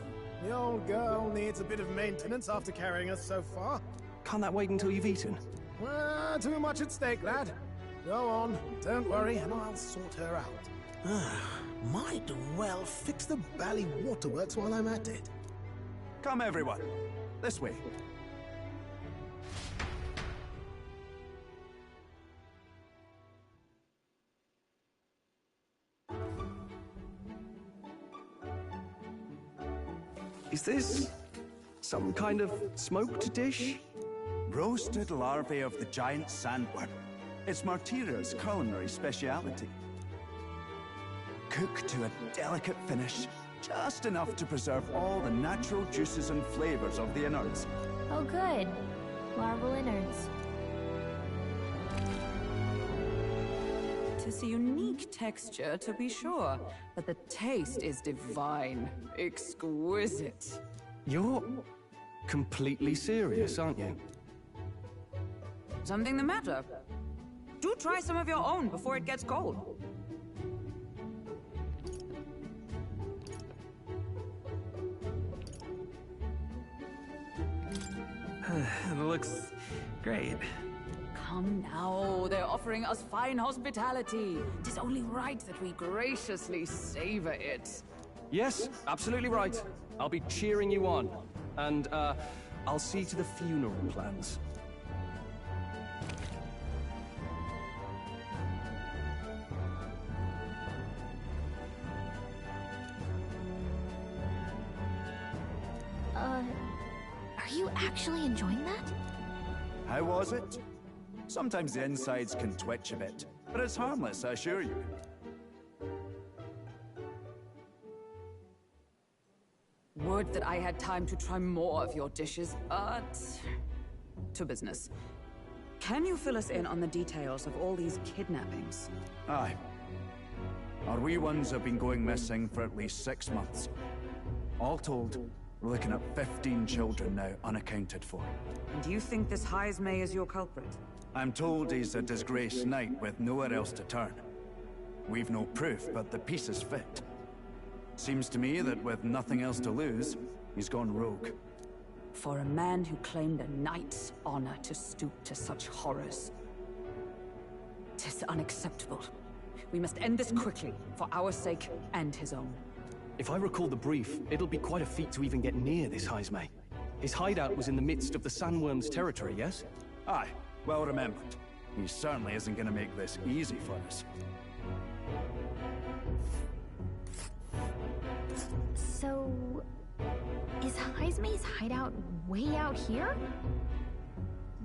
J: The old girl needs a bit of maintenance after carrying us so far.
B: Can't that wait until you've eaten?
J: Too much at stake, lad. Go on, don't worry, and I'll sort her out. Might well fix the bally waterworks while I'm at it.
L: Come, everyone. This way.
B: Is this some kind of smoked dish?
L: Roasted larvae of the giant sandworm. It's Martira's culinary speciality. Cooked to a delicate finish, just enough to preserve all the natural juices and flavors of the innards.
S: Oh good. Larval innards.
H: Tis a unique texture, to be sure, but the taste is divine. Exquisite.
B: You're completely serious, aren't you?
H: Something the matter? Do try some of your own before it gets cold.
E: It looks great.
H: Come now, they're offering us fine hospitality. Tis only right that we graciously savor it.
B: Yes, absolutely right. I'll be cheering you on. And, I'll see to the funeral plans.
S: Are you actually enjoying that?
L: How was it? Sometimes the insides can twitch a bit.
D: But it's harmless, I assure you.
H: Would that I had time to try more of your dishes, but... to business. Can you fill us in on the details of all these kidnappings?
D: Aye. Our wee ones have been going missing for at least 6 months. All told, we're looking at 15 children now unaccounted for.
H: And you think this Heismay is your culprit?
D: I'm told he's a disgraced knight with nowhere else to turn. We've no proof, but the pieces fit. Seems to me that with nothing else to lose, he's gone rogue.
H: For a man who claimed a knight's honor to stoop to such horrors. 'Tis unacceptable. We must end this quickly, for our sake and his own.
B: If I recall the brief, it'll be quite a feat to even get near this Heismay. His hideout was in the midst of the Sandworm's territory, yes?
D: Aye, well remembered. He certainly isn't gonna make this easy for us.
S: So... is Heismay's hideout way out here?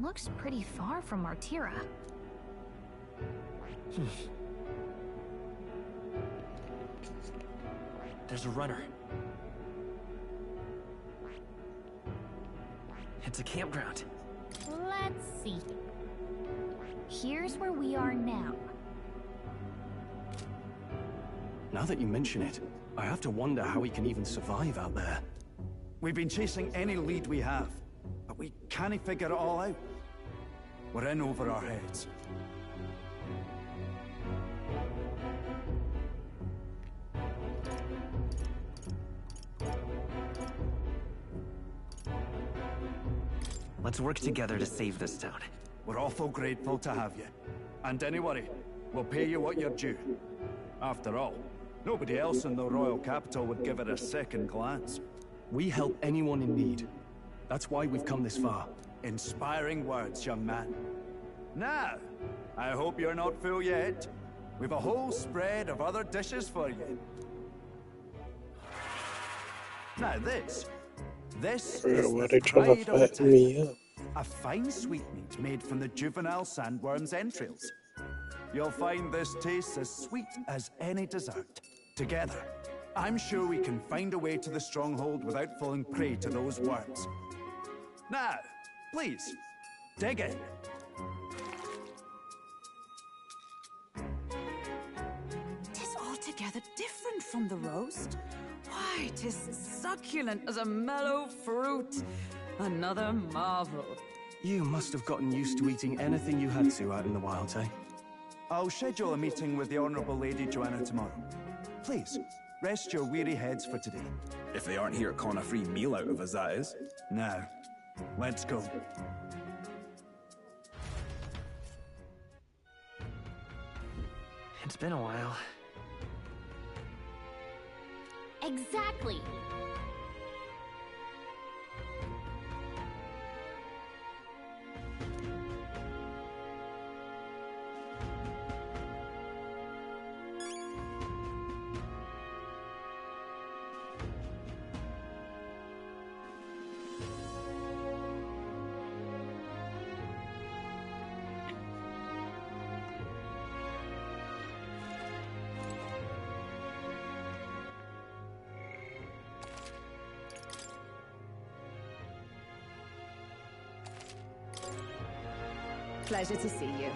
S: Looks pretty far from Martira.
E: There's a runner. It's a campground.
S: Let's see. Here's where we are now.
B: Now that you mention it, I have to wonder how he can even survive out there.
D: We've been chasing any lead we have, but we can't figure it all out. We're in over our heads.
E: Let's work together to save this town.
D: We're awful grateful to have you. And don't worry, we'll pay you what you're due. After all, nobody else in the royal capital would give it a second glance.
B: We help anyone in need. That's why we've come this far.
D: Inspiring words, young man. Now, I hope you're not full yet. We've a whole spread of other dishes for you. Now this is
Q: Why
D: the
Q: they trying to
D: pride of the
Q: fatten me
D: town.
Q: up?
D: A fine sweetmeat made from the juvenile sandworm's entrails. You'll find this tastes as sweet as any dessert. Together, I'm sure we can find a way to the stronghold without falling prey to those worms. Now, please, dig in.
H: Tis altogether different from the roast. Why, 'tis succulent as a mellow fruit. Another marvel.
B: You must have gotten used to eating anything you had to out in the wilds, eh?
D: I'll schedule a meeting with the Honourable Lady Joanna tomorrow. Please, rest your weary heads for today.
N: If they aren't here calling a free meal out of us, that is.
D: Now, let's go.
E: It's been a while.
S: Exactly.
C: Pleasure to see you.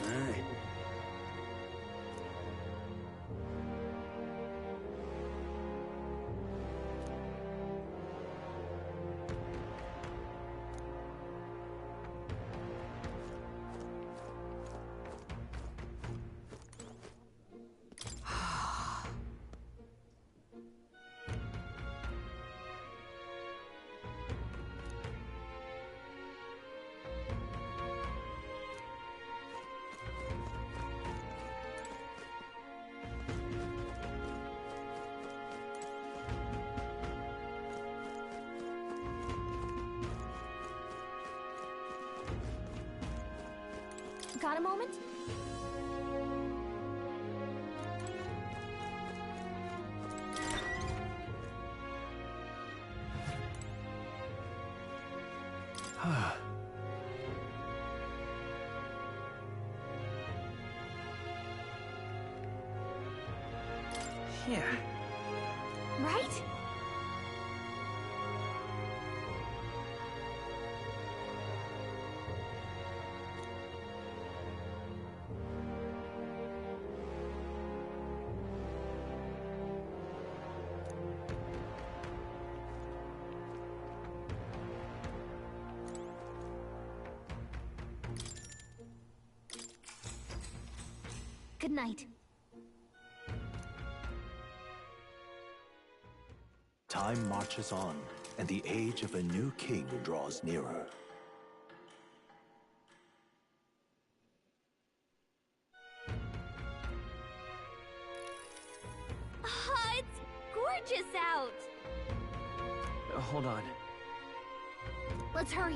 D: Aye.
S: Got a moment?
E: Yeah.
S: Right? Good night.
O: Time marches on, and the age of a new king draws nearer.
S: Ah, it's gorgeous out!
E: Hold on.
S: Let's hurry.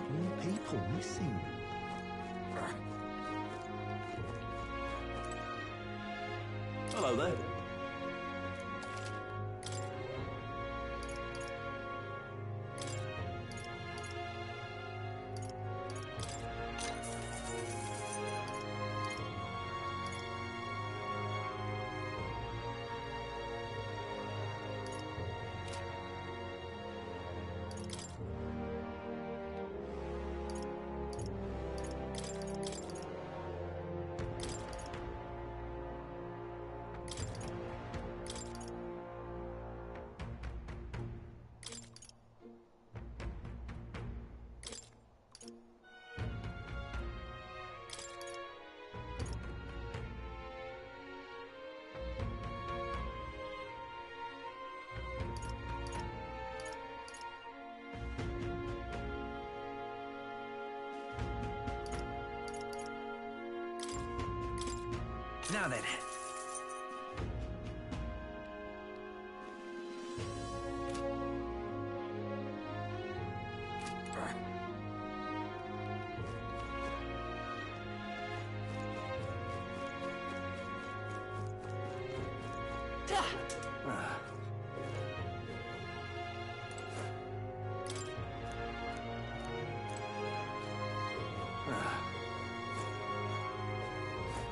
O: More people missing. Hello there.
E: Now then.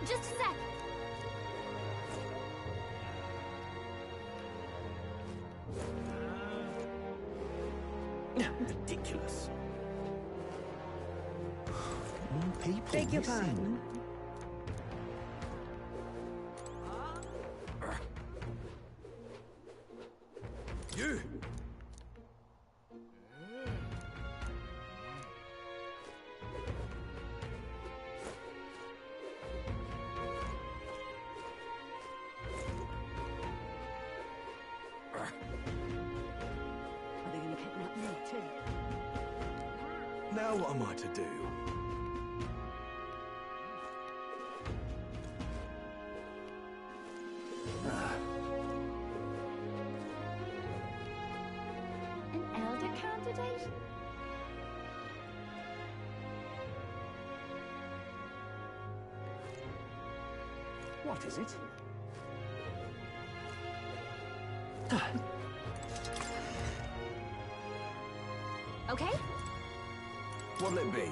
S: Just a sec.
O: Ridiculous. More people
C: Beg your
O: missing.
C: pardon.
U: You!
C: Are they gonna kidnap me too?
O: Now what am I to do?
K: An elder candidate?
O: What is it?
S: Okay?
O: What'll it be?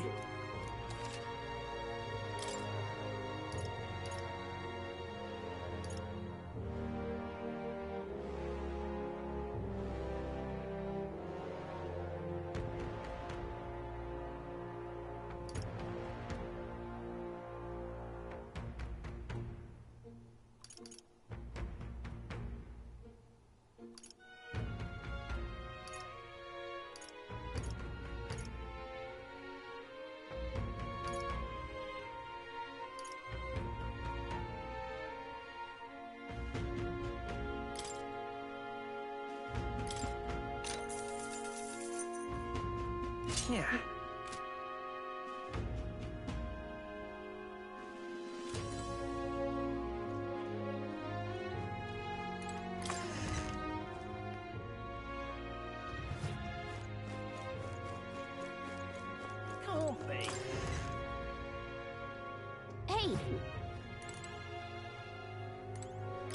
E: Yeah.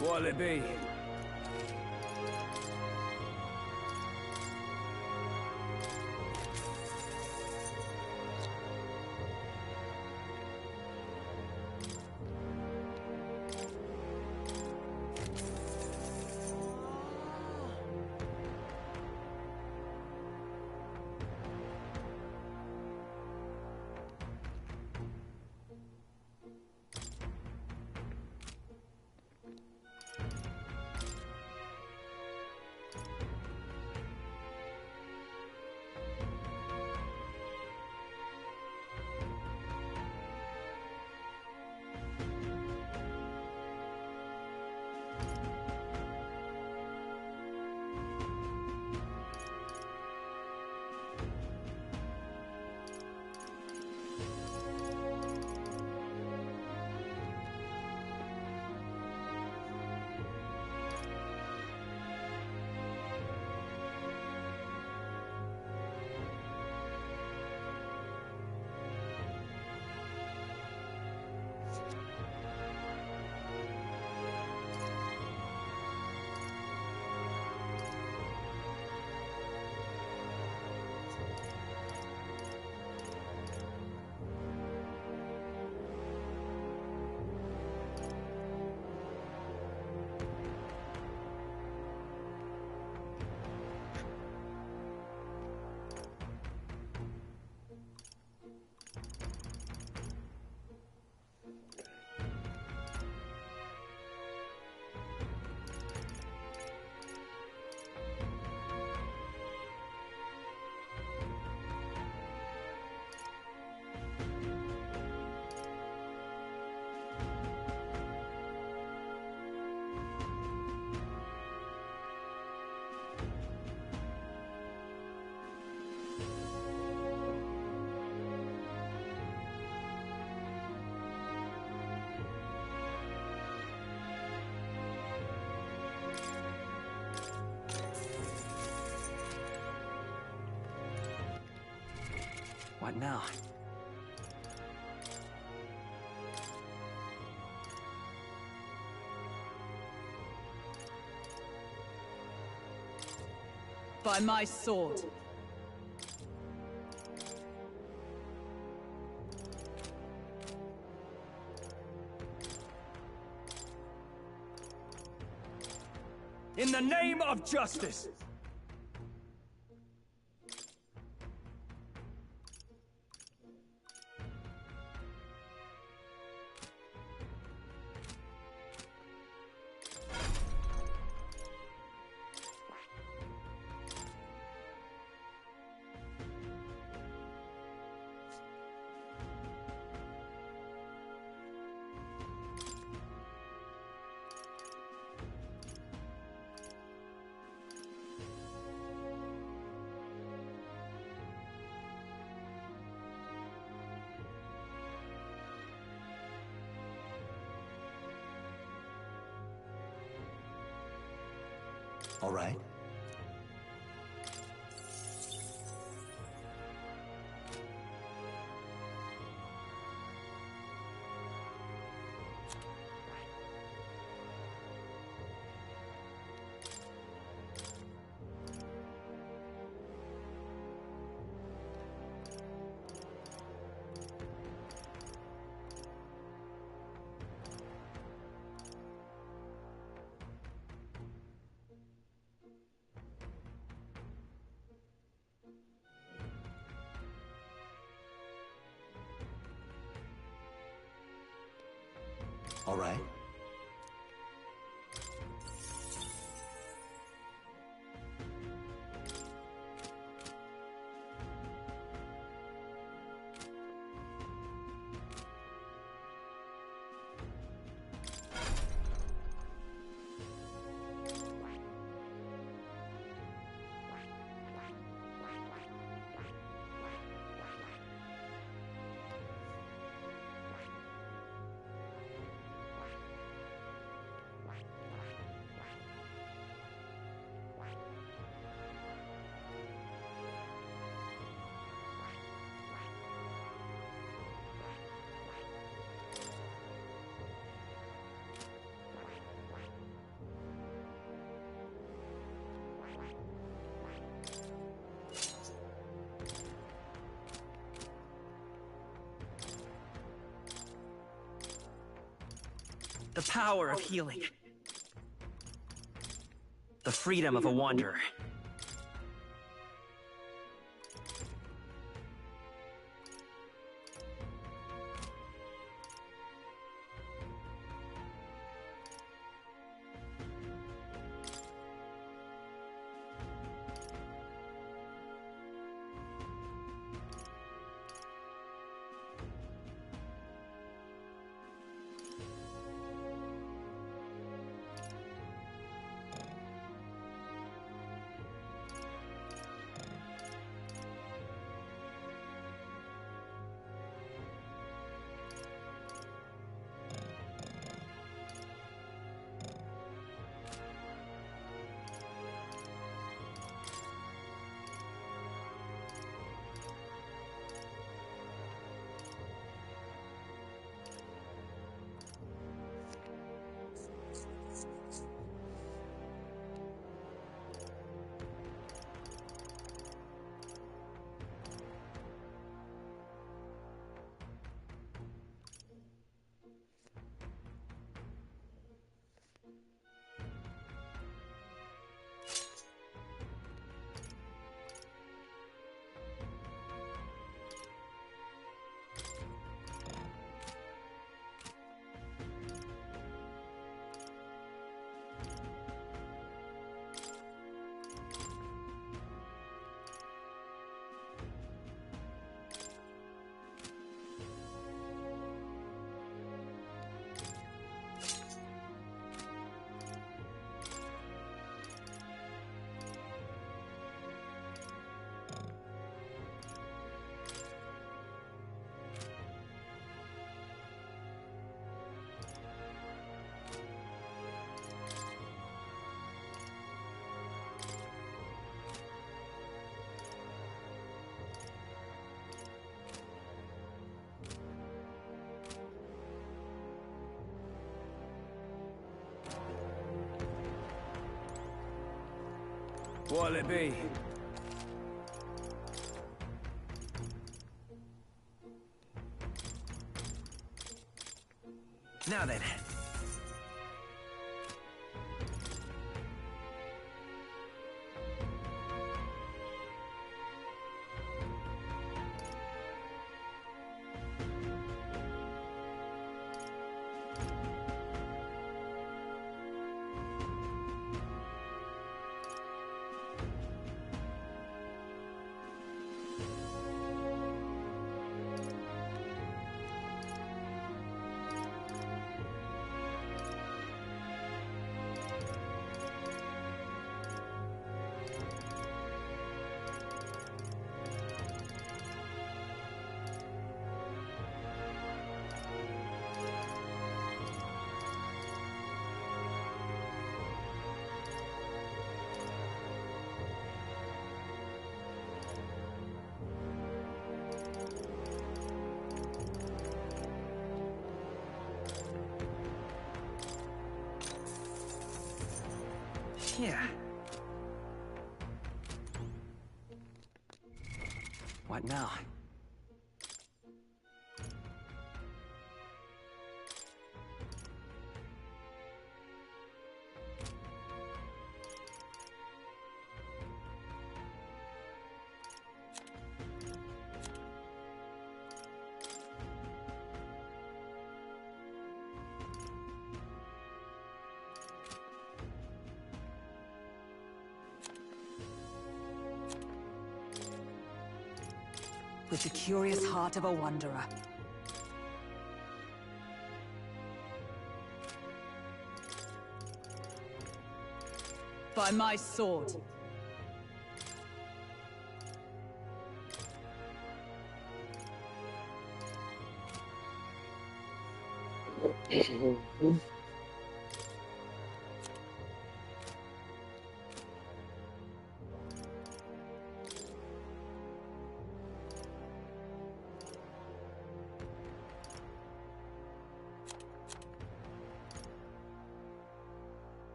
L: What'll it be?
E: What now?
H: By my sword.
L: In the name of justice!
O: All right. All right.
E: The power of healing. The freedom of a wanderer.
L: What'll it be?
E: Now then. Yeah. What now?
C: With the curious heart of a wanderer. By my sword.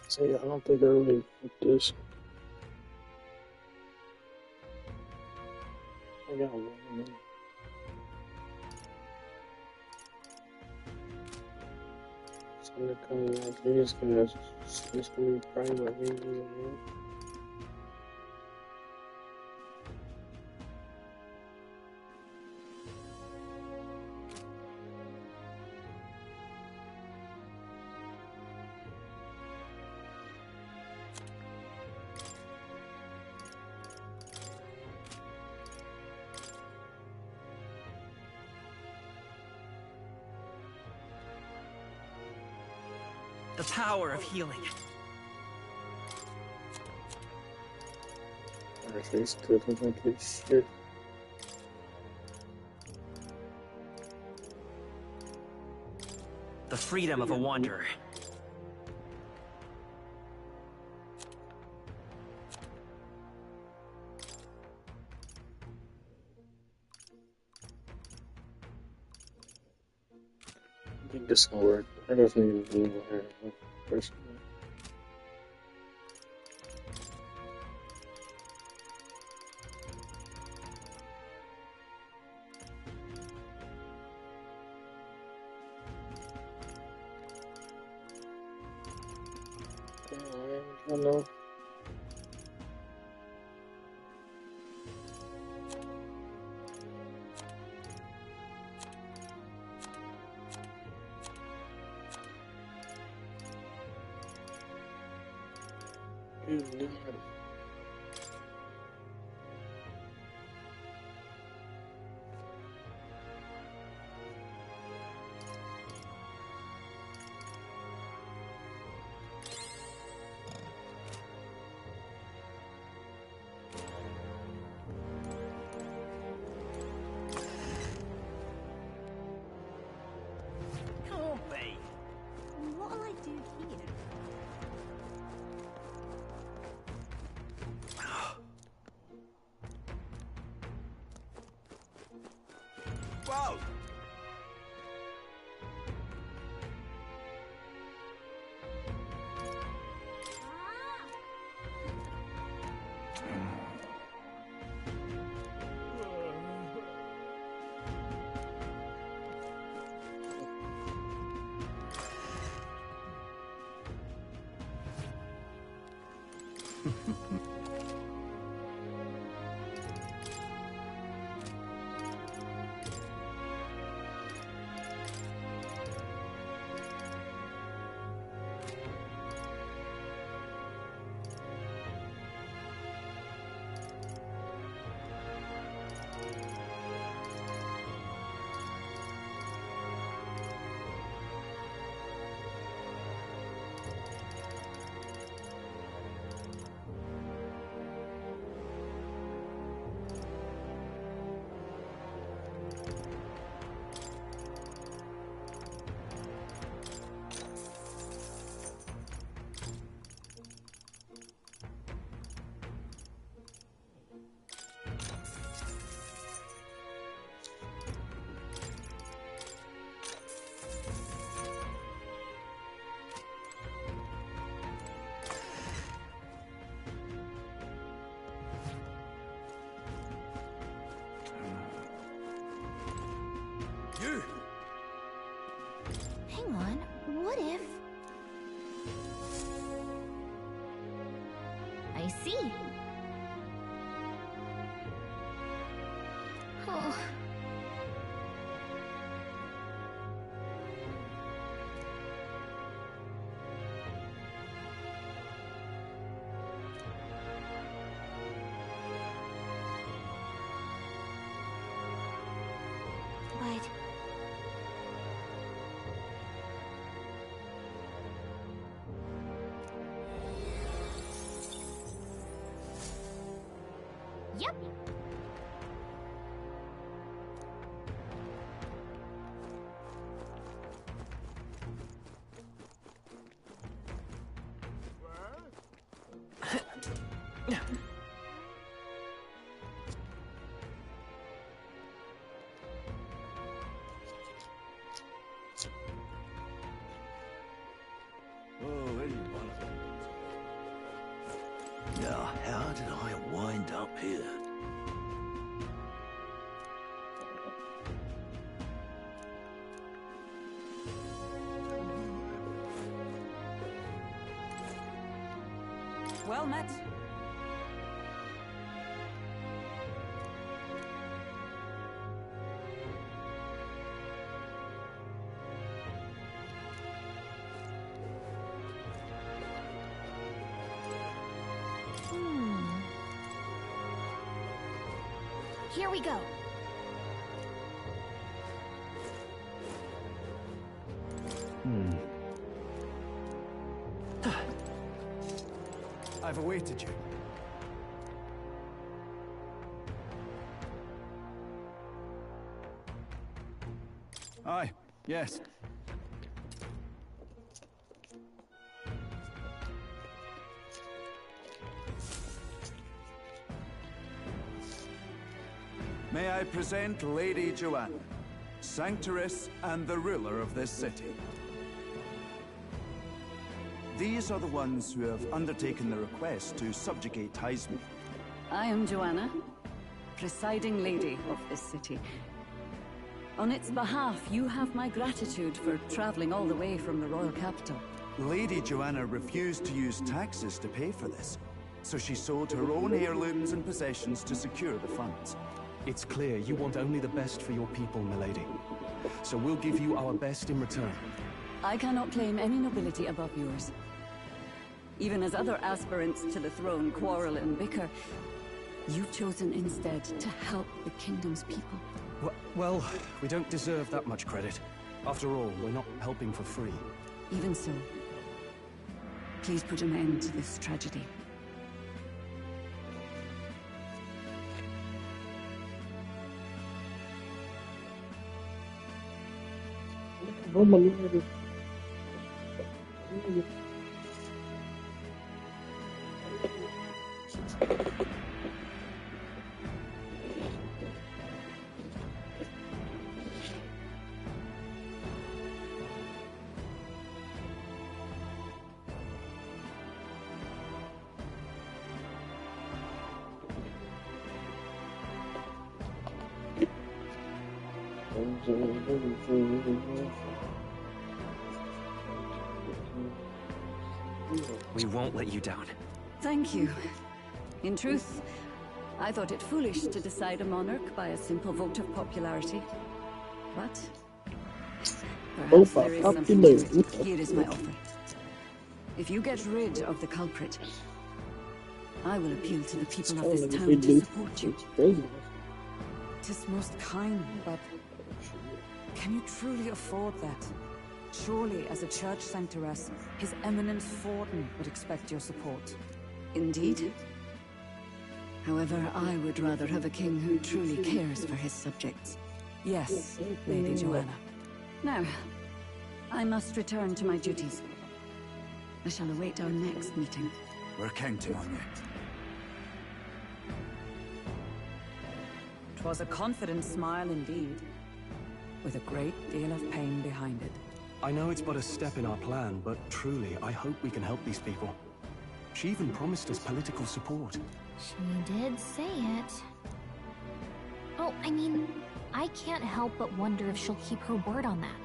Q: So yeah, I don't think I really put this. gonna come out. He's gonna be private review, man.
E: The power of healing.
Q: Our face could look like this shit.
E: The freedom of a wanderer.
Q: I think this will work. I definitely need to move her personally. I don't know. Good Lord.
G: Can't be.
K: What'll I do here?
U: Whoa! You!
K: Hang on, what if... I see. Oh. But...
S: Yep.
U: Oh, any one of them. Now, how did I wind up here?
H: Well met.
S: Here we go.
D: I've awaited you. Aye, yes. May I present Lady Joanna, Sanctoress and the ruler of this city. These are the ones who have undertaken the request to subjugate Heisman.
H: I am Joanna, presiding lady of this city. On its behalf, you have my gratitude for traveling all the way from the royal capital.
D: Lady Joanna refused to use taxes to pay for this, so she sold her own heirlooms and possessions to secure the funds.
B: It's clear you want only the best for your people, milady. So we'll give you our best in return.
H: I cannot claim any nobility above yours. Even as other aspirants to the throne quarrel and bicker, you've chosen instead to help the kingdom's people.
B: Well, we don't deserve that much credit. After all, we're not helping for free.
H: Even so, please put an end to this tragedy.
E: We won't let you down.
H: Thank you. In truth, I thought it foolish to decide a monarch by a simple vote of popularity. But perhaps there is something to it. Here is my offer. If you get rid of the culprit, I will appeal to the people of this town to support you. Tis most kind, but can you truly afford that? Surely, as a church sanctoress, His Eminence Forden would expect your support. Indeed. However, I would rather have a king who truly cares for his subjects. Yes, Lady Joanna. Now, I must return to my duties. I shall await our next meeting.
D: We're counting on you.
H: 'Twas a confident smile indeed, with a great deal of pain behind it.
B: I know it's but a step in our plan, but truly, I hope we can help these people. She even promised us political support.
S: She did say it. Oh, I mean, I can't help but wonder if she'll keep her word on that.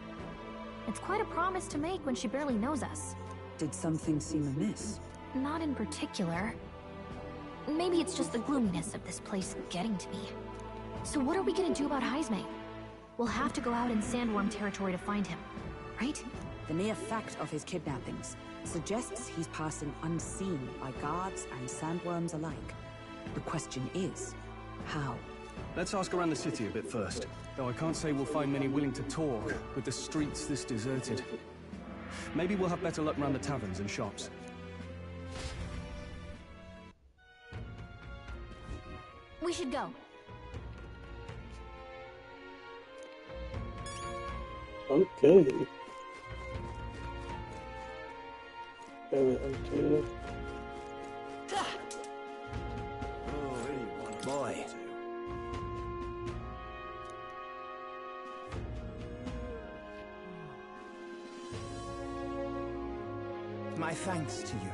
S: It's quite a promise to make when she barely knows us.
H: Did something seem amiss?
S: Not in particular. Maybe it's just the gloominess of this place getting to me. So what are we gonna do about Heisme? We'll have to go out in Sandworm territory to find him, right?
C: The mere fact of his kidnappings suggests he's passing unseen by guards and sandworms alike. The question is, how?
B: Let's ask around the city a bit first. Though I can't say we'll find many willing to talk, with the streets this deserted. Maybe we'll have better luck around the taverns and shops.
S: We should go.
Q: Okay. Okay.
E: Boy.
G: My thanks to you.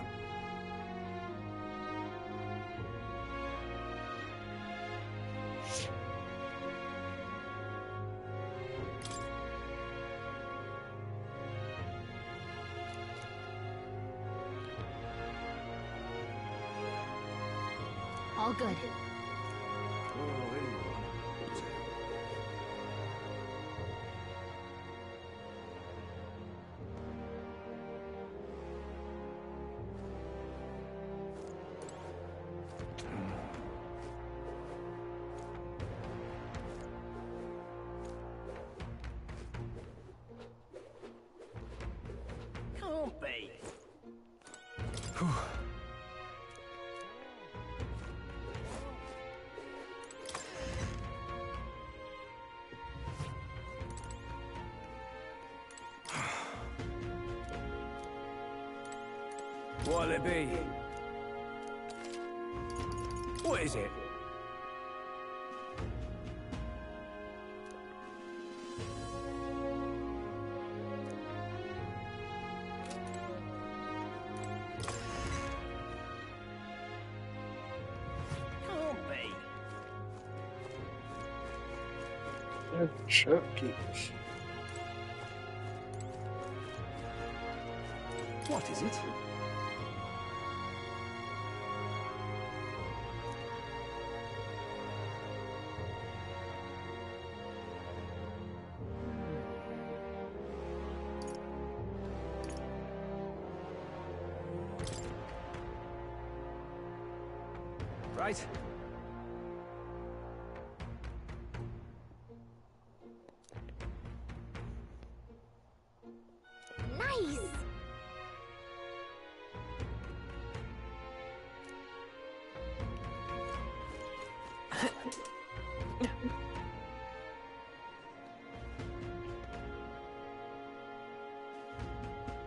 S: All good.
J: Can't be.
L: What'll it be? What is it?
J: Can't be.
Q: They're shopkeepers.
B: What is it?
L: Right.
R: Nice!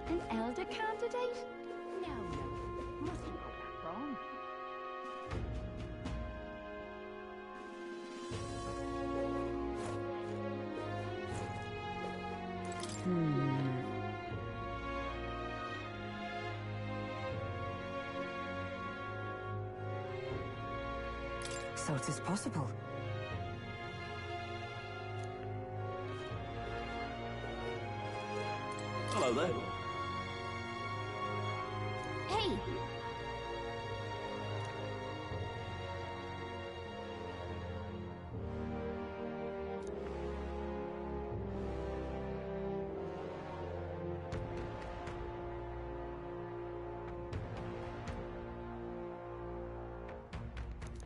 K: An elder candidate? No, mustn't got that wrong.
C: So it is possible.
U: Hello there.
S: Hey!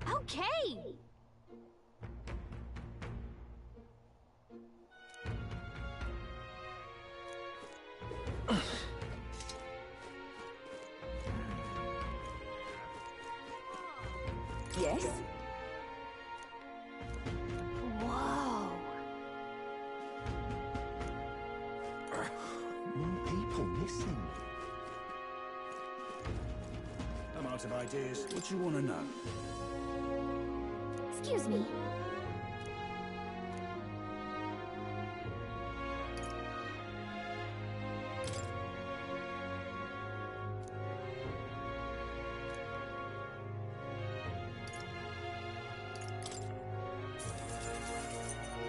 S: Okay!
C: Yes?
S: Whoa!
D: More people missing.
L: I'm out of ideas. What do you want to know?
S: Excuse me.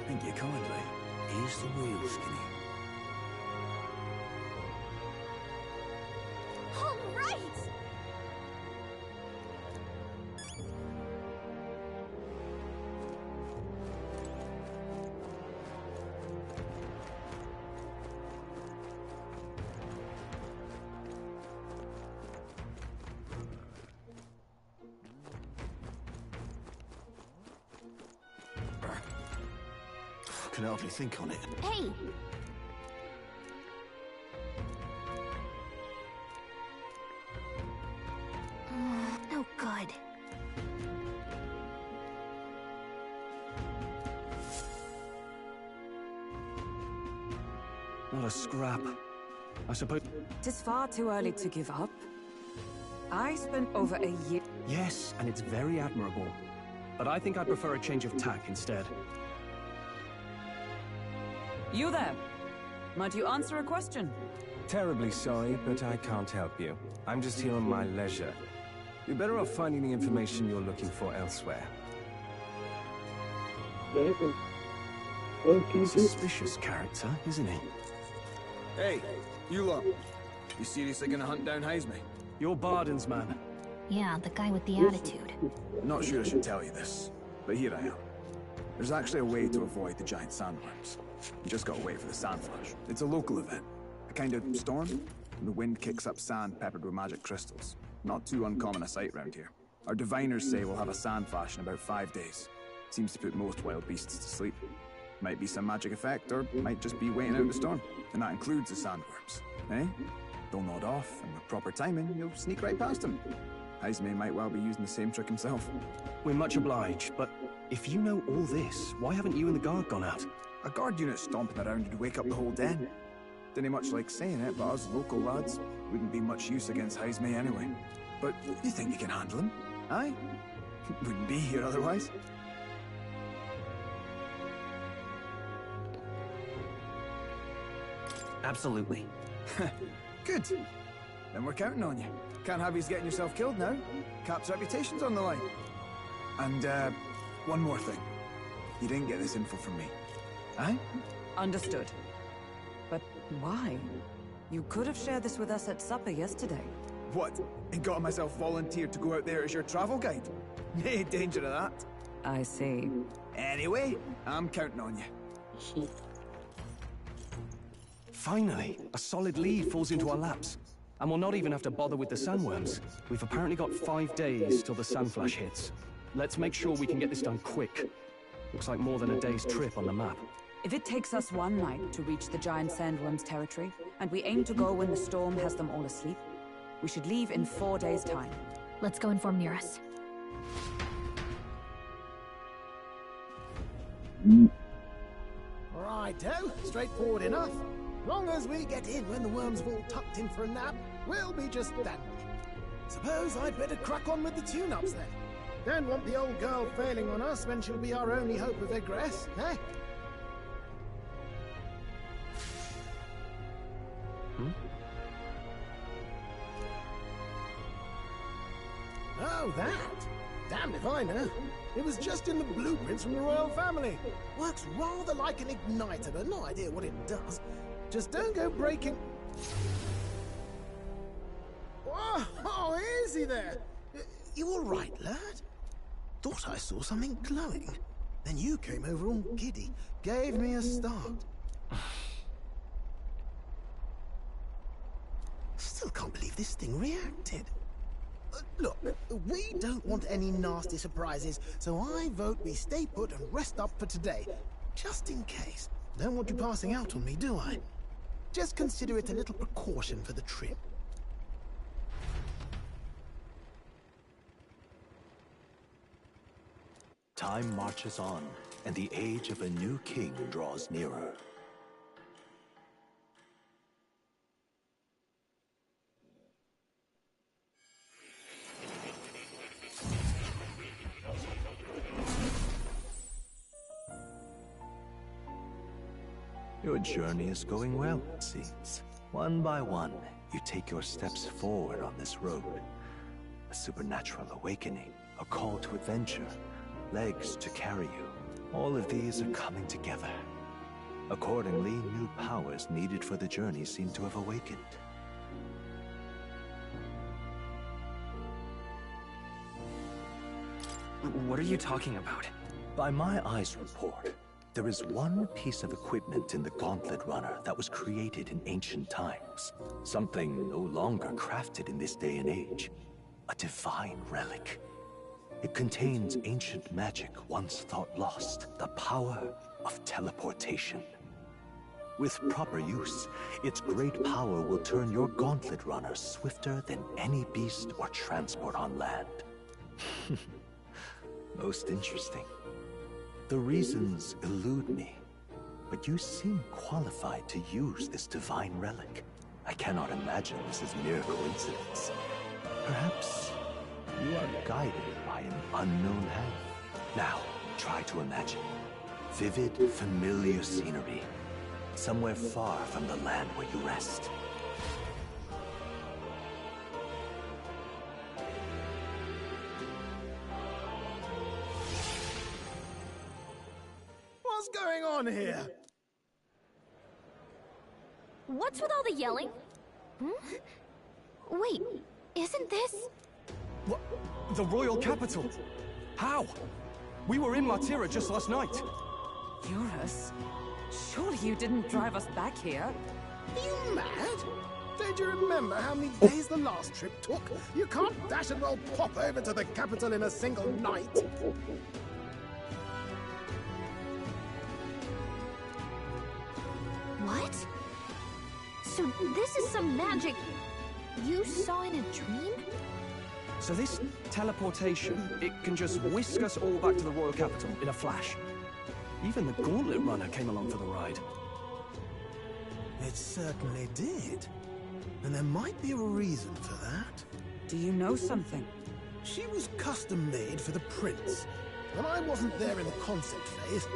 L: Thank you kindly. Here's the wheel, Skinny.
S: All right!
D: Can hardly think on it.
S: Hey! No good.
B: Not a scrap. I suppose...
C: It is far too early to give up. I spent over a year...
B: Yes, and it's very admirable. But I think I prefer a change of tack instead.
H: You there? Might you answer a question?
F: Terribly sorry, but I can't help you. I'm just here on my leisure. You're better off finding the information you're looking for elsewhere.
B: Suspicious character, isn't he?
N: Hey, you lot. You seriously gonna hunt down Hazme?
B: You're Barden's man.
S: Yeah, the guy with the attitude.
N: Not sure I should tell you this, but here I am. There's actually a way to avoid the giant sandworms. You just gotta wait for the sand flash. It's a local event. A kind of storm, and the wind kicks up sand peppered with magic crystals. Not too uncommon a sight round here. Our diviners say we'll have a sand flash in about 5 days. Seems to put most wild beasts to sleep. Might be some magic effect, or might just be waiting out the storm. And that includes the sandworms. Eh? They'll nod off, and with proper timing, you'll sneak right past them. Heismay might well be using the same trick himself.
B: We're much obliged, but if you know all this, why haven't you and the guard gone out?
N: A guard unit stomping around would wake up the whole den. Didn't much like saying it, but us local lads wouldn't be much use against Heismay anyway. But you think you can handle him? Aye? Wouldn't be here otherwise.
E: Absolutely.
N: Good. Then we're counting on you. Can't have you getting yourself killed now. Cap's reputation's on the line. And, one more thing. You didn't get this info from me. Aye?
H: Understood. But why? You could have shared this with us at supper yesterday.
N: What? And got myself volunteered to go out there as your travel guide? Nay danger of that.
H: I see.
N: Anyway, I'm counting on you.
B: Finally, a solid lead falls into our laps. And we'll not even have to bother with the sandworms. We've apparently got 5 days till the sandflash hits. Let's make sure we can get this done quick. Looks like more than a day's trip on the map.
H: If it takes us 1 night to reach the giant sandworms' territory, and we aim to go when the storm has them all asleep, we should leave in 4 days' time.
S: Let's go inform Nearest.
G: Righto, straightforward enough. Long as we get in when the worms have all tucked in for a nap, we'll be just dandy. Suppose I'd better crack on with the tune-ups then. Don't want the old girl failing on us when she'll be our only hope of egress, eh? Oh, that? Damned if I know. It was just in the blueprints from the royal family. Works rather like an igniter, but no idea what it does. Just don't go breaking... Oh, easy there. You all right, lad? Thought I saw something glowing. Then you came over all giddy, gave me a start. Still can't believe this thing reacted. Look, we don't want any nasty surprises, so I vote we stay put and rest up for today. Just in case. Don't want you passing out on me, do I? Just consider it a little precaution for the trip.
O: Time marches on, and the age of a new king draws nearer. Your journey is going well, it seems. One by one, you take your steps forward on this road. A supernatural awakening, a call to adventure, legs to carry you. All of these are coming together. Accordingly, new powers needed for the journey seem to have awakened.
E: What are you talking about?
O: By my eyes report, there is one piece of equipment in the Gauntlet Runner that was created in ancient times. Something no longer crafted in this day and age. A divine relic. It contains ancient magic once thought lost. The power of teleportation. With proper use, its great power will turn your Gauntlet Runner swifter than any beast or transport on land. Most interesting. The reasons elude me, but you seem qualified to use this divine relic. I cannot imagine this is mere coincidence. Perhaps you are guided by an unknown hand. Now, try to imagine. Vivid, familiar scenery. Somewhere far from the land where you rest.
G: What's going on here?
S: What's with all the yelling? Hmm? Wait, isn't this...
B: What? The royal capital? How? We were in Matira just last night.
H: Eurus? Surely you didn't drive us back here?
G: Are you mad? Don't you remember how many days the last trip took? You can't dash and roll pop over to the capital in a single night.
S: What? So this is some magic you saw in a dream?
B: So this teleportation, it can just whisk us all back to the royal capital in a flash. Even the Gauntlet Runner came along for the ride.
G: It certainly did. And there might be a reason for that.
H: Do you know something?
G: She was custom-made for the prince. And I wasn't there in the concept phase.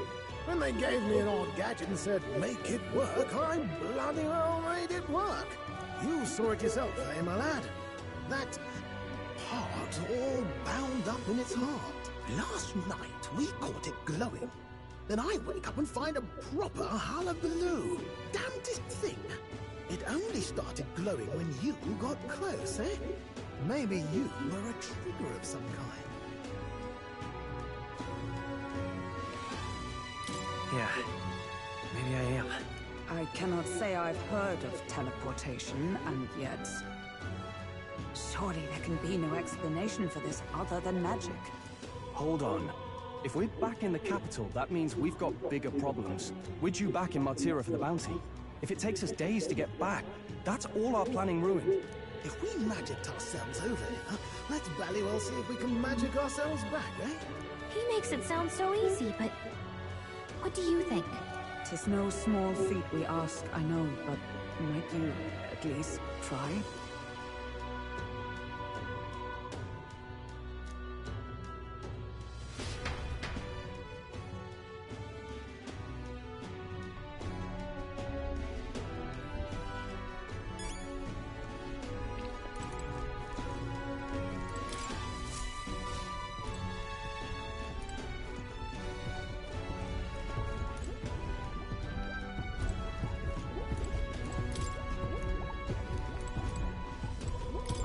G: When they gave me an odd gadget and said, make it work, I bloody well made it work. You saw it yourself, eh, my lad? That part all bound up in its heart. Last night, we caught it glowing. Then I wake up and find a proper hullabaloo. Damnedest thing. It only started glowing when you got close, eh? Maybe you were a trigger of some kind.
E: Yeah, maybe I am.
H: I cannot say I've heard of teleportation, and yet... Surely there can be no explanation for this other than magic.
B: Hold on. If we're back in the capital, that means we've got bigger problems. We're due back in Matira for the bounty. If it takes us days to get back, that's all our planning ruined.
G: If we magicked ourselves over here, let's bally well see if we can magic ourselves back, eh?
S: He makes it sound so easy, but what do you think?
H: 'Tis no small feat we ask, I know, but might you at least try?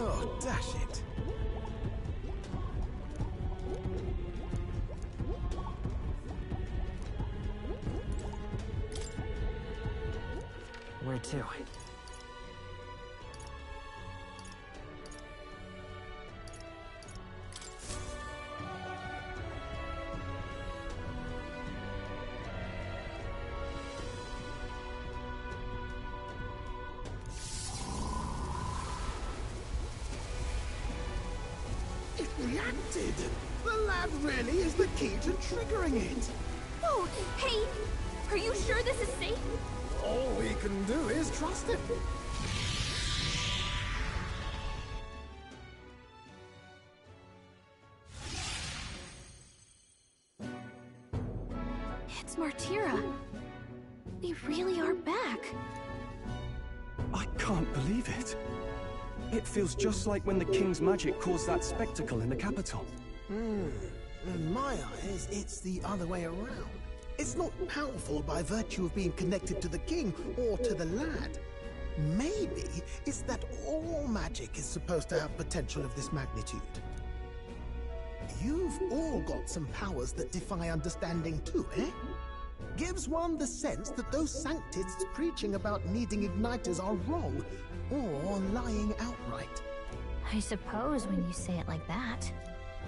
G: Oh, dash it.
E: Where to?
G: It reacted! The lab really is the key to triggering it!
S: Oh, hey! Are you sure this is safe?
G: All we can do is trust him.
S: It's Martira. We really are back.
B: I can't believe it. It feels just like when the king's magic caused that spectacle in the capital.
G: In my eyes, it's the other way around. It's not powerful by virtue of being connected to the king or to the lad. Maybe it's that all magic is supposed to have potential of this magnitude. You've all got some powers that defy understanding too, eh? Gives one the sense that those sanctists preaching about needing igniters are wrong, or lying outright.
S: I suppose when you say it like that.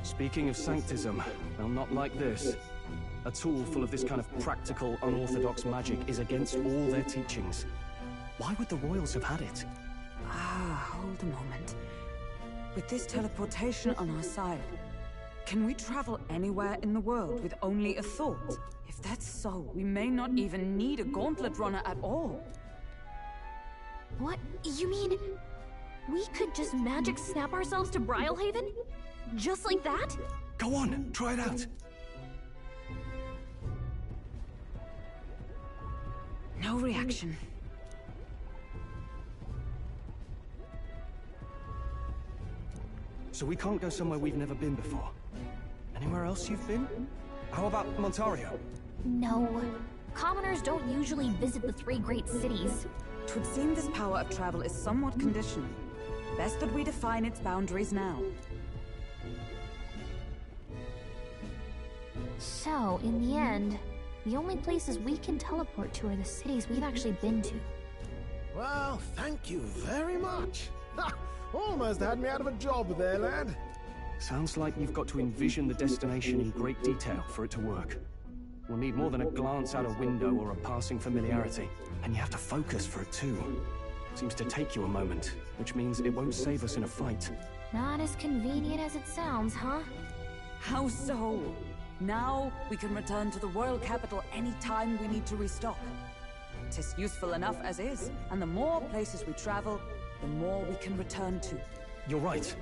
B: Speaking of sanctism, well, not like this. A tool full of this kind of practical, unorthodox magic is against all their teachings. Why would the royals have had it?
H: Hold a moment. With this teleportation on our side, can we travel anywhere in the world with only a thought? If that's so, we may not even need a gauntlet runner at all.
S: What? You mean we could just magic snap ourselves to Brylehaven? Just like that?
B: Go on, try it out.
H: No reaction.
B: So we can't go somewhere we've never been before. Anywhere else you've been? How about Montario?
S: No. Commoners don't usually visit the three great cities.
H: 'Twould seem this power of travel is somewhat conditional. Best that we define its boundaries now.
S: So, in the end, the only places we can teleport to are the cities we've actually been to.
G: Well, thank you very much. Ha! Almost had me out of a job there, lad.
B: Sounds like you've got to envision the destination in great detail for it to work. We'll need more than a glance out a window or a passing familiarity. And you have to focus for it too. Seems to take you a moment, which means it won't save us in a fight.
S: Not as convenient as it sounds, huh?
H: How so? Now we can return to the royal capital any time we need to restock. 'Tis useful enough as is, and the more places we travel, the more we can return to.
B: You're right.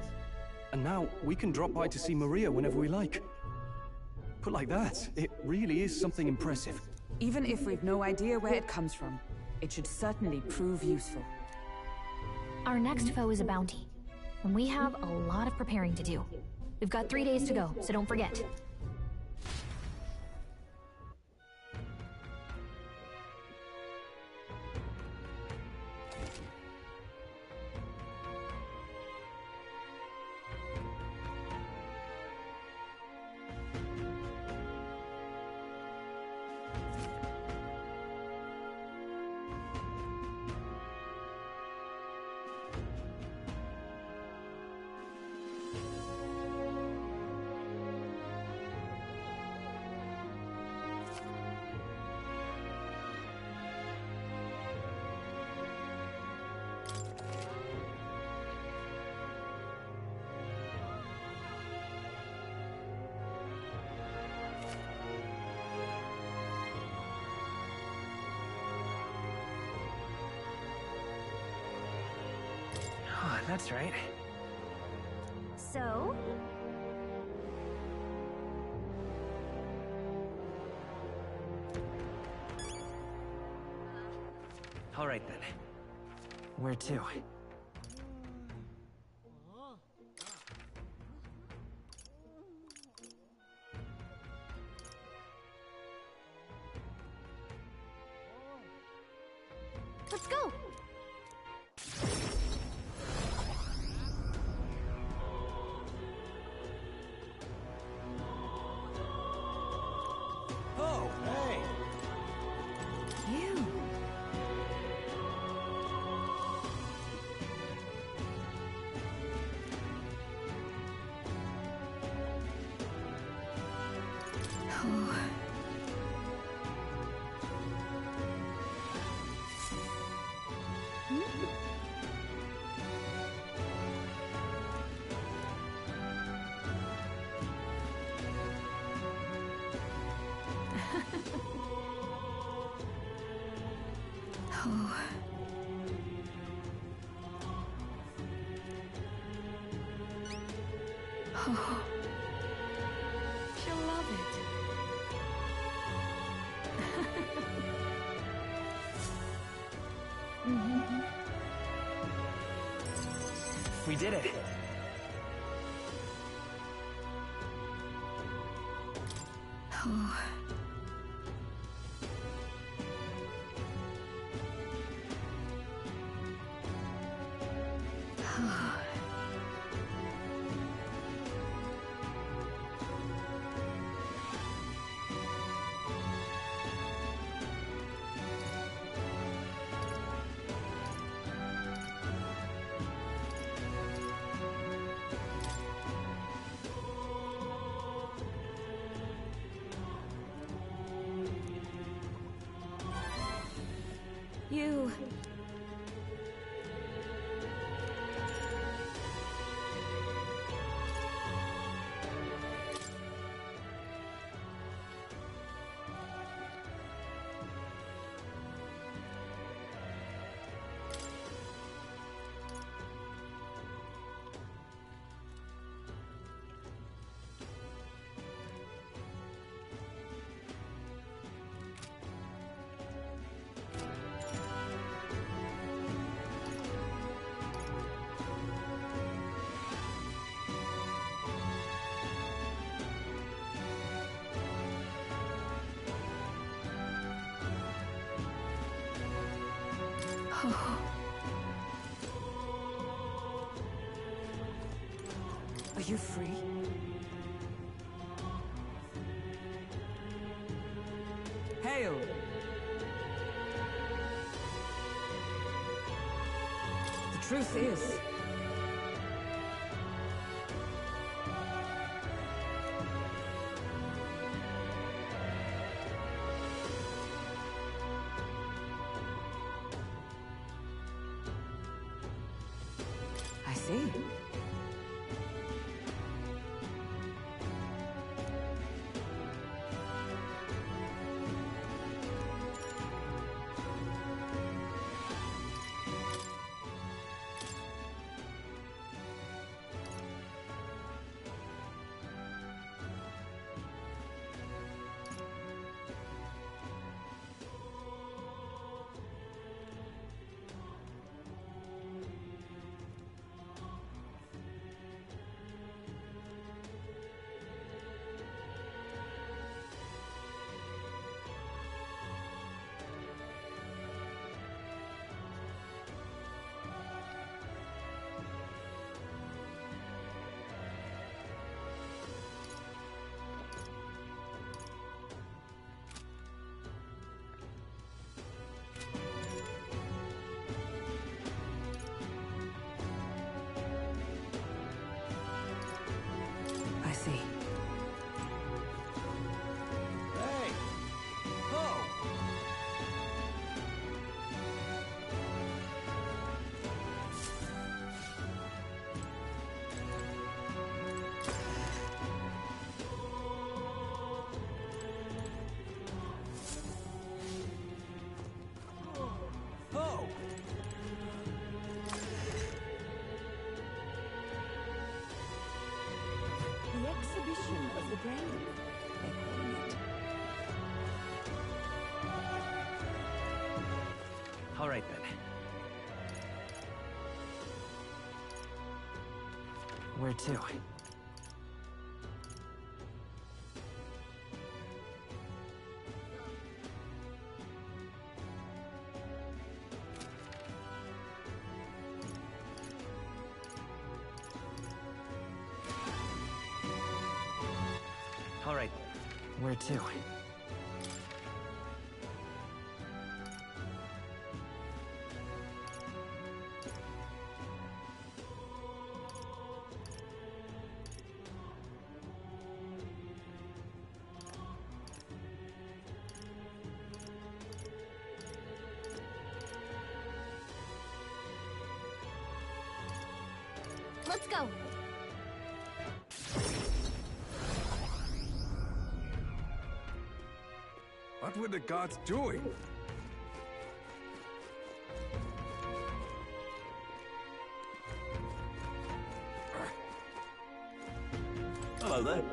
B: And now we can drop by to see Maria whenever we like. Put like that, it really is something impressive.
H: Even if we've no idea where it comes from, it should certainly prove useful.
S: Our next foe is a bounty, and we have a lot of preparing to do. We've got 3 days to go, so don't forget.
E: Oh, that's right.
K: So?
E: All right then. Where to?
K: Let's go!
I: Oh, hey!
S: You.
K: Oh. She'll love it.
E: We did it.
K: Oh. You...
H: Are you free? sail. The truth is, I see. I see.
U: Hey! Oh! Oh!
H: The exhibition of the dragon, they're calling it.
E: All right, then. Where to? All right. Where to?
K: Let's go.
N: What were the gods doing?
U: Hello there.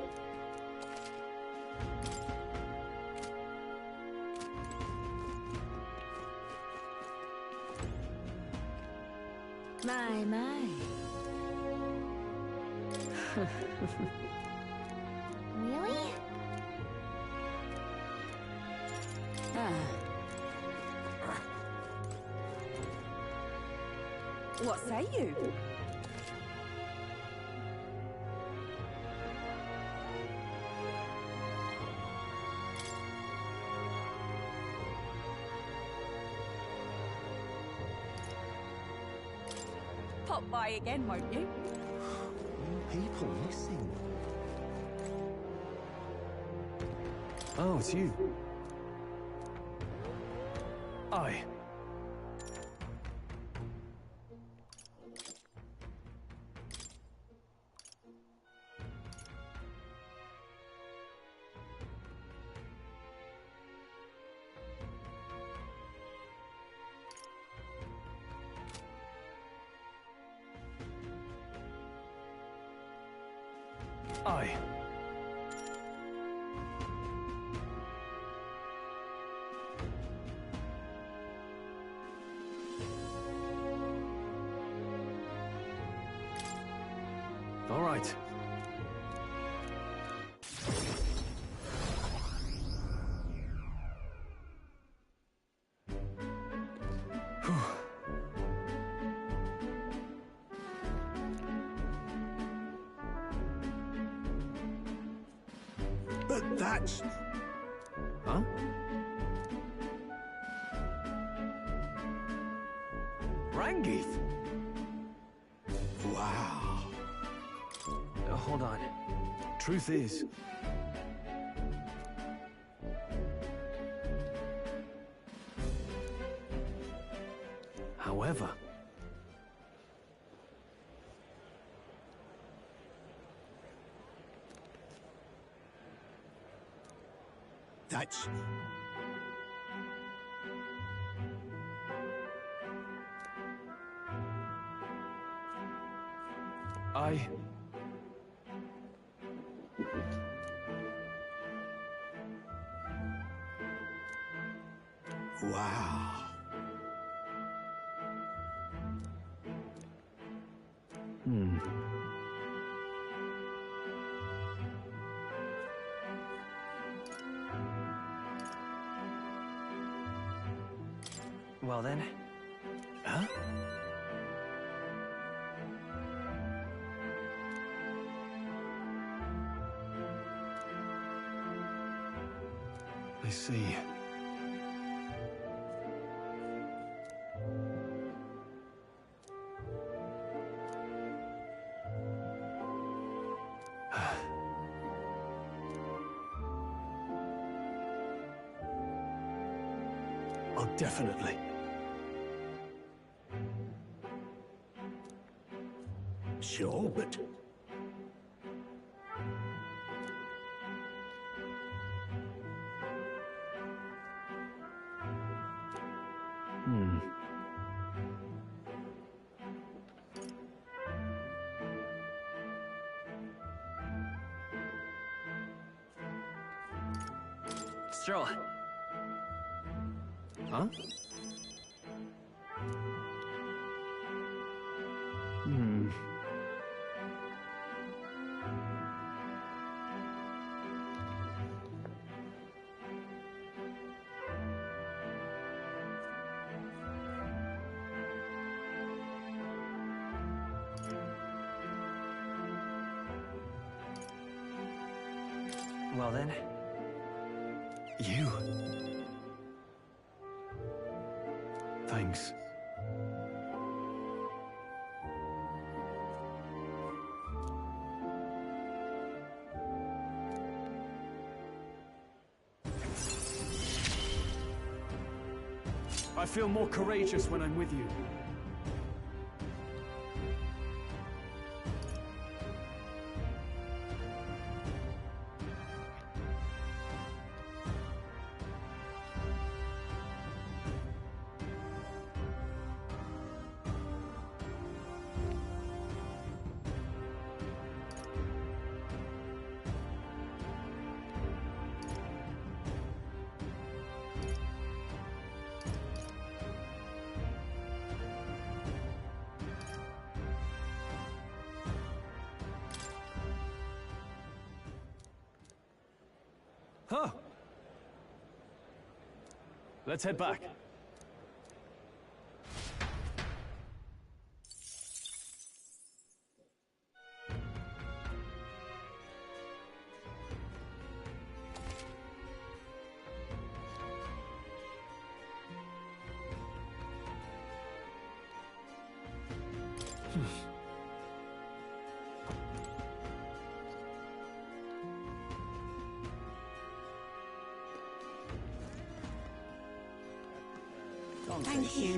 K: My. Really?
H: What say you? Pop by again, won't you?
B: People missing. Oh, it's you. Aye. Aye. All right.
N: But that's...
B: Huh? Rangif!
F: Wow.
E: Hold on.
B: Truth is... However...
F: That's... Wow.
E: Well then.
B: Huh? I see. Oh, definitely.
F: Sure, but...
E: Stroll.
B: Huh?
E: Well then.
B: You? Thanks. I feel more courageous when I'm with you. Huh. Let's head back.
K: Thank you.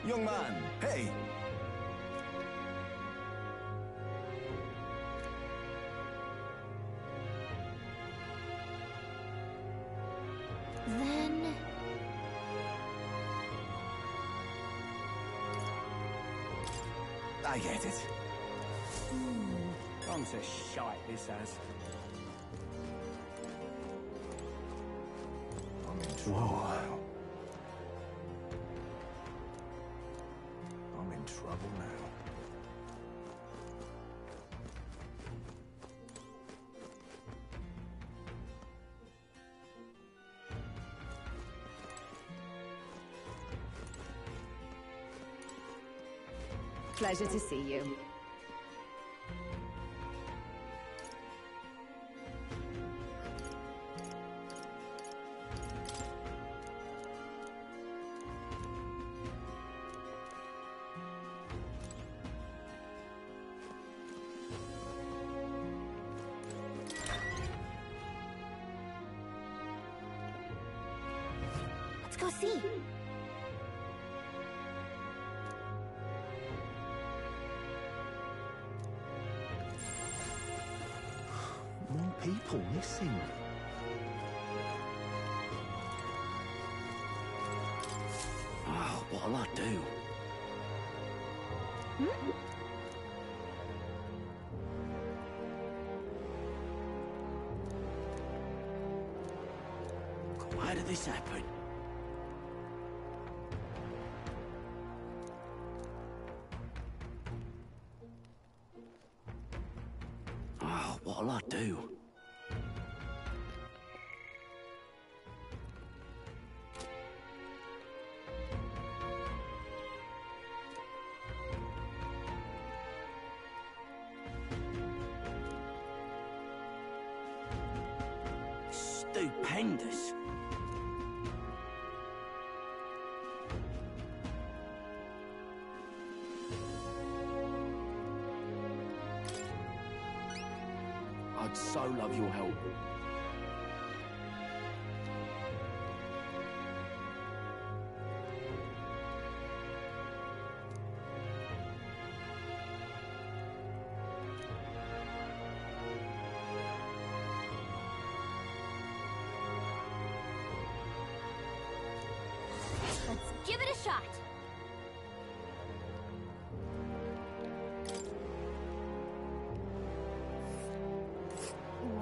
N: Young man, hey!
K: Then...
N: I get it.
L: I'm so shite, this has.
B: Whoa.
N: I'm in trouble now.
P: Pleasure to see you.
S: go see.
B: More people missing.
U: Oh, what'll I do? Why did this happen? Oh, what'll I do? Stupendous. I'd so love your help.
S: Let's give it a shot.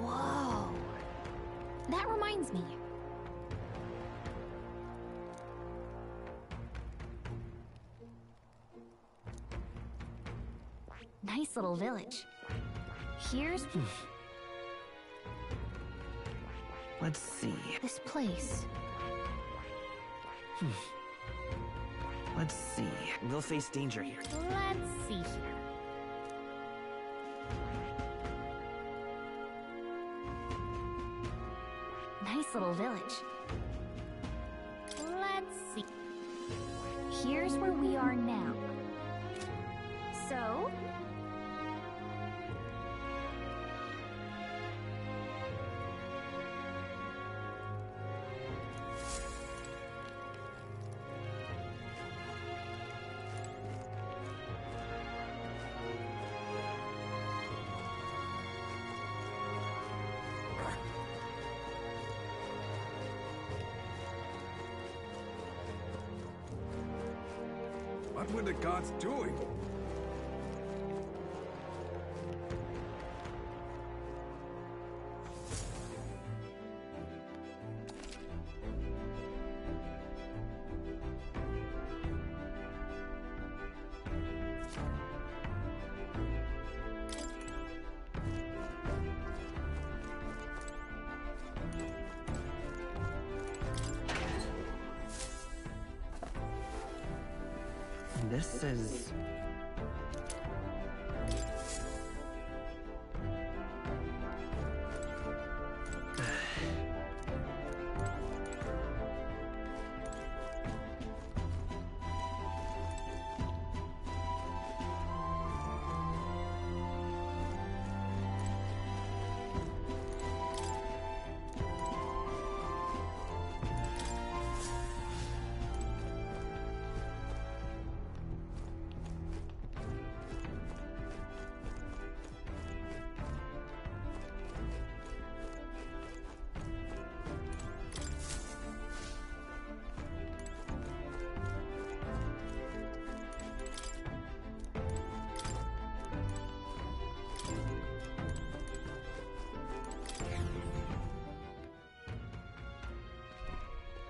S: Whoa. That reminds me. Nice little village. Here's...
E: Let's see.
S: this place.
E: Let's see. We'll face danger here.
S: Let's see here. Nice little village. Let's see. Here's where we are now. So...
N: What were the gods doing?
E: This is...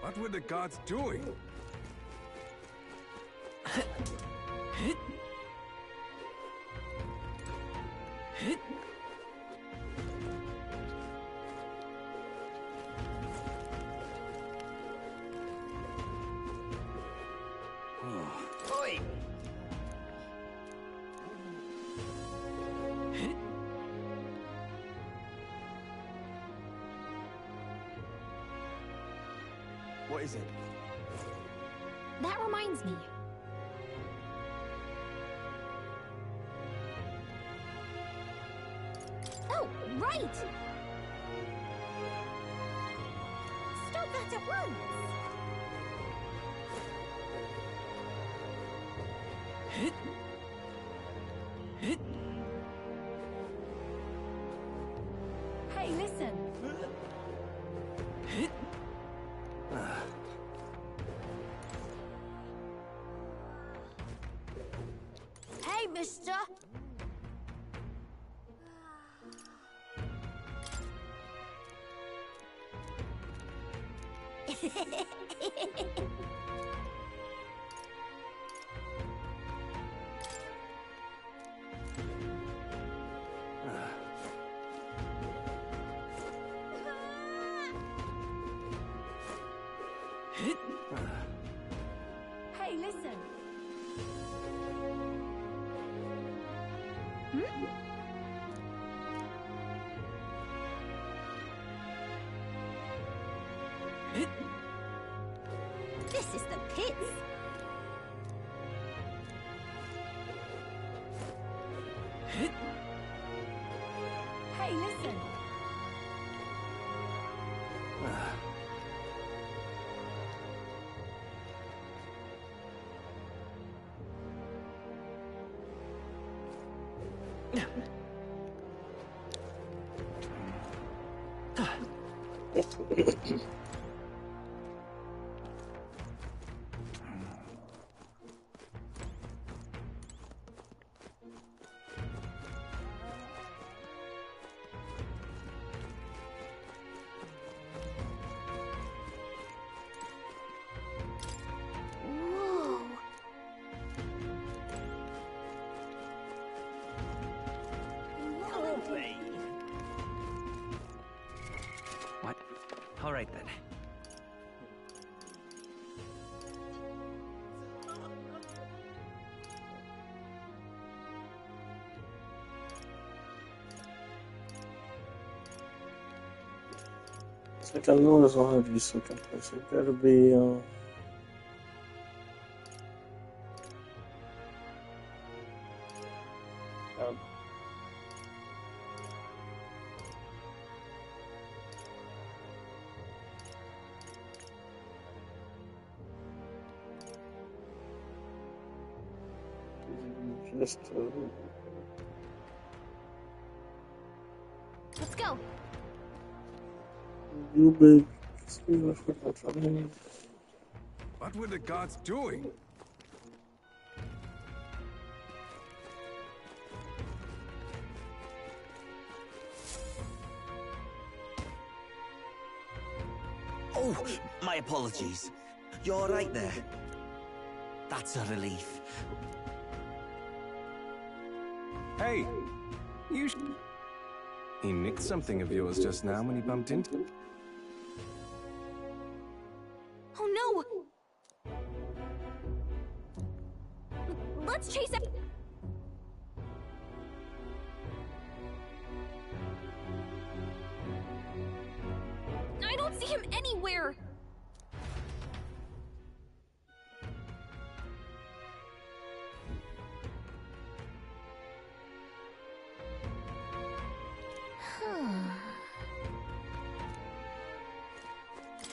N: What were the gods doing?
E: Oi!
B: What is it?
S: That reminds me. Oh, right! Stop that at once!
K: Hey, listen. Hey, mister. Hey, listen. Hmm? This is the pits. Hey, listen. Whoa.
E: Lovely. What? All right then.
Q: It's like I know there's one of these looking places. It gotta be, just,
K: Let's go.
Q: you big.
N: What were the gods doing?
A: Oh, my apologies. You're right there. That's a relief.
F: Hey! He nicked something of yours just now when he bumped into...
K: Oh no! Let's chase it. I don't see him anywhere.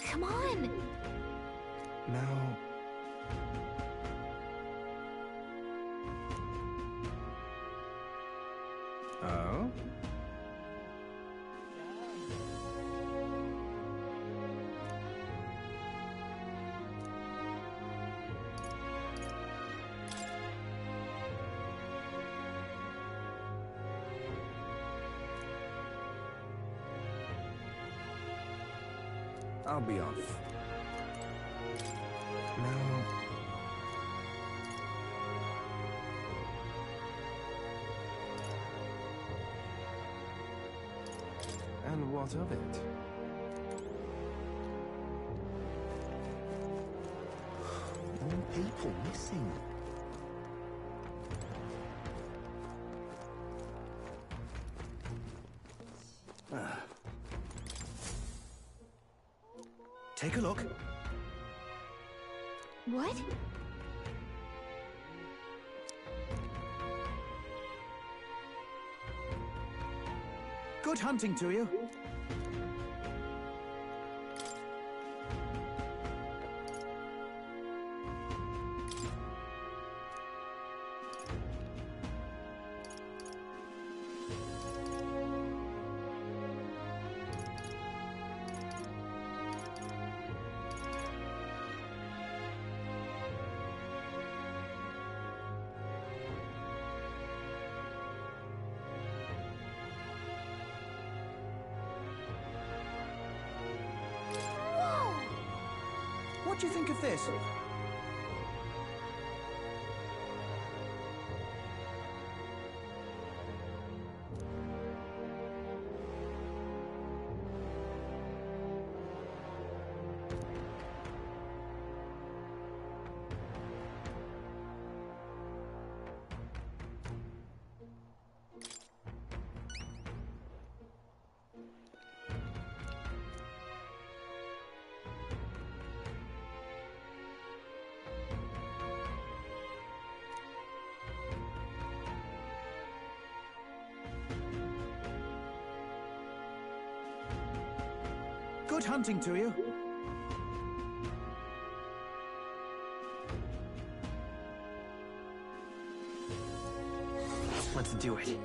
K: Come on.
F: Now... Oh? I'll be off. Now... And what of it?
G: More people missing.
D: Take a look.
K: What?
D: Good hunting to you.
U: What do you think of this?
D: Good hunting to you.
E: Let's do it.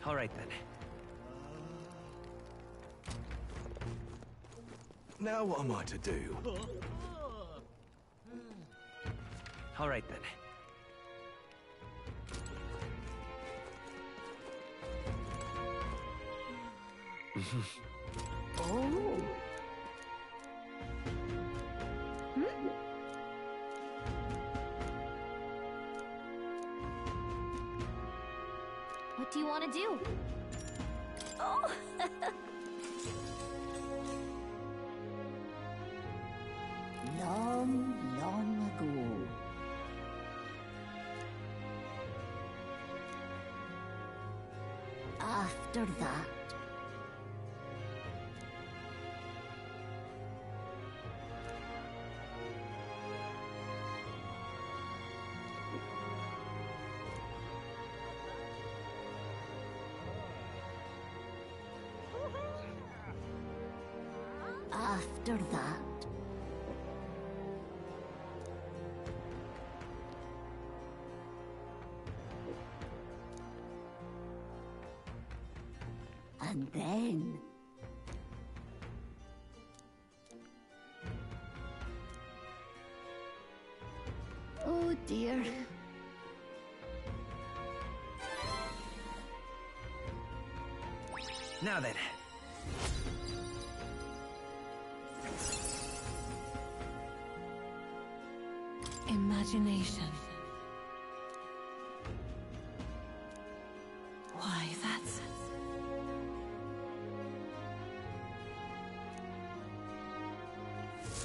E: All right, then.
B: Now what am I to do?
E: All right, then.
K: Oh. What do you want to do? Oh!
M: Long, long ago. After that, after that, and then oh dear.
E: Now then.
H: Imagination. Why, that's...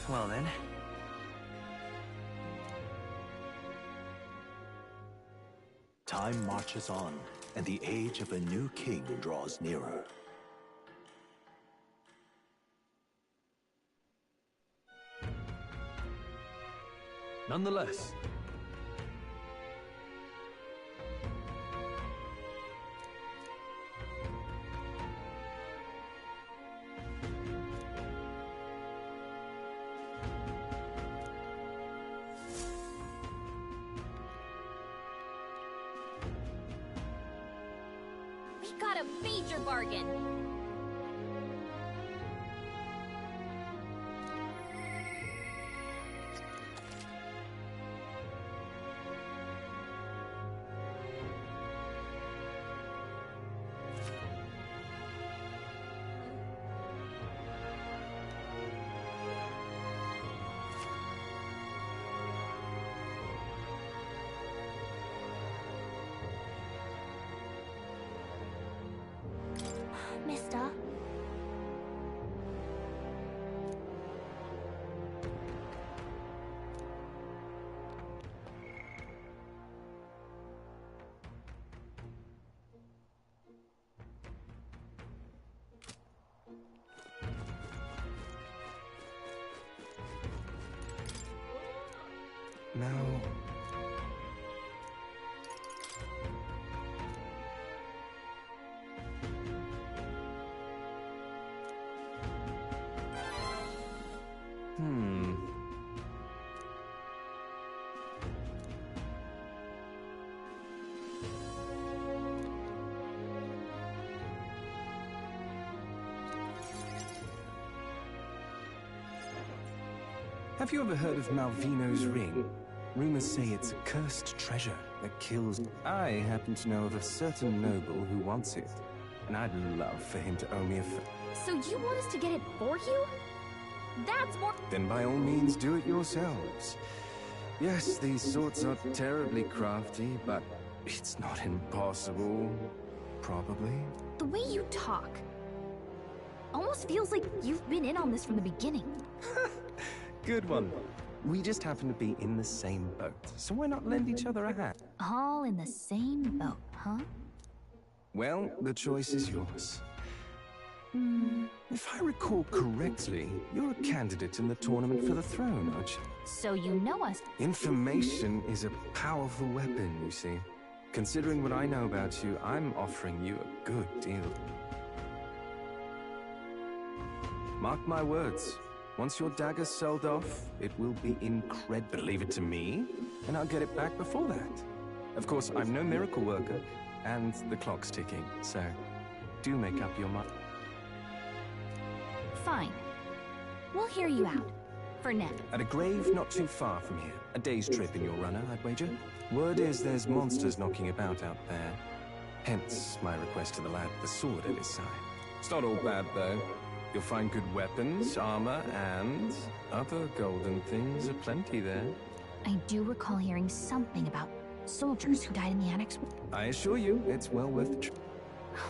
E: Well, then.
O: Time marches on, and the age of a new king draws nearer.
B: Nonetheless,
K: We got a major bargain.
R: Mister,
F: Have you ever heard of Malvino's ring? Rumors say it's a cursed treasure that kills. I happen to know of a certain noble who wants it, and I'd love for him to owe me a
S: So you want us to get it for you? That's more—
F: Then by all means do it yourselves. Yes, these sorts are terribly crafty, but it's not impossible. Probably.
S: The way you talk almost feels like you've been in on this from the beginning.
F: Good one. We just happen to be in the same boat, so why not lend each other a hand?
S: All in the same boat, huh?
F: Well, the choice is yours. If I recall correctly, you're a candidate in the tournament for the throne, aren't you?
S: So you know us.
F: Information is a powerful weapon, you see. Considering what I know about you, I'm offering you a good deal. Mark my words. Once your dagger's sold off, it will be incredible. Leave it to me, and I'll get it back before that. Of course, I'm no miracle worker, and the clock's ticking, so do make up your mind.
S: Fine. We'll hear you out. For now.
F: At a grave not too far from here. A day's trip in your runner, I'd wager. Word is there's monsters knocking about out there. Hence my request to the lad with the sword at his side. It's not all bad, though. You'll find good weapons, armor, and other golden things aplenty there.
S: I do recall hearing something about soldiers who died in the Annex.
F: I assure you, it's well worth the trip.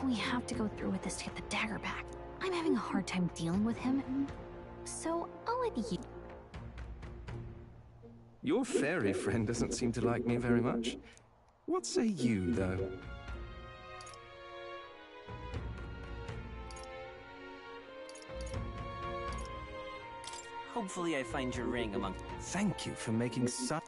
S: We have to go through with this to get the dagger back. I'm having a hard time dealing with him, so I'll let you...
F: Your fairy friend doesn't seem to like me very much. What say you, though?
E: Hopefully I find your ring among...
F: Thank you for making such...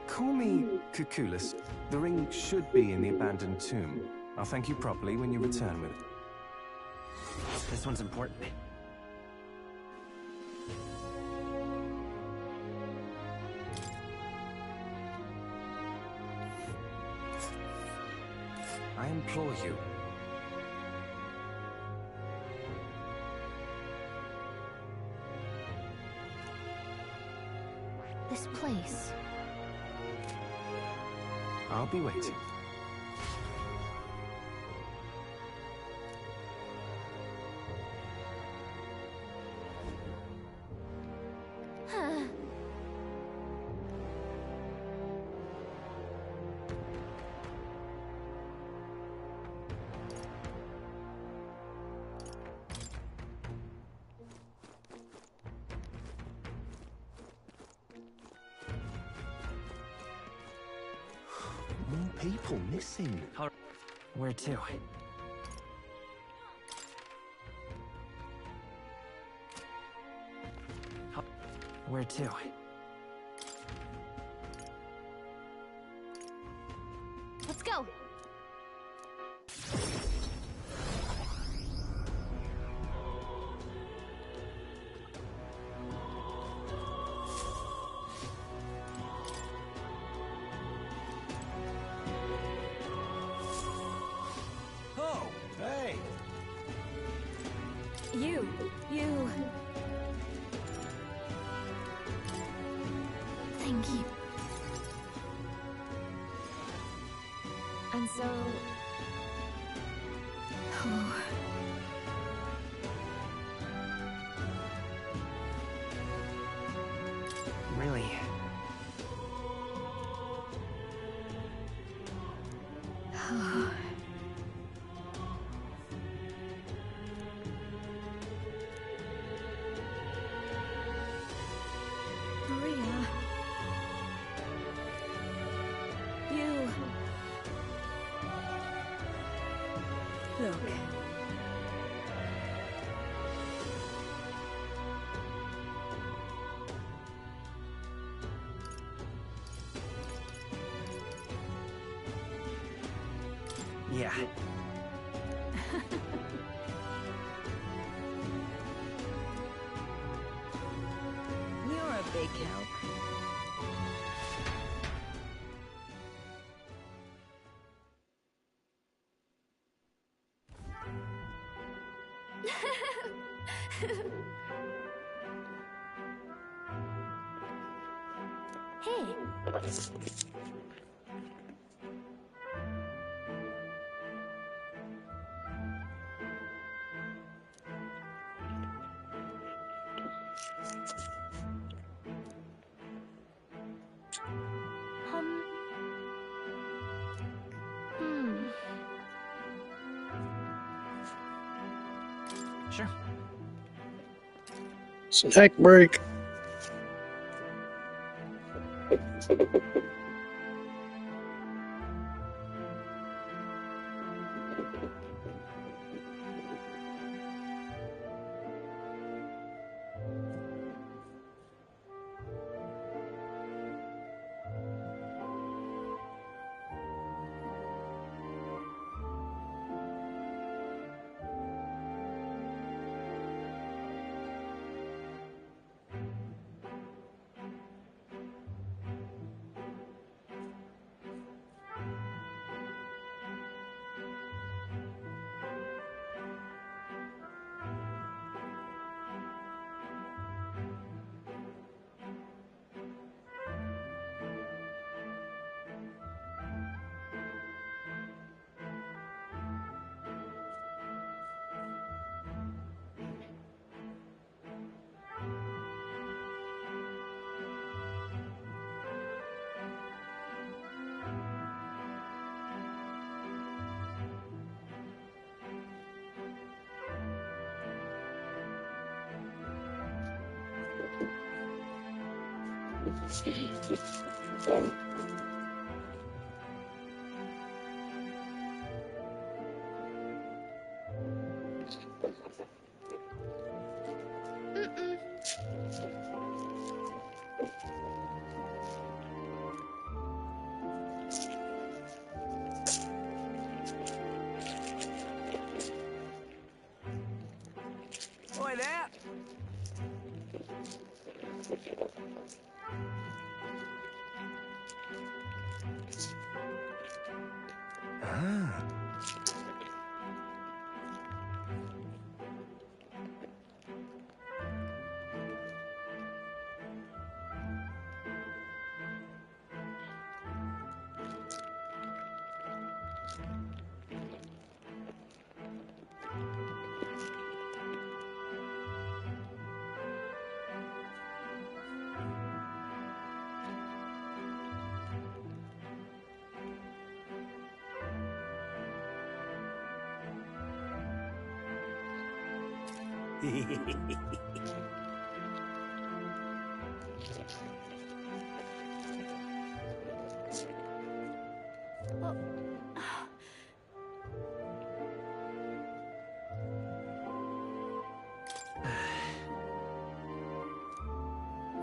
F: Call me Cuculus. The ring should be in the abandoned tomb. I'll thank you properly when you return with it.
E: This one's important.
F: I implore you.
S: This place.
F: I'll be waiting.
A: More people missing.
E: Where to? Where to?
S: Let's go.
U: Oh, hey!
S: You. Thank you. And so... Oh.
E: Really?
S: Maria. You. Look.
E: Yeah.
P: big help.
R: Here. Hmm.
E: Sure.
Q: Snack break.
E: Oi there!
F: Ah.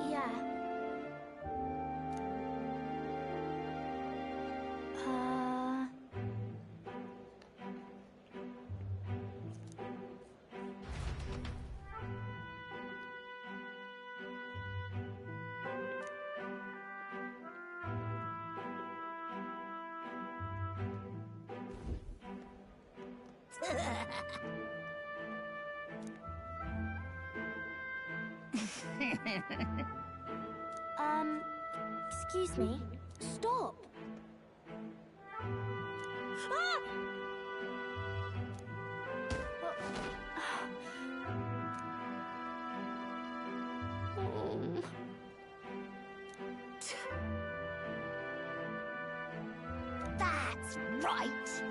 R: Yeah. Excuse me. Stop. Ah!
M: That's right.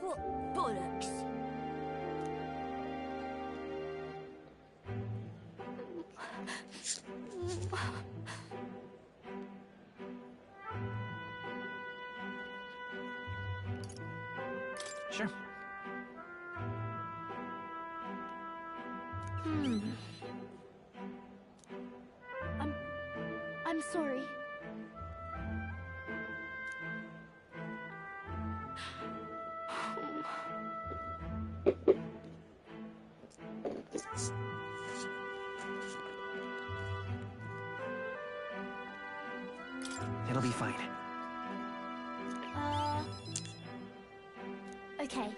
R: What bollocks?
E: Sure.
R: I'm sorry.
E: It'll be fine.
R: Okay.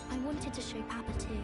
R: I wanted to show Papa too.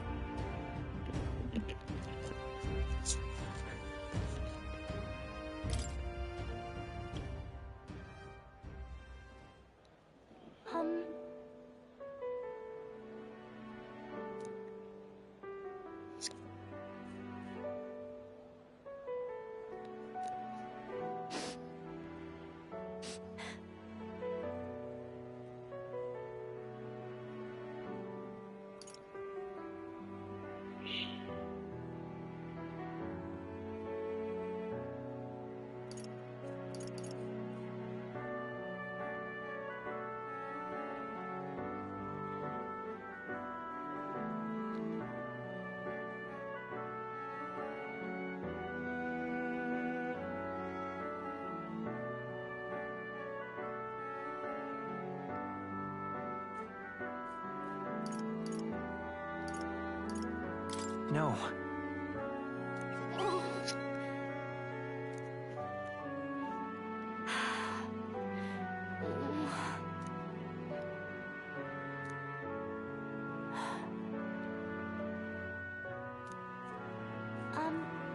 E: No.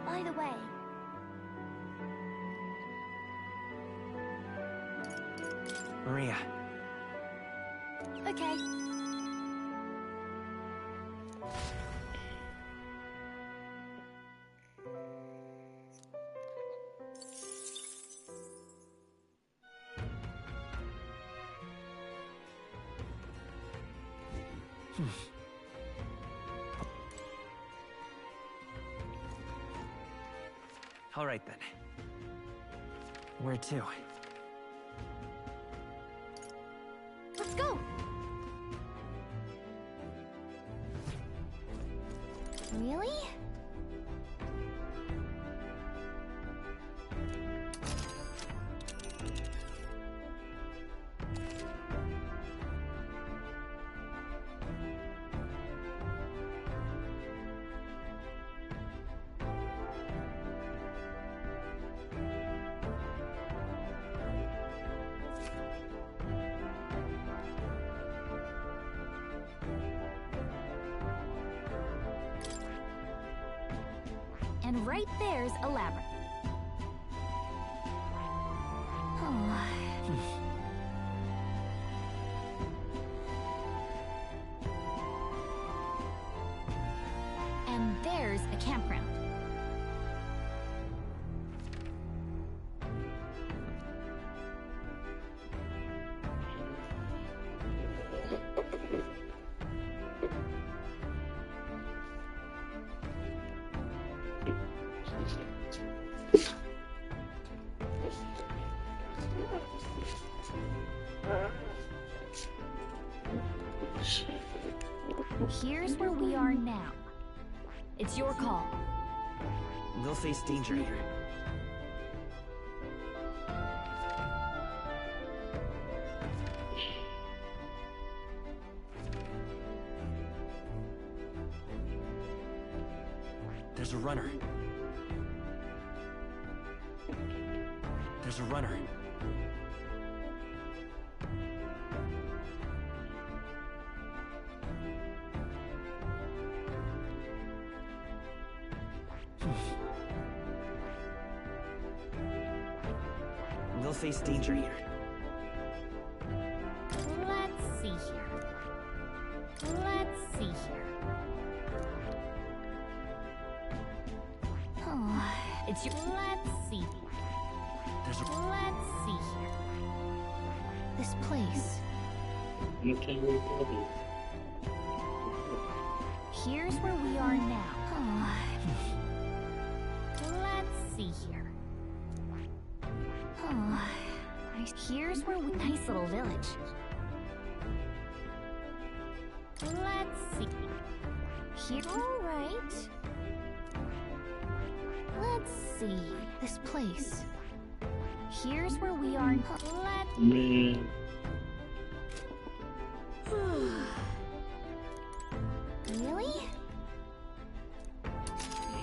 R: By the way,
E: Maria.
R: okay.
E: All right then. Where to?
R: Let's go. Really? And right there's a labyrinth. Oh. And there's a campground. Here's where we are now. It's your call.
E: We'll face danger here. There's a runner. There's a runner. We'll face danger here.
R: Let's see here. Let's see here. Oh, it's your. Let's see.
E: There's a.
R: Let's see here. This place.
K: Here's where we are now. Let's see here. Here's where we... Nice little village. Let's see. Here... Alright. Let's see. This place. Here's where we are...
Q: Man.
K: Really?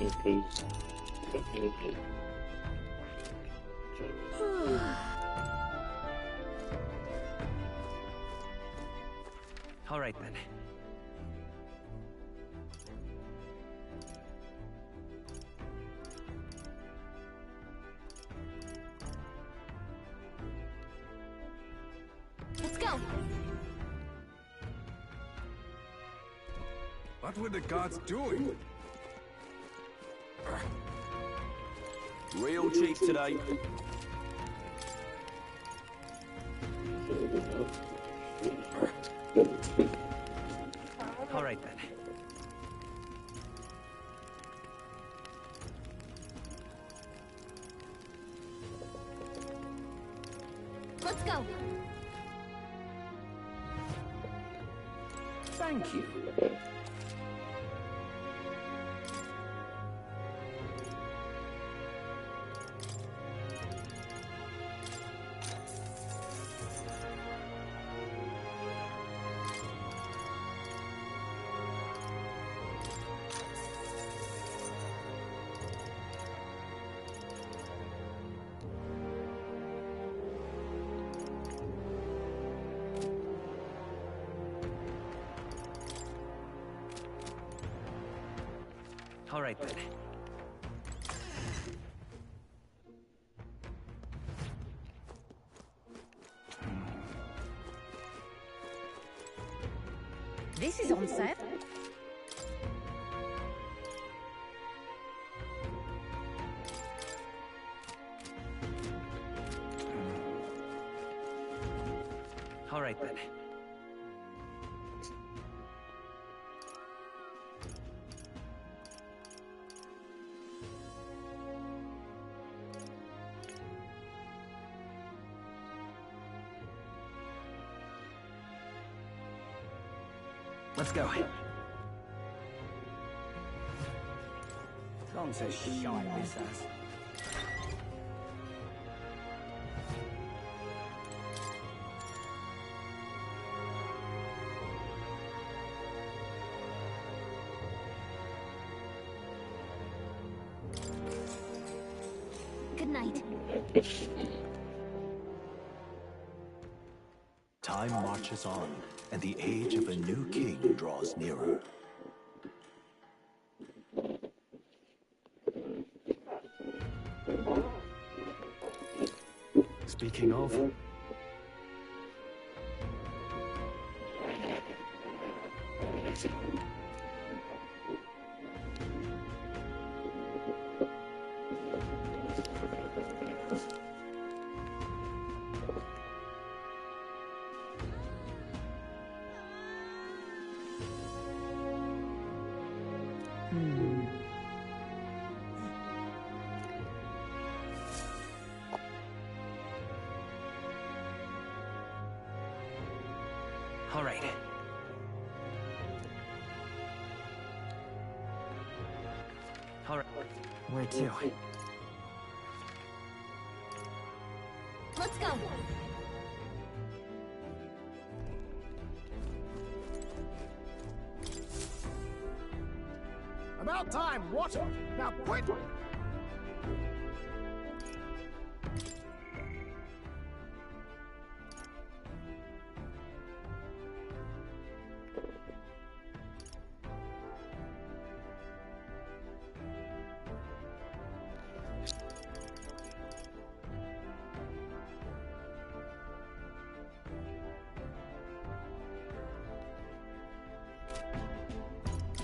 Q: Okay.
E: All right then.
K: Let's go.
N: What were the gods doing?
U: Real cheap today.
E: All right then.
K: Let's go.
U: Thank you.
E: All right then.
P: This is on set.
E: All right then. Let's go.
L: Gone to shite, this ass.
K: Good night.
A: Time marches on, and the age of a new king draws nearer.
B: Speaking of...
E: All right. All right. Where to?
K: Let's go.
J: About time, water. Now quit.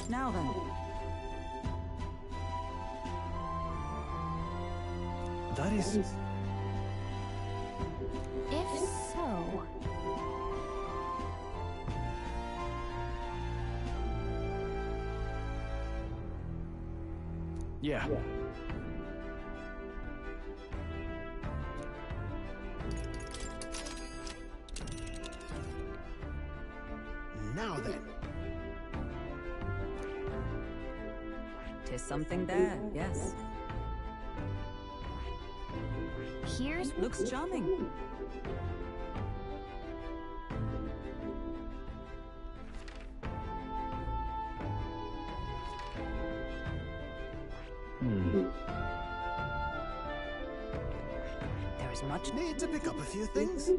H: Now then.
B: That is...
K: If so...
B: Yeah.
G: Now then.
H: Tis something there, yes.
S: Here's...
H: Looks charming.
C: There is much...
G: Need to pick up a few things?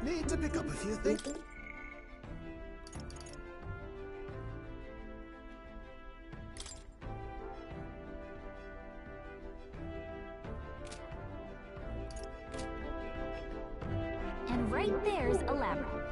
G: Need to pick up a few things?
S: And right there's a labyrinth.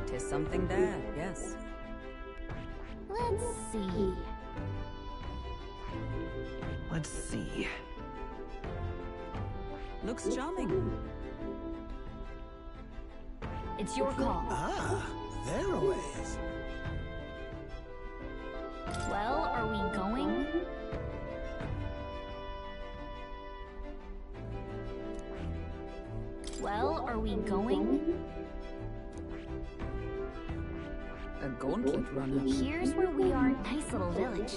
H: Tis something there, yes.
S: Let's see.
E: Let's see.
H: Looks charming.
S: It's your call.
G: Ah, there a ways.
S: Well, are we going? Well, are we going?
H: A gauntlet runner.
S: Here's where we are. Nice little village.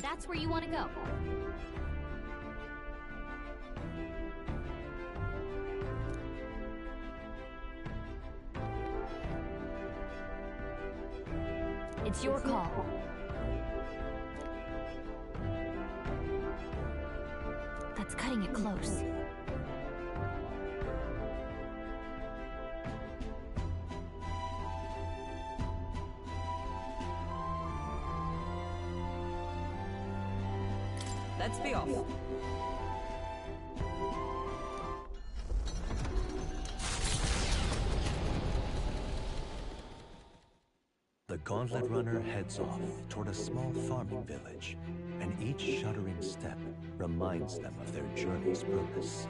S: That's where you want to go. It's your call. That's cutting it close.
H: Let's be off.
O: The Gauntlet Runner heads off toward a small farming village, and each shuddering step reminds them of their journey's purpose.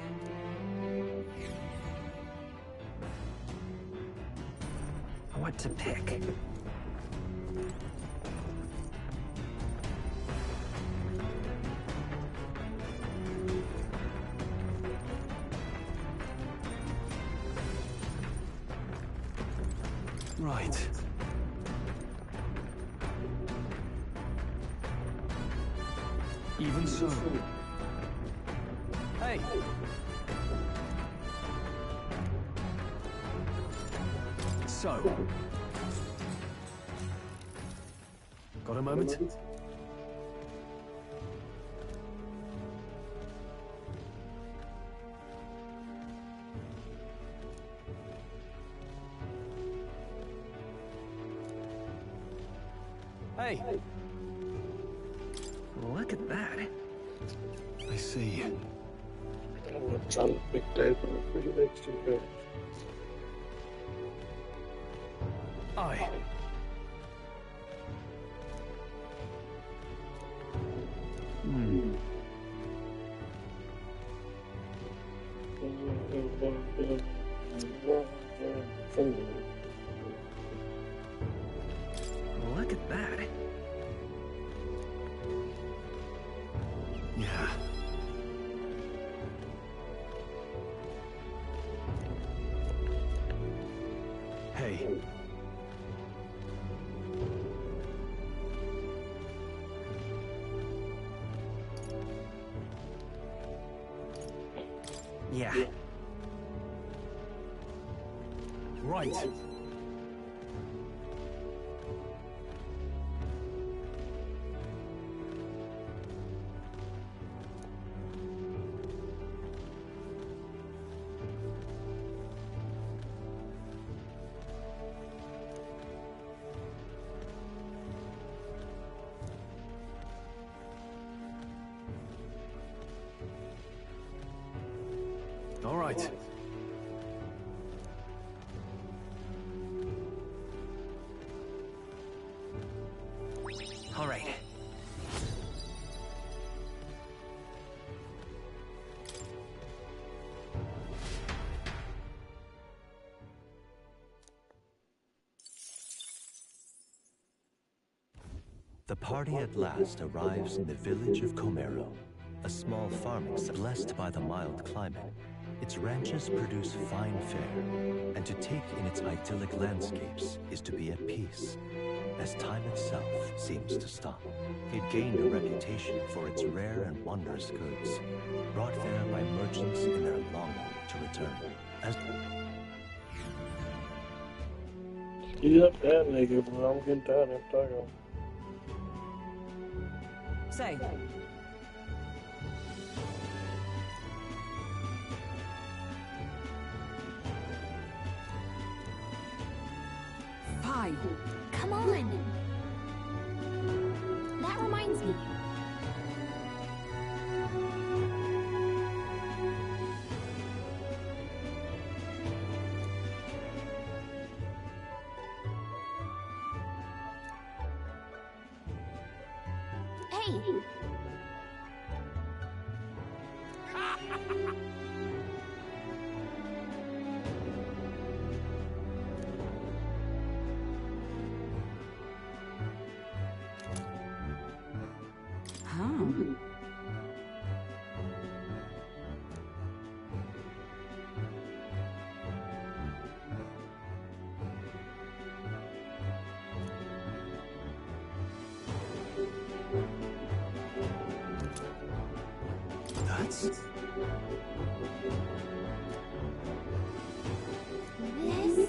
E: What to pick?
B: Right. Even so. Hey! So. Got a moment? Hey!
E: Look at that.
B: I see.
Q: I'm trying to pick that up for the next 2 minutes.
B: Aye.
E: Look at that.
B: Yeah. Hey.
E: Yeah.
B: Right. right.
E: All right.
O: The party at last arrives in the village of Comero, a small farming blessed by the mild climate. Its ranches produce fine fare, and to take in its idyllic landscapes is to be at peace, as time itself seems to stop. It gained a reputation for its rare and wondrous goods, brought there by merchants in their longing to return. As
Q: Yep, that nigga, bro. I'm getting tired of talking.
H: Say.
K: Fine. Come on. That reminds me. Hey.
B: That's...
K: This?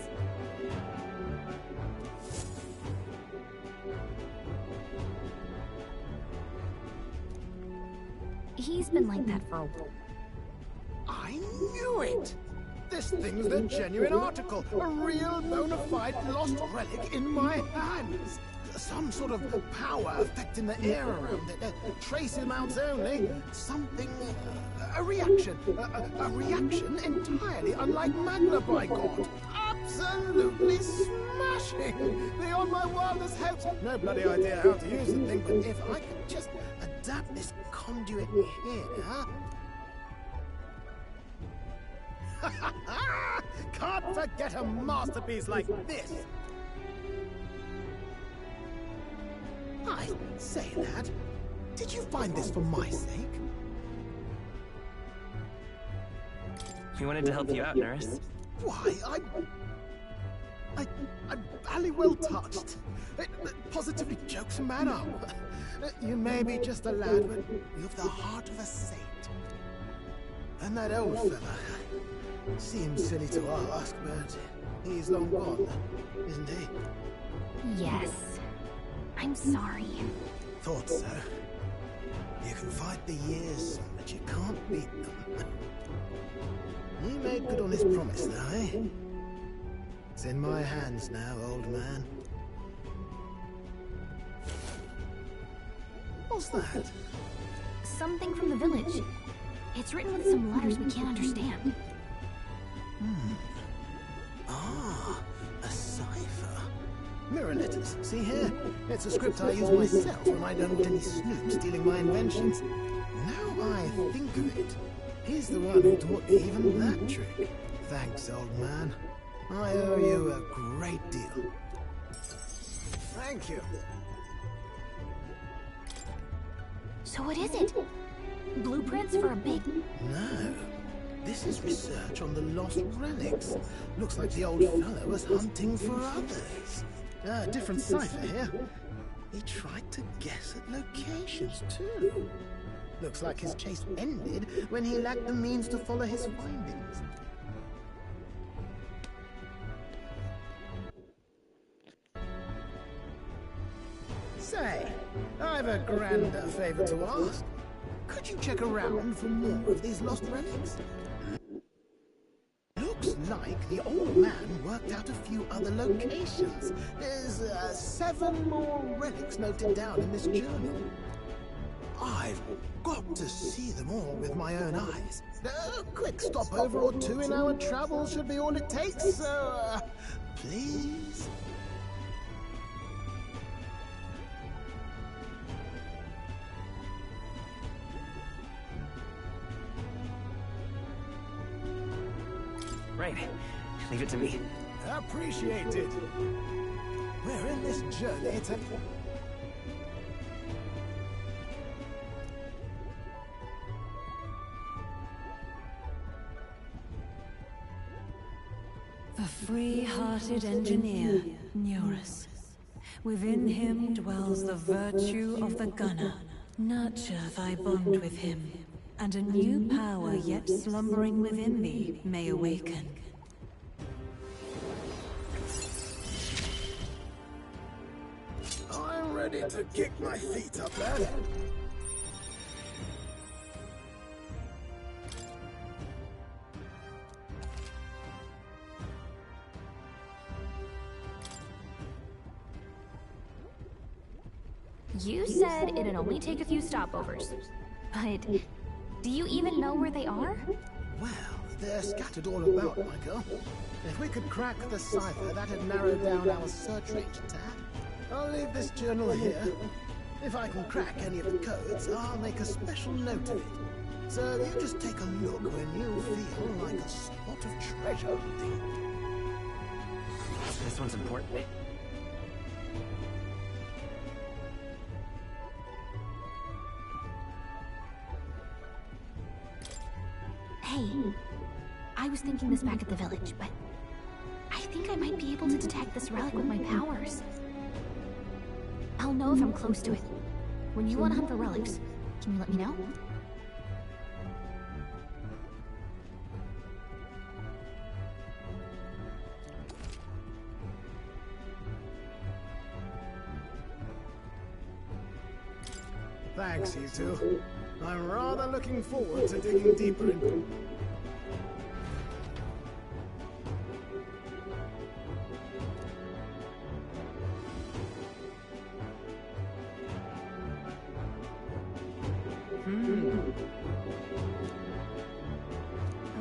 K: He's been like that for a while.
G: I knew it! This thing's the genuine article, a real bona fide lost relic in my hands. Some sort of power affecting the air around it. Trace amounts only. Something... a reaction. A reaction entirely unlike magma, by God. Absolutely smashing! Beyond my wildest hopes. No bloody idea how to use the thing, but if I could just adapt this conduit here... Can't forget a masterpiece like this! I say, lad, did you find this for my sake?
E: We wanted to help you out, nurse.
G: Why, I'm barely well touched. It positively jokes a man up. You may be just a lad, but you've the heart of a saint. And that old fella seems silly to ask, but he's long gone, isn't he?
K: Yes. I'm sorry.
G: Thought so. You can fight the years, but you can't beat them. He made good on his promise, though, eh? It's in my hands now, old man. What's that?
K: Something from the village. It's written with some letters we can't understand.
G: Ah, a cipher. Mirror letters, see here? It's a script I use myself when I don't want any snoops stealing my inventions. Now I think of it, he's the one who taught me even that trick. Thanks, old man. I owe you a great deal. Thank you.
K: So what is it? Blueprints for a big...
G: No. This is research on the lost relics. Looks like the old fellow was hunting for others. Different cipher here. He tried to guess at locations, too. Looks like his chase ended when he lacked the means to follow his findings. Say, I've a grander favor to ask. Could you check around for more of these lost relics? Looks like the old man worked out a few other locations. There's 7 more relics noted down in this journal. I've got to see them all with my own eyes. A quick stopover or two in our travels should be all it takes, so, please?
E: Right. Leave it to me.
G: Appreciated. We're in this journey to...
T: The free-hearted engineer, Neurus. Within him dwells the virtue of the gunner. Nurture thy bond with him, and a new power yet slumbering within thee may awaken.
G: I'm ready to kick my feet up, lad.
S: You said it'd only take a few stopovers. But do you even know where they are?
G: Well, they're scattered all about, my girl. If we could crack the cipher, that'd narrow down our search range a tad. I'll leave this journal here. If I can crack any of the codes, I'll make a special note of it. So you just take a look when you feel like a spot of treasure hunting.
E: This one's important.
S: Hey, I was thinking this back at the village, but I think I might be able to detect this relic with my powers. I'll know if I'm close to it. When you want to hunt for relics, can you let me know?
G: Thanks, you two. I'm rather looking forward to digging deeper into...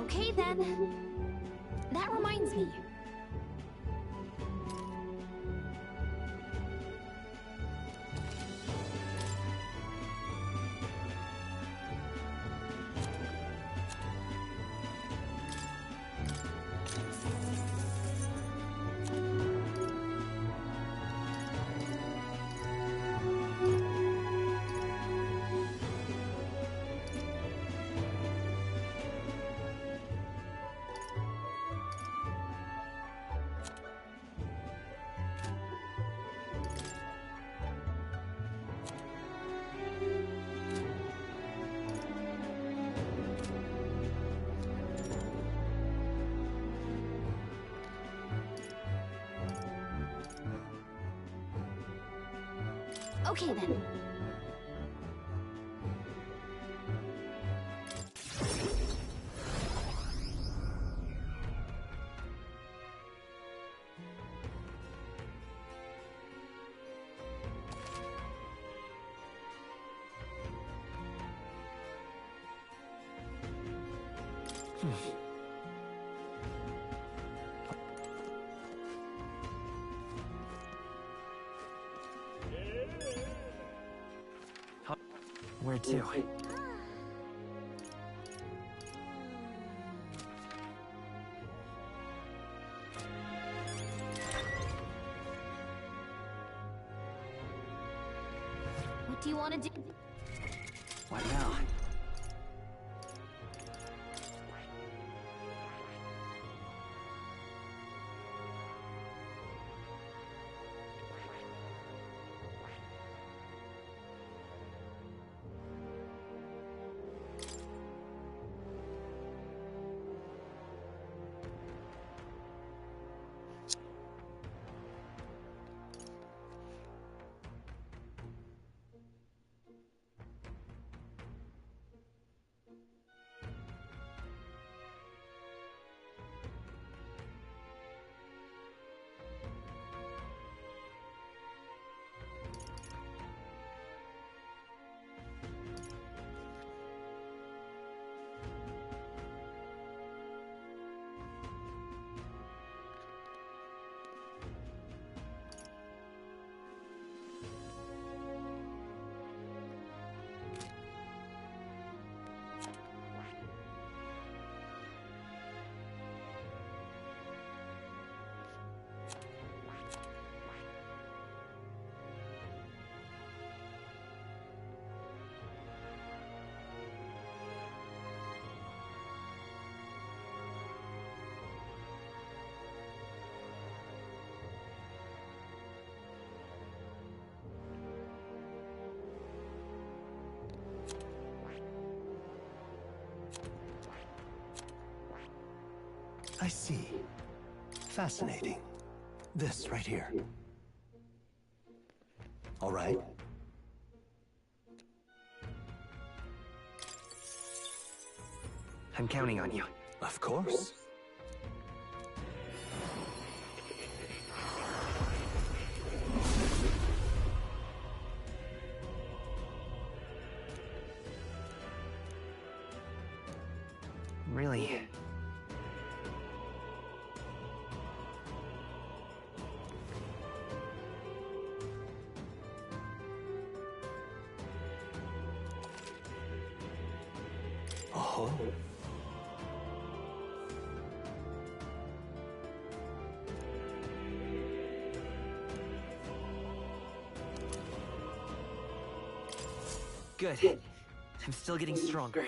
S: Okay then. That reminds me. Okay then.
E: Where to?
S: What do you want to do?
E: What now?
A: I see. Fascinating. This right here. All right.
E: I'm counting on you.
A: Of course.
E: Really?
A: Oh.
E: Good. I'm still getting stronger.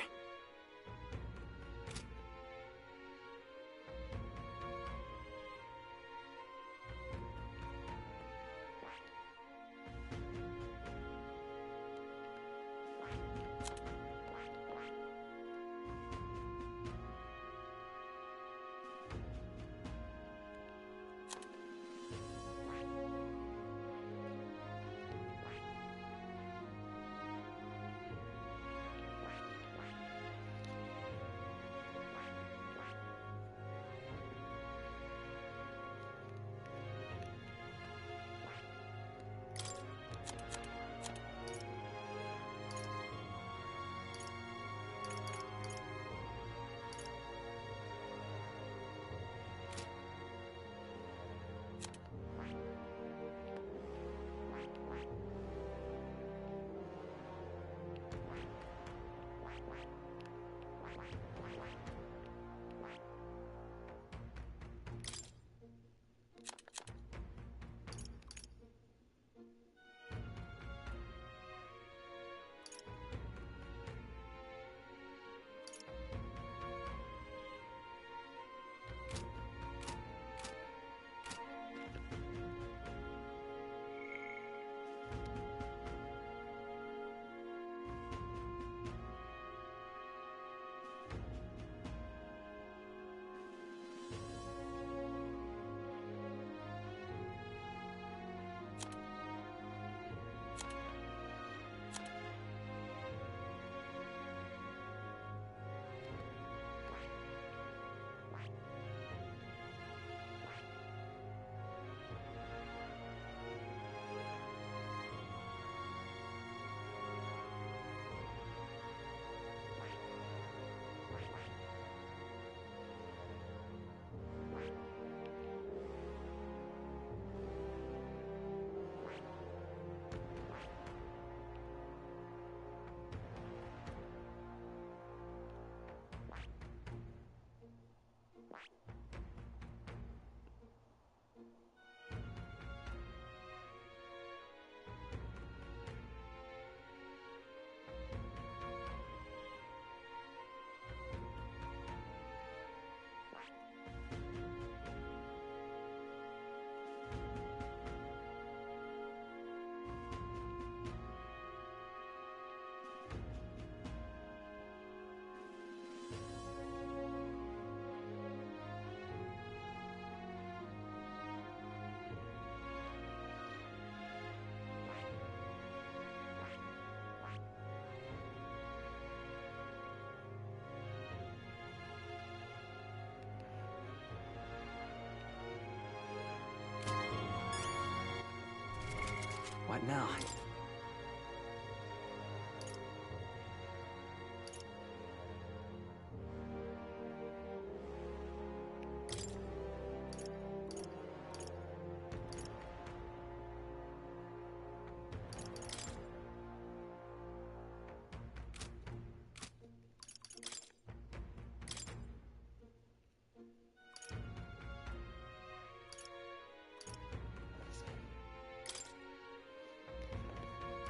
E: What now?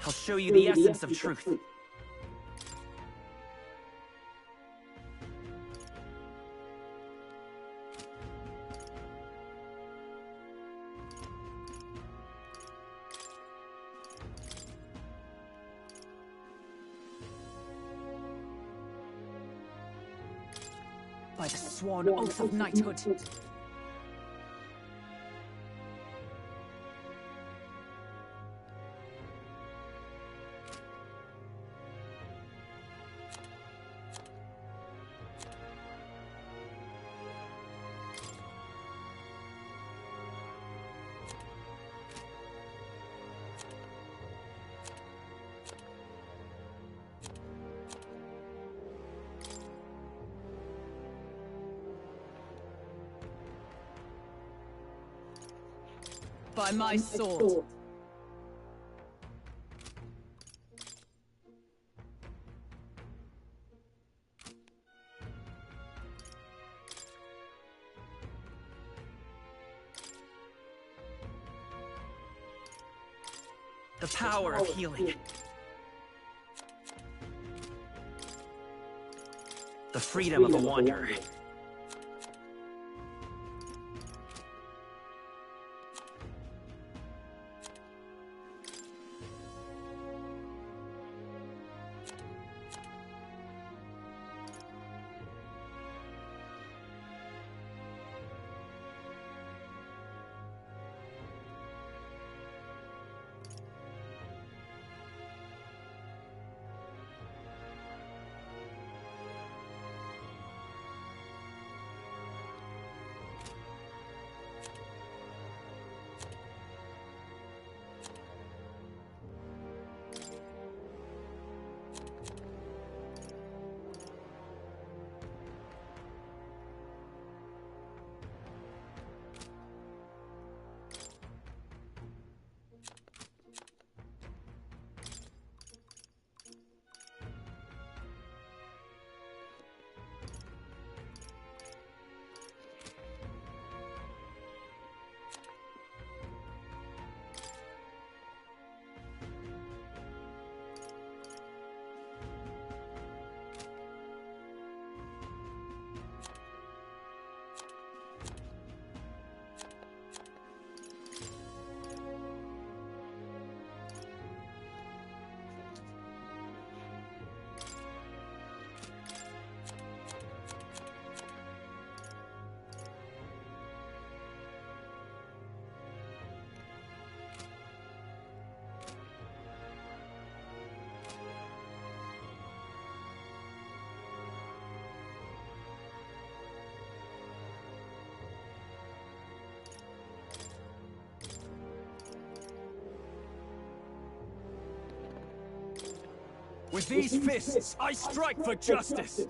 E: I'll show you the essence of truth.
H: by the sworn oath of knighthood. By my sword.
E: The power of healing. The freedom of a wanderer.
L: With these fists, I strike for justice!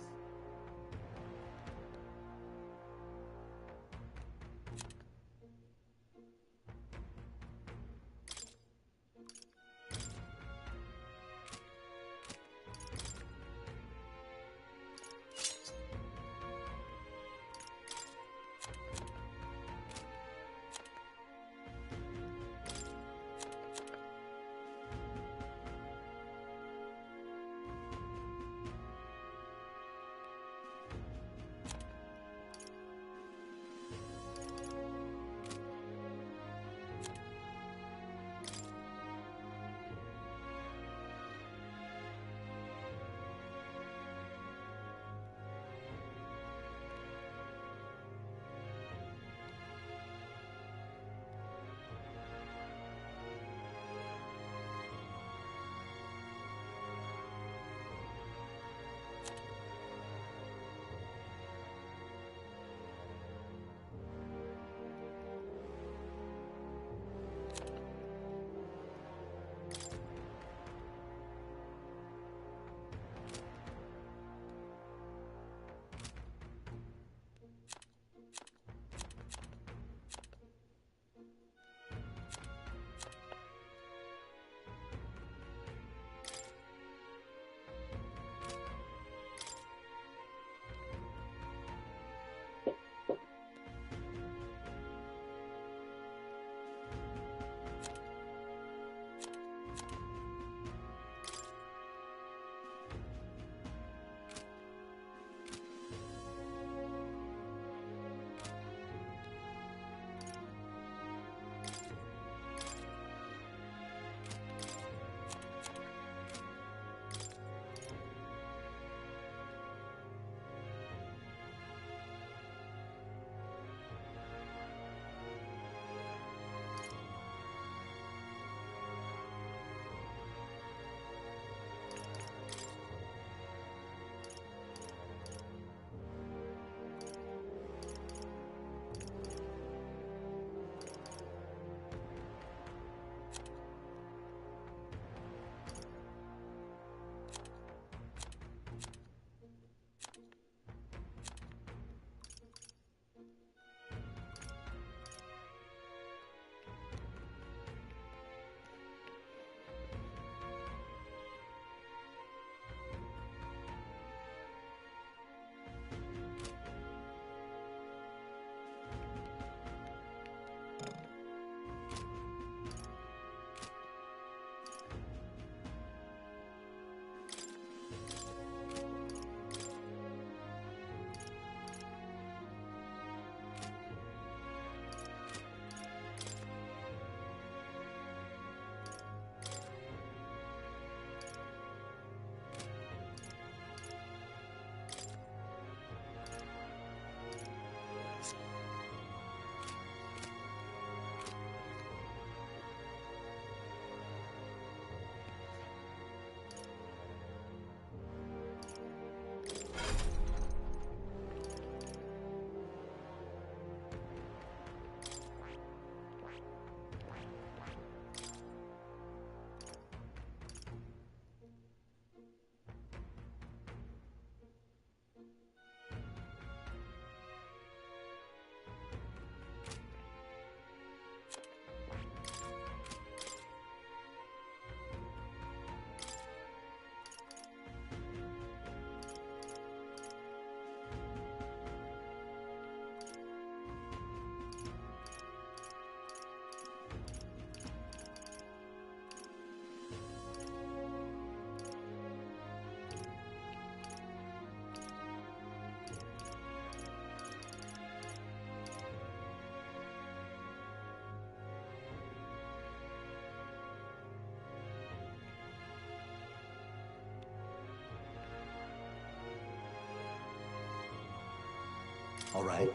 A: All right.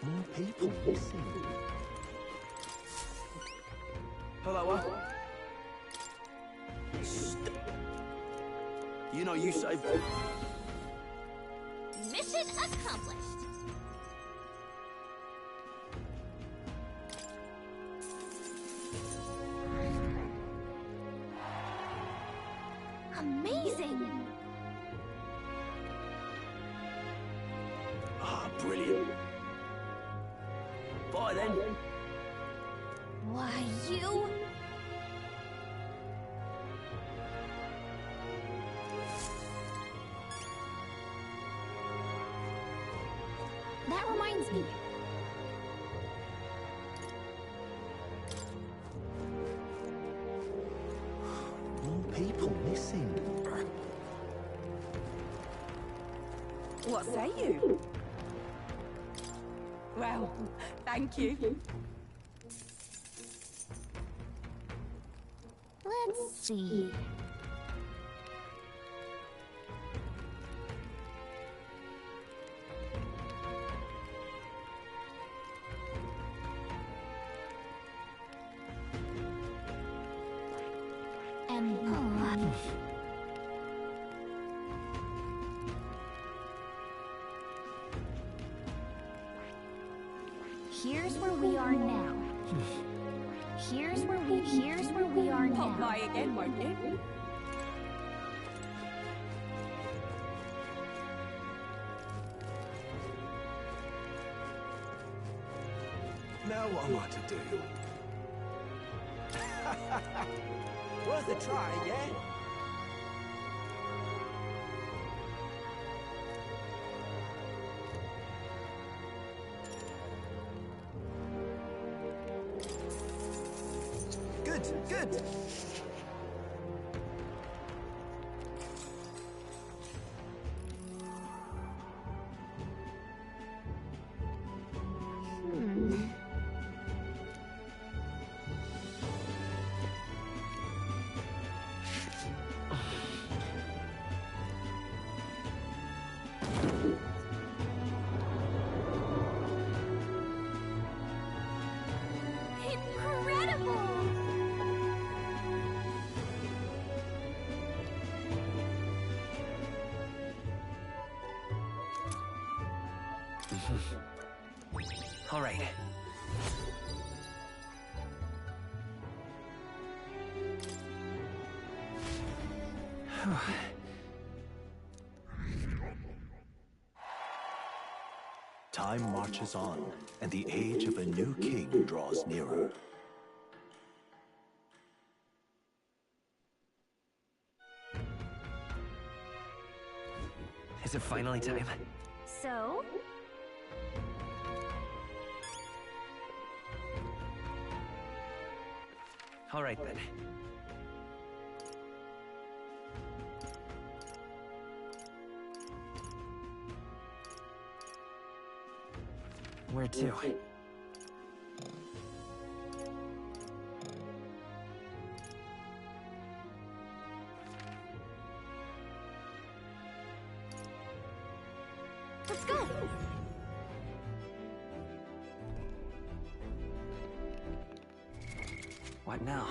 A: More people missing.
U: Hello, You know, you saved...
M: Mission accomplished. Amazing.
U: Ah, brilliant. Bye then.
M: Why, you...
S: That reminds me.
A: More people missing.
I: What say you? Well, thank you.
M: Let's see. Here's where we are now. Here's where we are now.
I: Pop by again, won't you?
U: Now what am I to do? Worth a try, yeah? Good.
E: All right.
A: Time marches on, and the age of a new king draws nearer.
E: Is it finally time?
M: So?
E: All right, then. Where to?
M: Let's go!
E: What now?